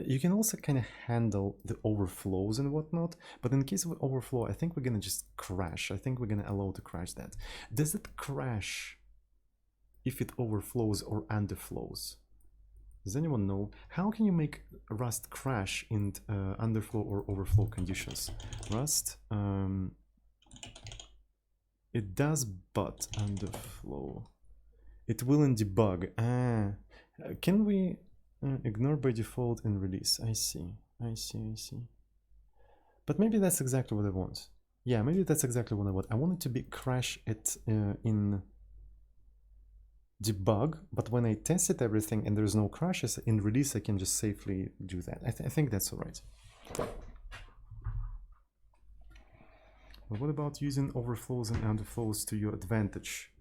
you can also kind of handle the overflows and whatnot, but in case of overflow, I think we're gonna just crash. I think we're gonna allow to crash that. Does it crash if it overflows or underflows? Does anyone know? How can you make Rust crash in underflow or overflow conditions? Rust, it does but underflow. It will in debug. Can we ignore by default in release? I see. But maybe that's exactly what I want. Yeah, maybe that's exactly what I want. I want it to be crash it in debug, but when I tested everything and there's no crashes in release, I can just safely do that. I think that's all right. But what about using overflows and underflows to your advantage?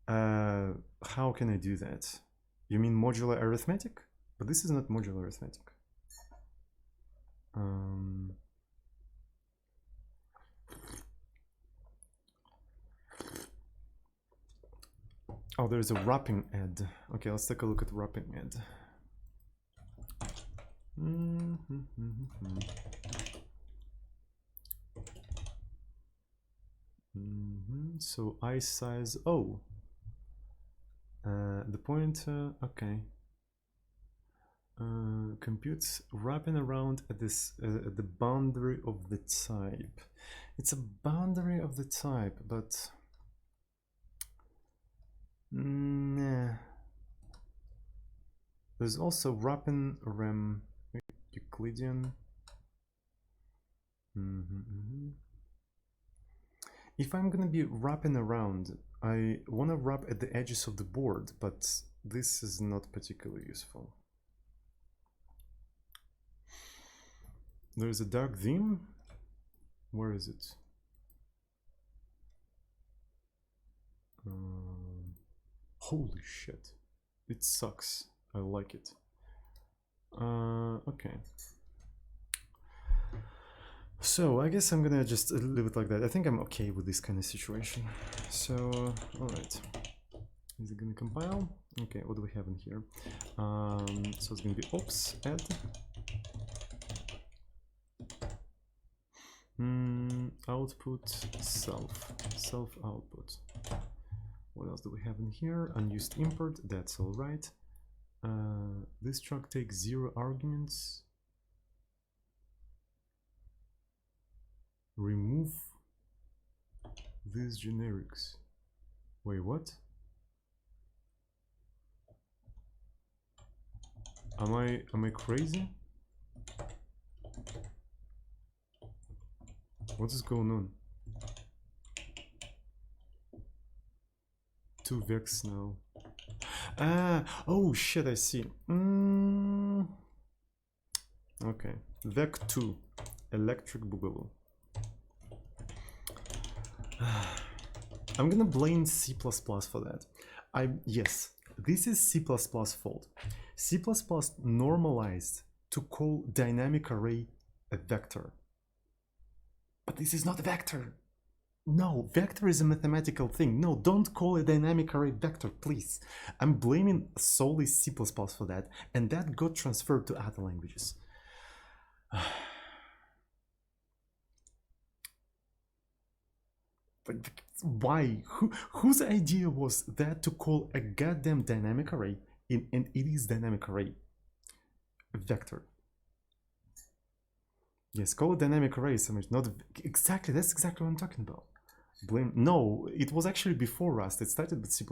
How can I do that? You mean modular arithmetic? But this is not modular arithmetic. Oh, there's a wrapping add. Okay, let's take a look at wrapping add. So I size O. The pointer, okay. Computes wrapping around at this at the boundary of the type. It's a boundary of the type, but nah. There's also wrapping rem Euclidean. If I'm gonna be wrapping around, I want to wrap at the edges of the board, but this is not particularly useful. There's a dark theme. Where is it? Holy shit. It sucks. I like it. Okay. So I guess I'm gonna just leave it like that. I think I'm okay with this kind of situation. So, all right. Is it gonna compile? Okay, what do we have in here? So it's gonna be ops add. Output self output. What else do we have in here? Unused import, that's all right. This struct takes 0 arguments. Remove these generics. Wait, what? Am I crazy? What is going on? 2 vex now. Oh shit, I see. Okay, vec 2, electric boogaloo. I'm gonna blame C++ for that. Yes, this is C++ fault. C++ normalized to call dynamic array a vector. But this is not a vector. No, vector is a mathematical thing. No, don't call a dynamic array vector, please. I'm blaming solely C++ for that, and that got transferred to other languages. But why? Whose idea was that to call a goddamn dynamic array, and it is dynamic array, a vector? Yes, call it dynamic array, not exactly. That's exactly what I'm talking about. Blame. No, it was actually before Rust. It started with C++.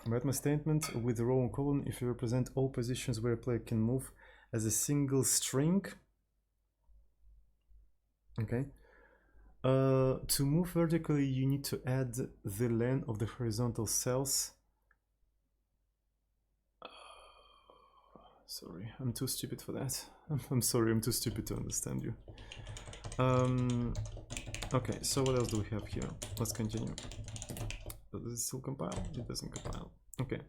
Write my statement with the row and colon if you represent all positions where a player can move as a single string. Okay. To move vertically, you need to add the len of the horizontal cells. Sorry, I'm too stupid for that. I'm sorry, I'm too stupid to understand you. Okay, so what else do we have here? Let's continue. Does it still compile? It doesn't compile. Okay.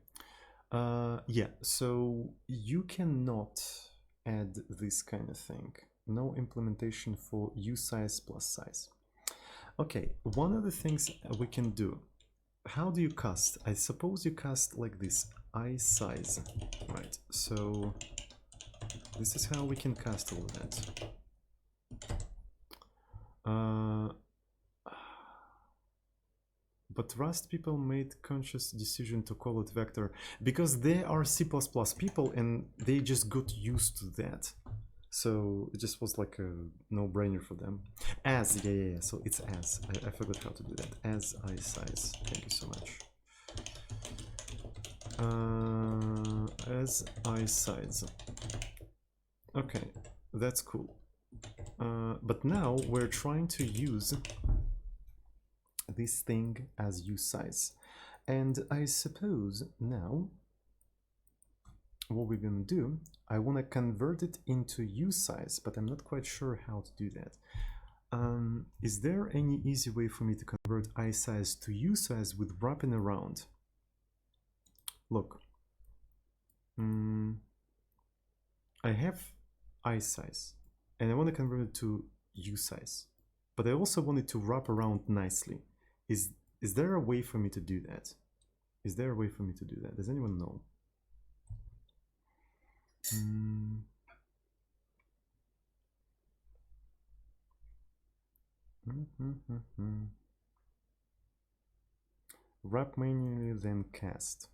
Yeah, so you cannot add this kind of thing. No implementation for usize plus size. Okay, one of the things we can do. How do you cast? I suppose you cast like this, isize, right? So this is how we can cast all of that. But Rust people made conscious decision to call it vector because they are C++ people and they just got used to that. So it just was like a no-brainer for them. As, yeah. So it's as. I forgot how to do that. As isize. Thank you so much. As isize. Okay, that's cool. But now we're trying to use this thing as usize, and I suppose now what we're gonna do, I want to convert it into usize, but I'm not quite sure how to do that. Is there any easy way for me to convert isize to usize with wrapping around? Look, I have isize and I want to convert it to usize, but I also want it to wrap around nicely. Is there a way for me to do that? Is there a way for me to do that? Does anyone know? Wrap manually, then cast.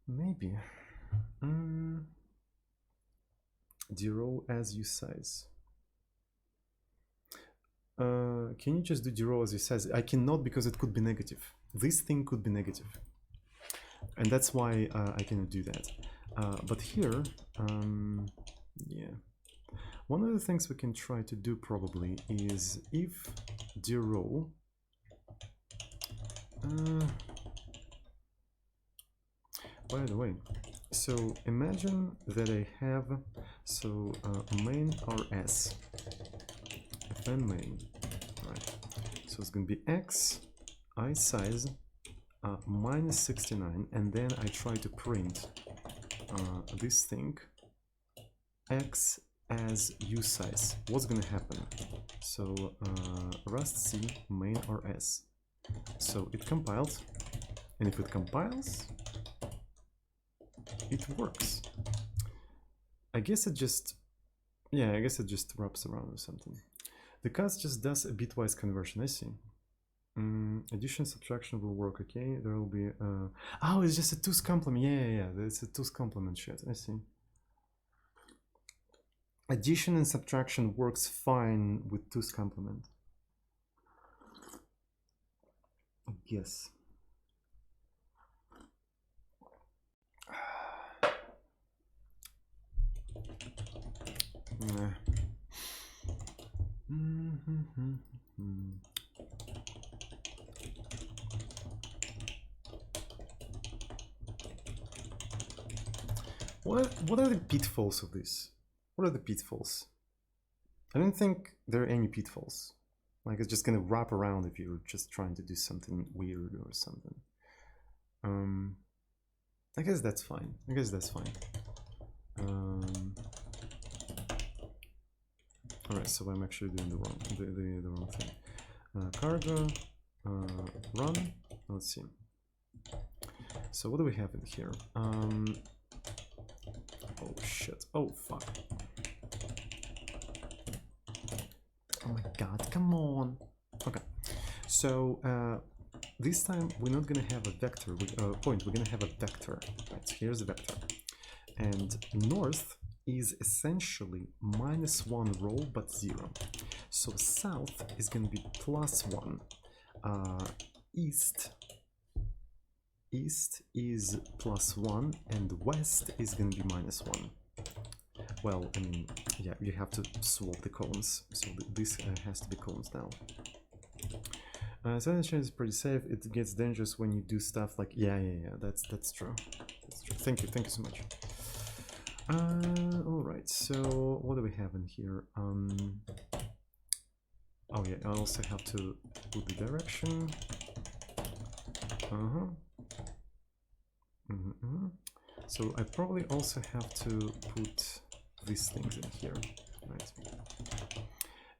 Maybe. Derow as usize. Can you just do derow as usize? I cannot because it could be negative. This thing could be negative, and that's why I cannot do that. But here, yeah. One of the things we can try to do probably is if derow. By the way, so imagine that I have main rs, then main, right? So it's going to be x isize minus 69, and then I try to print this thing x as usize. What's going to happen? So rust c main rs. So it compiled, and if it compiles, it works. I guess it just, yeah, I guess it just wraps around or something. The cast just does a bitwise conversion. I see. Addition, subtraction will work. Okay, there will be. Oh, it's just a two's complement. Yeah. It's a two's complement shit. I see. Addition and subtraction works fine with two's complement. I guess. What are the pitfalls of this? What are the pitfalls? I don't think there are any pitfalls. Like it's just gonna wrap around if you're just trying to do something weird or something. I guess that's fine. Alright, so I'm actually doing the wrong thing. Cargo, run. Let's see. So what do we have in here? Oh shit. Oh fuck. Oh my god, come on. Okay. So this time we're not gonna have a vector point, we're gonna have a vector. Right, so here's a vector. And north is essentially -1 row but 0. So south is gonna be +1. East east is +1 and west is going to be -1. Well, I mean, yeah, you have to swap the columns, so this has to be columns now. Silent chain is pretty safe. It gets dangerous when you do stuff like yeah, that's true. That's true. Thank you so much. All right. So what do we have in here? Oh yeah, I also have to put the direction. So I probably also have to put these things in here, right?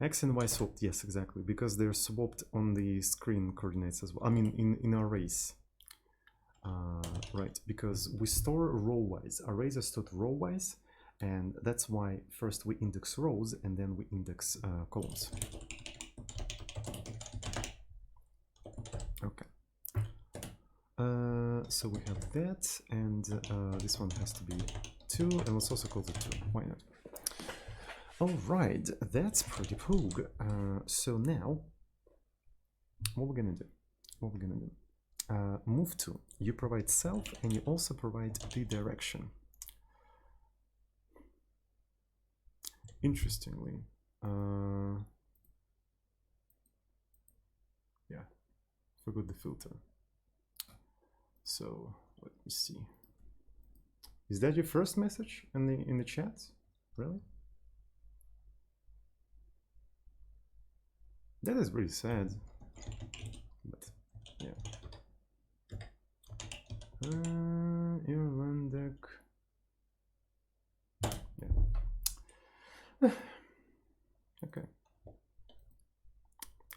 X and Y swapped, yes, exactly, because they're swapped on the screen coordinates as well. I mean, in arrays, right? Because we store row-wise. Arrays are stored row-wise, and that's why first we index rows and then we index columns. Okay. So we have that, and this one has to be 2, and let's also call it 2. Why not? All right, that's pretty poog. So now, what we're gonna do? Move to. You provide self, and you also provide the direction. Interestingly, yeah, forgot the filter. So let me see. Is that your first message in the chat? Really? That is really sad. But yeah. Irlandek. Yeah. Okay.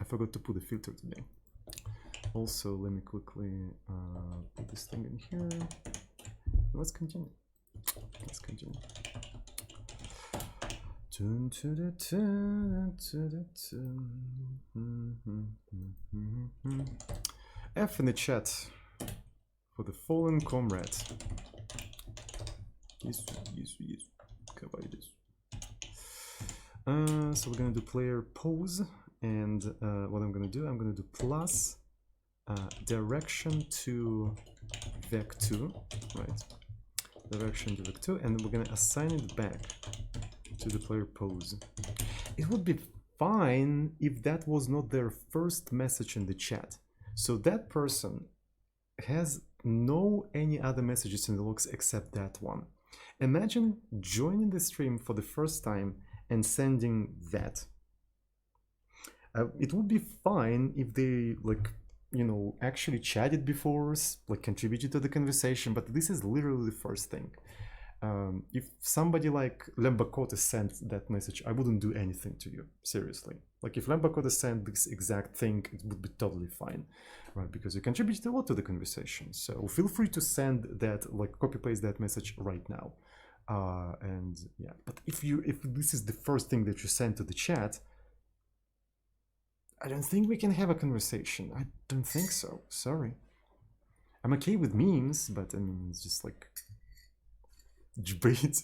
I forgot to put a filter today. Also, let me quickly put this thing in here. Let's continue. F in the chat for the fallen comrade. Yes. So we're gonna do player pose, and what I'm gonna do plus direction to vec2, right? Direction to vec2, and we're gonna assign it back to the player pose. It would be fine if that was not their first message in the chat. So that person has no any other messages in the logs except that one. Imagine joining the stream for the first time and sending that. It would be fine if they, like, you know, actually chatted before, like contributed to the conversation, but this is literally the first thing. If somebody like Lambacote sent that message, I wouldn't do anything to you, seriously. Like if Lambacote sent this exact thing, it would be totally fine, right? Because you contributed a lot to the conversation. So feel free to send that, like copy paste that message right now. And yeah, but if this is the first thing that you send to the chat, I don't think we can have a conversation. I don't think so. Sorry. I'm okay with memes, but I mean, it's just like debate.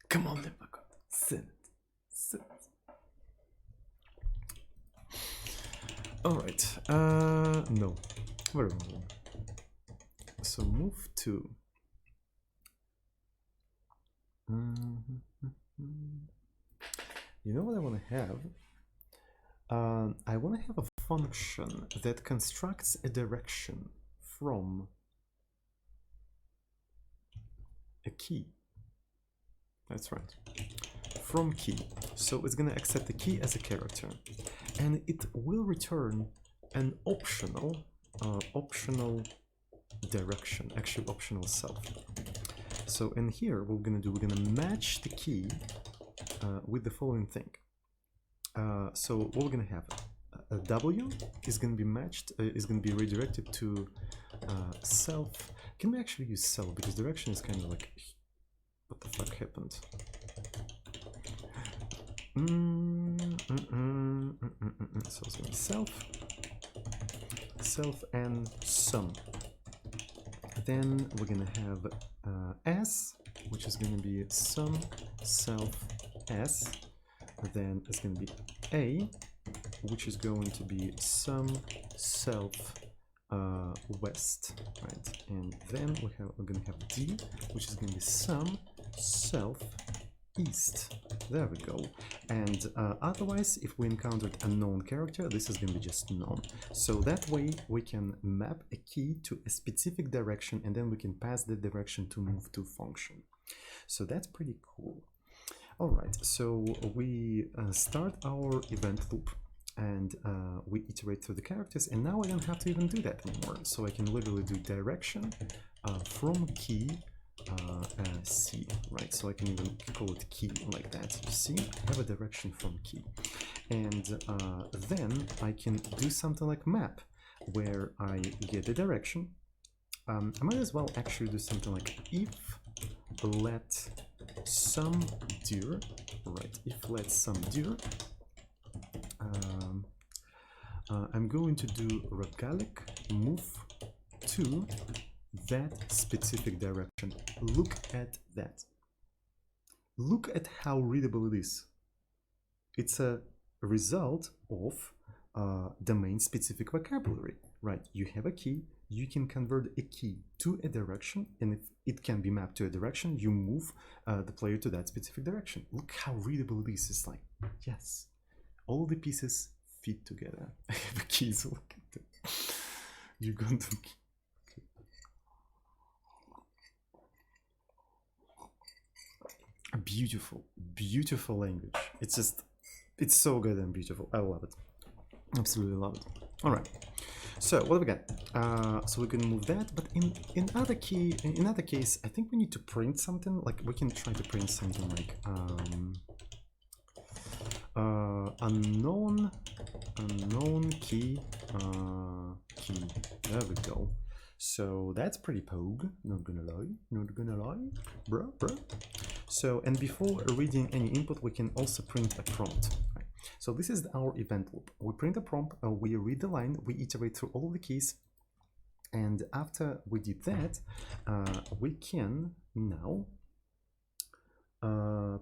Come on, Lambacote. Send it. All right. No. Very well. So move to. You know what I want to have? I want to have a function that constructs a direction from a key. That's right. From key. So it's going to accept the key as a character. And it will return an optional direction, actually optional self. So in here, what we're going to do, we're going to match the key with the following thing. So what we're going to have, a W is going to be matched, is going to be redirected to self. Can we actually use self? Because direction is kind of like, what the fuck happened? So it's going to be self and sum. Then we're going to have S, which is going to be sum self S. Then it's going to be A, which is going to be some self west, right? And then we're gonna have D, which is gonna be some self east. There we go. And otherwise, if we encountered a known character, this is gonna be just known. So that way we can map a key to a specific direction, and then we can pass the direction to move to function. So that's pretty cool. All right, so we start our event loop, and we iterate through the characters, and now I don't have to even do that anymore. So I can literally do direction from key C, right? So I can even call it key like that. You see, I have a direction from key. And then I can do something like map, where I get the direction. I might as well actually do something like if let some dir, right? If let some dir, I'm going to do regalic move to that specific direction. Look at that. Look at how readable it is. It's a result of domain-specific vocabulary, right? You have a key, you can convert a key to a direction, and if it can be mapped to a direction, you move the player to that specific direction. Look how readable it is. It's like, yes, all the pieces fit together. I have a key, so look at that. You're going to... A beautiful, beautiful language. It's just, it's so good and beautiful. I love it. Absolutely love it. All right. So what do we got? So we can move that, but in other case, I think we need to print something. Like we can try to print something like unknown key key. There we go. So that's pretty pogue. Not gonna lie, bro. So, and before reading any input, we can also print a prompt. Right? So this is our event loop. We print a prompt, we read the line, we iterate through all the keys, and after we did that, we can now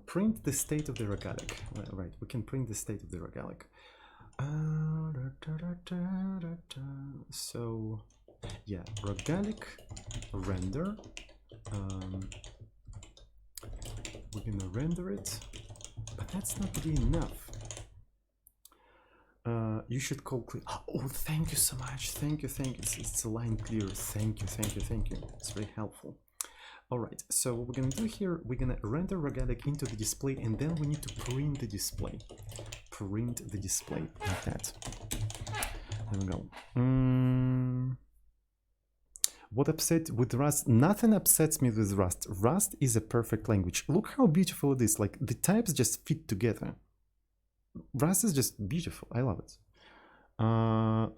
print the state of the regalic. Right, we can print the state of the regalic. So, yeah, regalic render. We're gonna render it, but that's not really enough. You should call clear. Oh, thank you so much. Thank you. It's a line clear. Thank you. It's very helpful. All right. So what we're gonna do here, we're gonna render regalic into the display, and then we need to print the display. Print the display like that. There we go. What upset with Rust? Nothing upsets me with Rust. Rust is a perfect language. Look how beautiful it is. Like the types just fit together. Rust is just beautiful. I love it.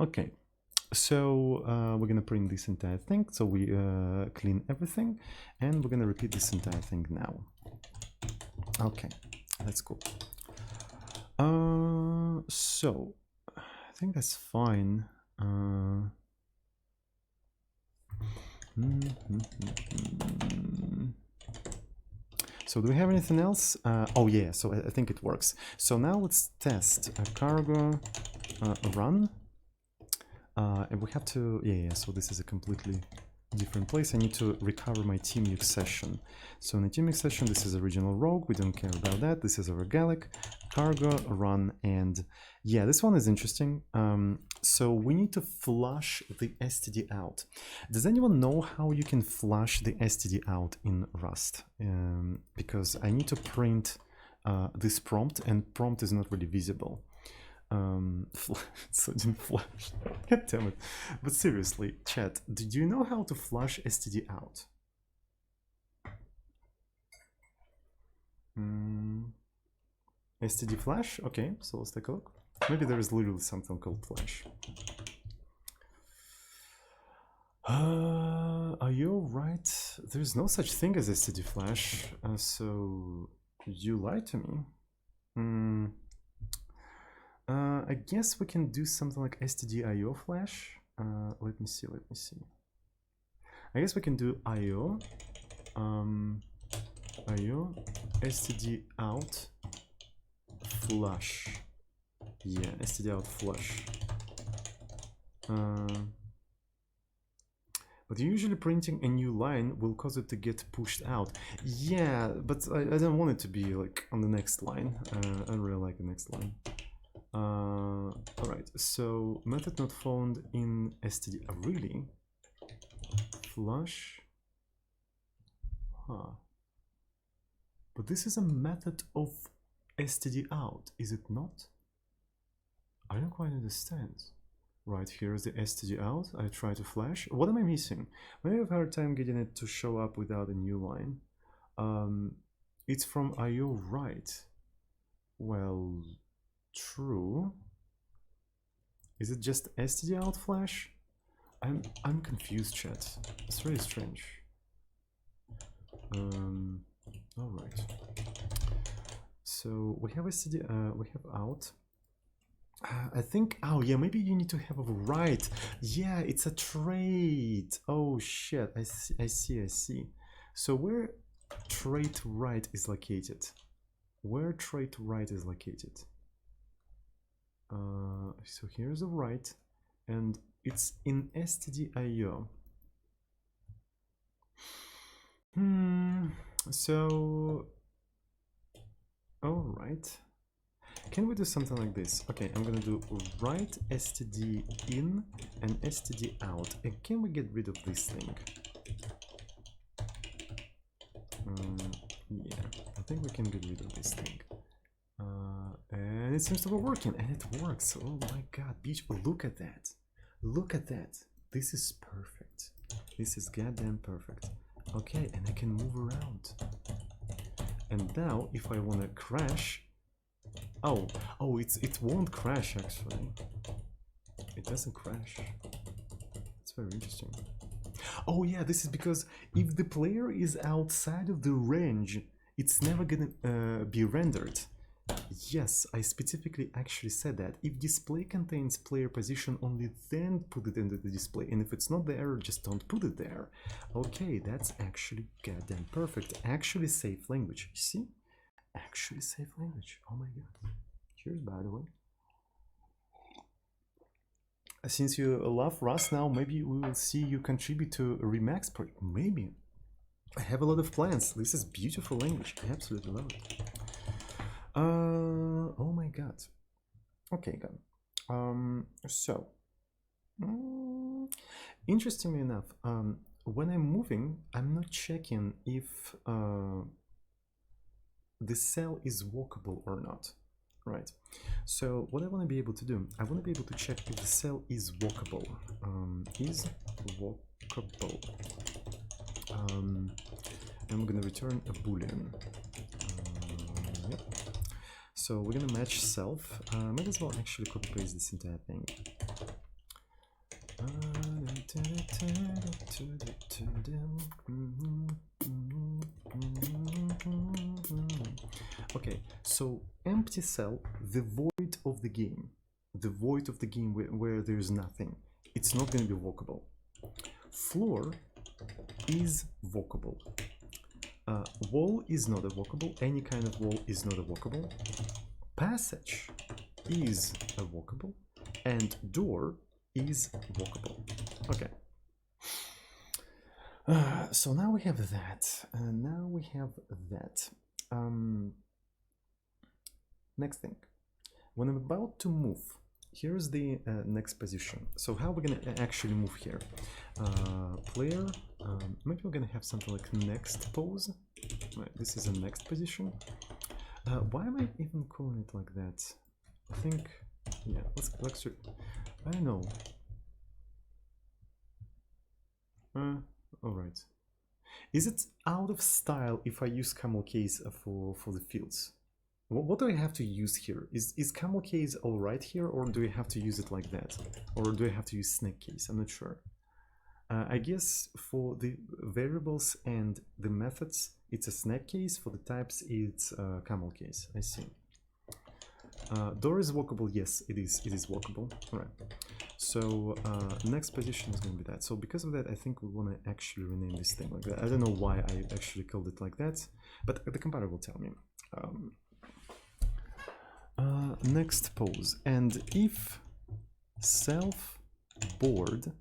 Okay, so we're gonna print this entire thing. So we clean everything, and we're gonna repeat this entire thing now. Okay, that's cool. So I think that's fine. So do we have anything else? Oh yeah, so I think it works. So now let's test cargo run. And we have to, yeah, so this is a completely different place. I need to recover my teamuk session. So in the teamuk session, this is original rogue. We don't care about that. This is a regalic cargo run, and yeah, this one is interesting. So we need to flush the std out. Does anyone know how you can flush the std out in Rust? Because I need to print this prompt, and prompt is not really visible. So it didn't flush. God damn it. But seriously, chat, did you know how to flush std out? Std flash? Okay, so let's take a look. Maybe there is literally something called flash. Are you right? There's no such thing as std flash, so you lied to me. I guess we can do something like std.io flash. Let me see. I guess we can do io, std out flush. Yeah, std out flush. But usually printing a new line will cause it to get pushed out. Yeah, but I don't want it to be like on the next line. I don't really like the next line. Alright, so method not found in std. Really? Flush? Huh. But this is a method of std out, is it not? I don't quite understand. Right, here's the std out. I try to flash. What am I missing? Maybe I have a hard time getting it to show up without a new line. It's from IO right. Well, true. Is it just std out flash? I'm confused, chat. It's really strange. All right. So we have std. We have out. I think, oh yeah, maybe you need to have a right. Yeah, it's a trait. Oh shit, I see. So where trait right is located? Where trait right is located? So here's the right, and it's in stdio. So, all right. Can we do something like this? Okay, I'm gonna do write std in and std out. And can we get rid of this thing? Yeah, I think we can get rid of this thing. And it seems to be working, and it works. Oh my god, beach! Look at that! Look at that! This is perfect. This is goddamn perfect. Okay, and I can move around. And now, if I wanna crash. Oh, it won't crash actually. It doesn't crash. It's very interesting. Oh yeah, this is because if the player is outside of the range, it's never gonna be rendered. Yes, I specifically actually said that. If display contains player position, only then put it into the display. And if it's not there, just don't put it there. Okay, that's actually goddamn perfect. Actually safe language. You see? Actually safe language. Oh my god. Cheers, by the way. Since you love Rust now, maybe we will see you contribute to a Remax project. Maybe. I have a lot of plans. This is beautiful language. I absolutely love it. Oh my god. Okay, good. So interestingly enough, when I'm moving, I'm not checking if the cell is walkable or not, right? So what I want to be able to do, I want to be able to check if the cell is walkable. Is walkable. I'm going to return a boolean. Yep. So we're going to match self. Might as well actually copy paste this entire thing. Okay, so empty cell, the void of the game. The void of the game where there's nothing. It's not going to be walkable. Floor is walkable. Wall is not a walkable. Any kind of wall is not a walkable. Passage is a walkable. And door is walkable. Okay. So now we have that. Now we have that. Next thing. When I'm about to move, here's the next position. So how we're gonna actually move here? Player. Maybe we're gonna have something like next pose. Right, this is a next position. Why am I even calling it like that? I think, yeah. Let's do. I don't know. All right. Is it out of style if I use camel case for the fields? What do I have to use here? Is camel case all right here, or do I have to use it like that? Or do I have to use snake case? I'm not sure. I guess for the variables and the methods, it's a snake case. For the types, it's a camel case. I see. Door is walkable. Yes, it is. It is walkable. All right. So next position is going to be that. So because of that, I think we want to actually rename this thing like that. I don't know why I actually called it like that, but the compiler will tell me. Next pose, and if self board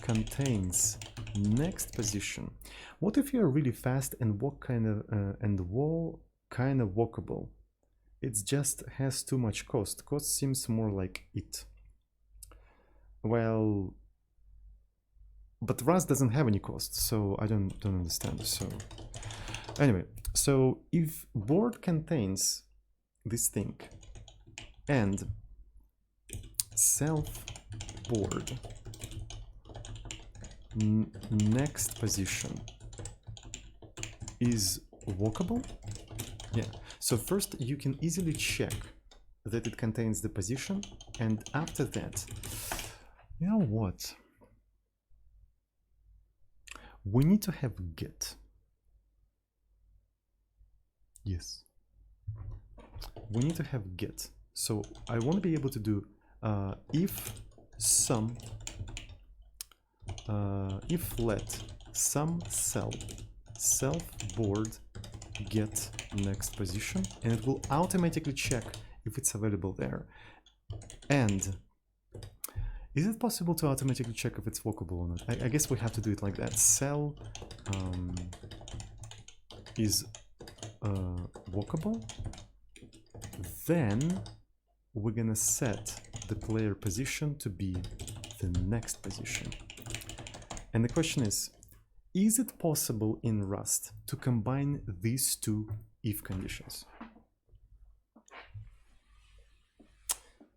contains next position. What if you're really fast and walk kind of and wall kind of walkable? It just has too much cost. Cost seems more like it. Well, but Rust doesn't have any cost, so I don't understand. So anyway, so if board contains this thing and self board next position is walkable, yeah. So first you can easily check that it contains the position, and after that, you know what? We need to have get. Yes. We need to have get. So I want to be able to do if some if let some self board get next position, and it will automatically check if it's available there. And is it possible to automatically check if it's walkable or not? I guess we have to do it like that. Cell is walkable. Then we're gonna set the player position to be the next position. And the question is it possible in Rust to combine these two if conditions?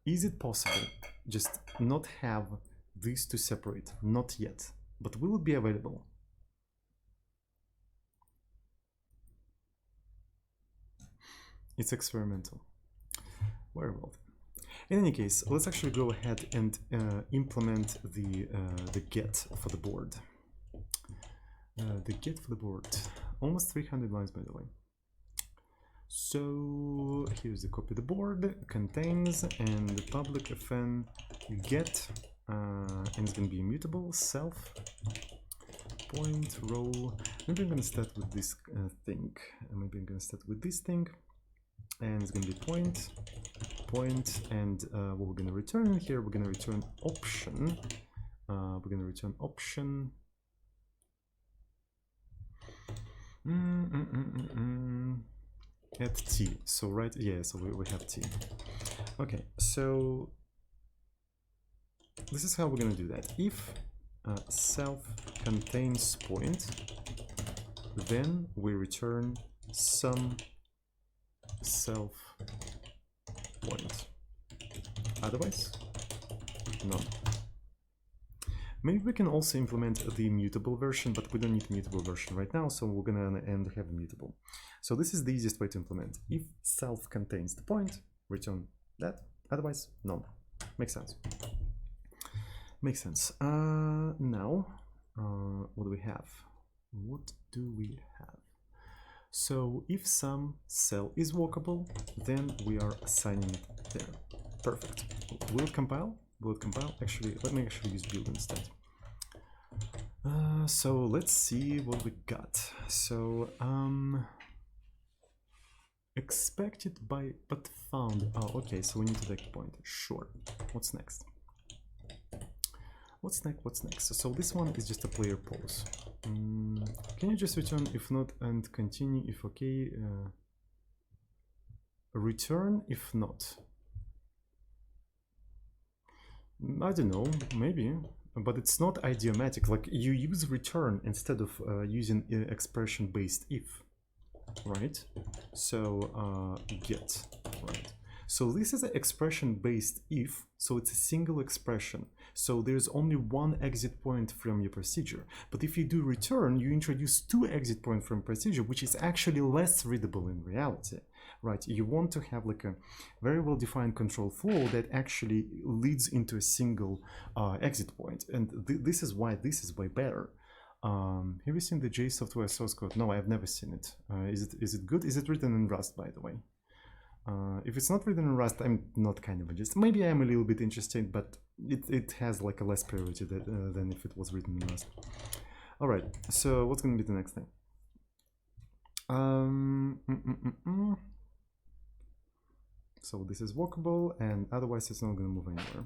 Is it possible just not have these two separate? Not yet, but will it be available? It's experimental. Very well. In any case, let's actually go ahead and implement the get for the board. The get for the board. Almost 300 lines, by the way. So here's the copy of the board, contains, and the public fn get, and it's going to be immutable, self, point, row. Maybe I'm going to start with this thing. Maybe I'm going to start with this thing. And it's going to be point, and what we're going to return in here, we're going to return option. At t. So right, yeah, so we have t. Okay, so this is how we're going to do that. If self contains point, then we return some self point. Otherwise, none. Maybe we can also implement the immutable version, but we don't need immutable version right now, so we're gonna end have immutable. So this is the easiest way to implement. If self contains the point, return that. Otherwise, none. Makes sense. Makes sense. Now, what do we have? What do we have? So if some cell is walkable, then we are assigning it there. Perfect. Will it compile? Will it compile? Actually, let me actually use build instead. So let's see what we got. So expected by but found. Oh, okay. So we need to take a point. Sure. What's next? What's next? What's next? So this one is just a player pose. Can you just return if not and continue if okay? Return if not. I don't know, maybe, but it's not idiomatic. Like you use return instead of using expression based if, right? So get, right? So this is an expression based if, so it's a single expression. So there's only one exit point from your procedure. But if you do return, you introduce two exit points from procedure, which is actually less readable in reality, right? You want to have like a very well-defined control flow that actually leads into a single exit point. And this is why this is way better. Have you seen the J software source code? No, I've never seen it. Is it good? Is it written in Rust, by the way? If it's not written in Rust, I'm not kind of interested. Maybe I'm a little bit interested, but it has like a less priority than if it was written in Rust. All right, so what's going to be the next thing? So this is walkable, and otherwise it's not going to move anywhere.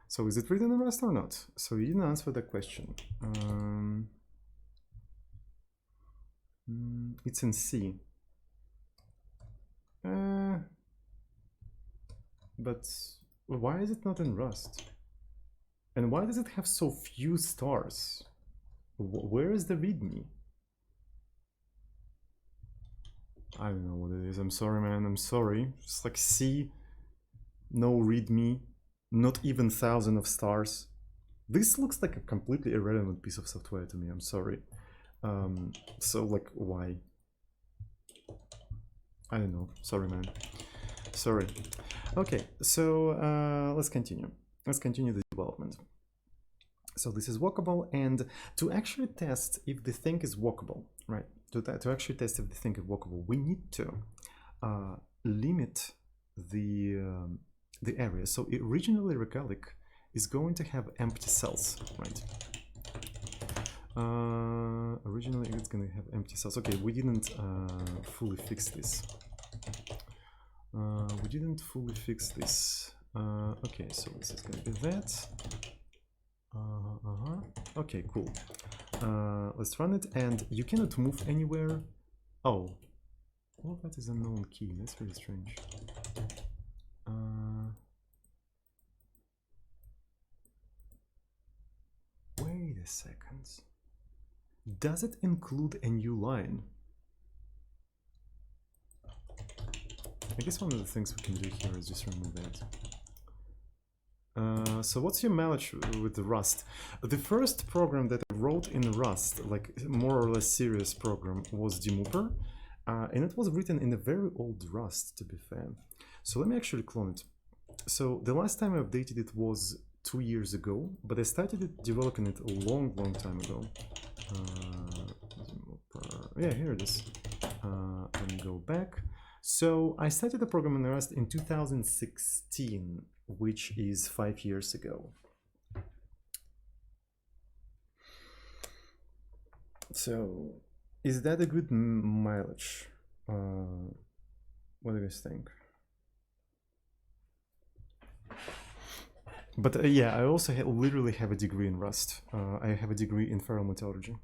So is it written in Rust or not? So you didn't answer the question. It's in C. But why is it not in Rust? And why does it have so few stars? Where is the README? I don't know what it is. I'm sorry, man. I'm sorry. It's like C, no README, not even 1,000 of stars. This looks like a completely irrelevant piece of software to me. I'm sorry. So like, why? I don't know. Sorry, man. Sorry. Okay, so let's continue. Let's continue the development. So this is walkable, and to actually test if the thing is walkable, right? To actually test if the thing is walkable, we need to limit the area. So originally Regalic is going to have empty cells, right? Originally it's going to have empty cells. Okay, we didn't fully fix this. Okay, so this is going to be that. Okay, cool. Let's run it, and you cannot move anywhere. Oh, well, that is a known key. That's very strange. Wait a second. Does it include a new line? I guess one of the things we can do here is just remove that. So what's your mileage with the Rust? The first program that I wrote in Rust, like more or less serious program, was Demooper, and it was written in a very old Rust, to be fair. So let me actually clone it. So the last time I updated it was 2 years ago, but I started developing it a long time ago. Yeah, here it is. Let me go back. So I started the program in Rust in 2016, which is 5 years ago. So is that a good mileage? What do you guys think? But yeah, I also literally have a degree in Rust. I have a degree in feral metallurgy.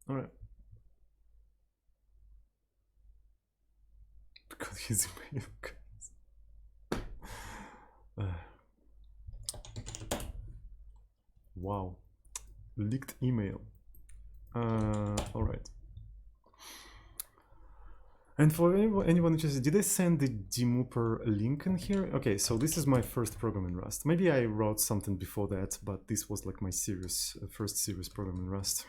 All right. Because he's wow, leaked email. All right. And for anyone interested, did I send the Demooper link in here? Okay, so this is my first program in Rust. Maybe I wrote something before that, but this was like my first serious program in Rust.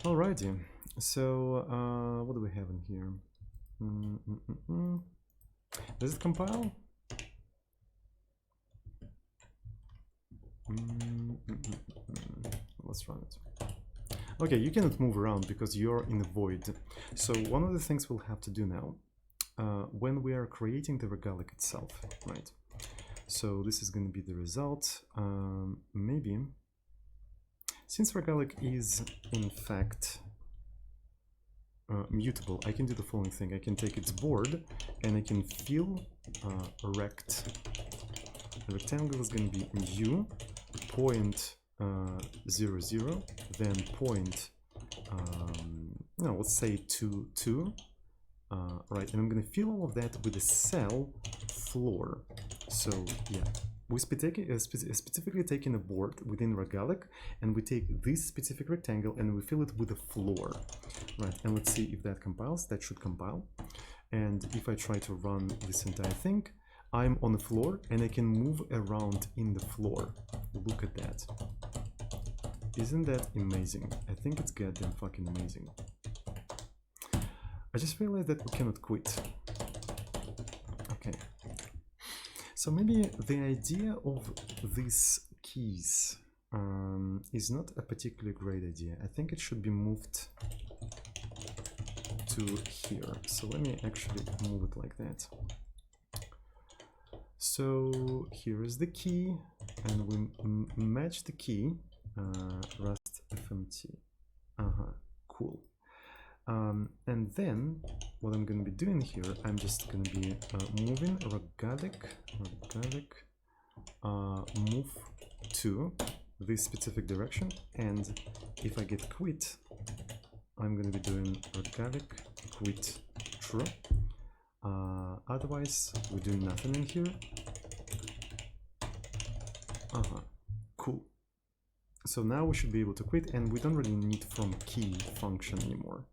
Alrighty, so what do we have in here? Does it compile? Let's run it. Okay, you cannot move around because you're in a void. So one of the things we'll have to do now, when we are creating the Regalic itself, right? So this is going to be the result. Maybe, since Regalic is in fact mutable, I can do the following thing. I can take its board and I can fill rect. The rectangle is going to be mu point 0, 0, then point, no, let's say 2, 2, right, and I'm going to fill all of that with a cell floor. So yeah, we specifically taking a board within Regalic, and we take this specific rectangle and we fill it with a floor, right, and let's see if that compiles. That should compile. And if I try to run this entire thing, I'm on the floor and I can move around in the floor. Look at that. Isn't that amazing? I think it's goddamn fucking amazing. I just realized that we cannot quit. Okay. So maybe the idea of these keys is not a particularly great idea. I think it should be moved to here. So let me actually move it like that. So here is the key, and we match the key, Rust FMT. Cool. And then what I'm going to be doing here, I'm just going to be moving Rogatic move to this specific direction, and if I get quit, I'm going to be doing Rogatic quit true. Otherwise, we're doing nothing in here. Cool. So now we should be able to quit, and we don't really need from key function anymore.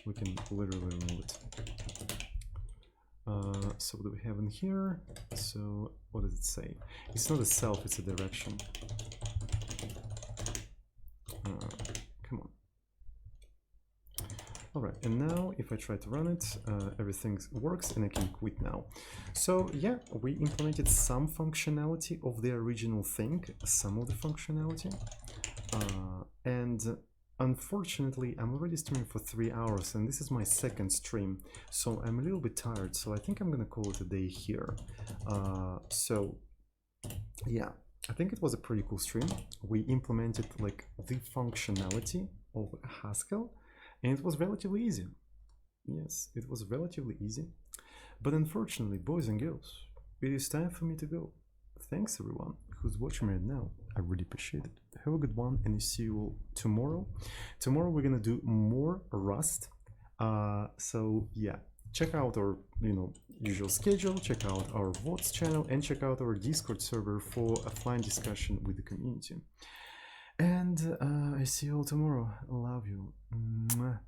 We can literally remove it. So what do we have in here? So what does it say? It's not a self, it's a direction. Come on. All right, and now if I try to run it, everything works and I can quit now. So yeah, we implemented some functionality of the original thing, some of the functionality. And unfortunately, I'm already streaming for 3 hours, and this is my second stream, so I'm a little bit tired, so I think I'm gonna call it a day here. So yeah, I think it was a pretty cool stream. We implemented like the functionality of Haskell, and it was relatively easy. Yes, it was relatively easy. But unfortunately, boys and girls, it is time for me to go. Thanks everyone who's watching me right now. I really appreciate it. Have a good one, and I see you all tomorrow. Tomorrow we're gonna do more Rust. So yeah, check out our usual schedule, check out our VODs channel, and check out our Discord server for offline discussion with the community. And I see you all tomorrow. Love you. Mwah.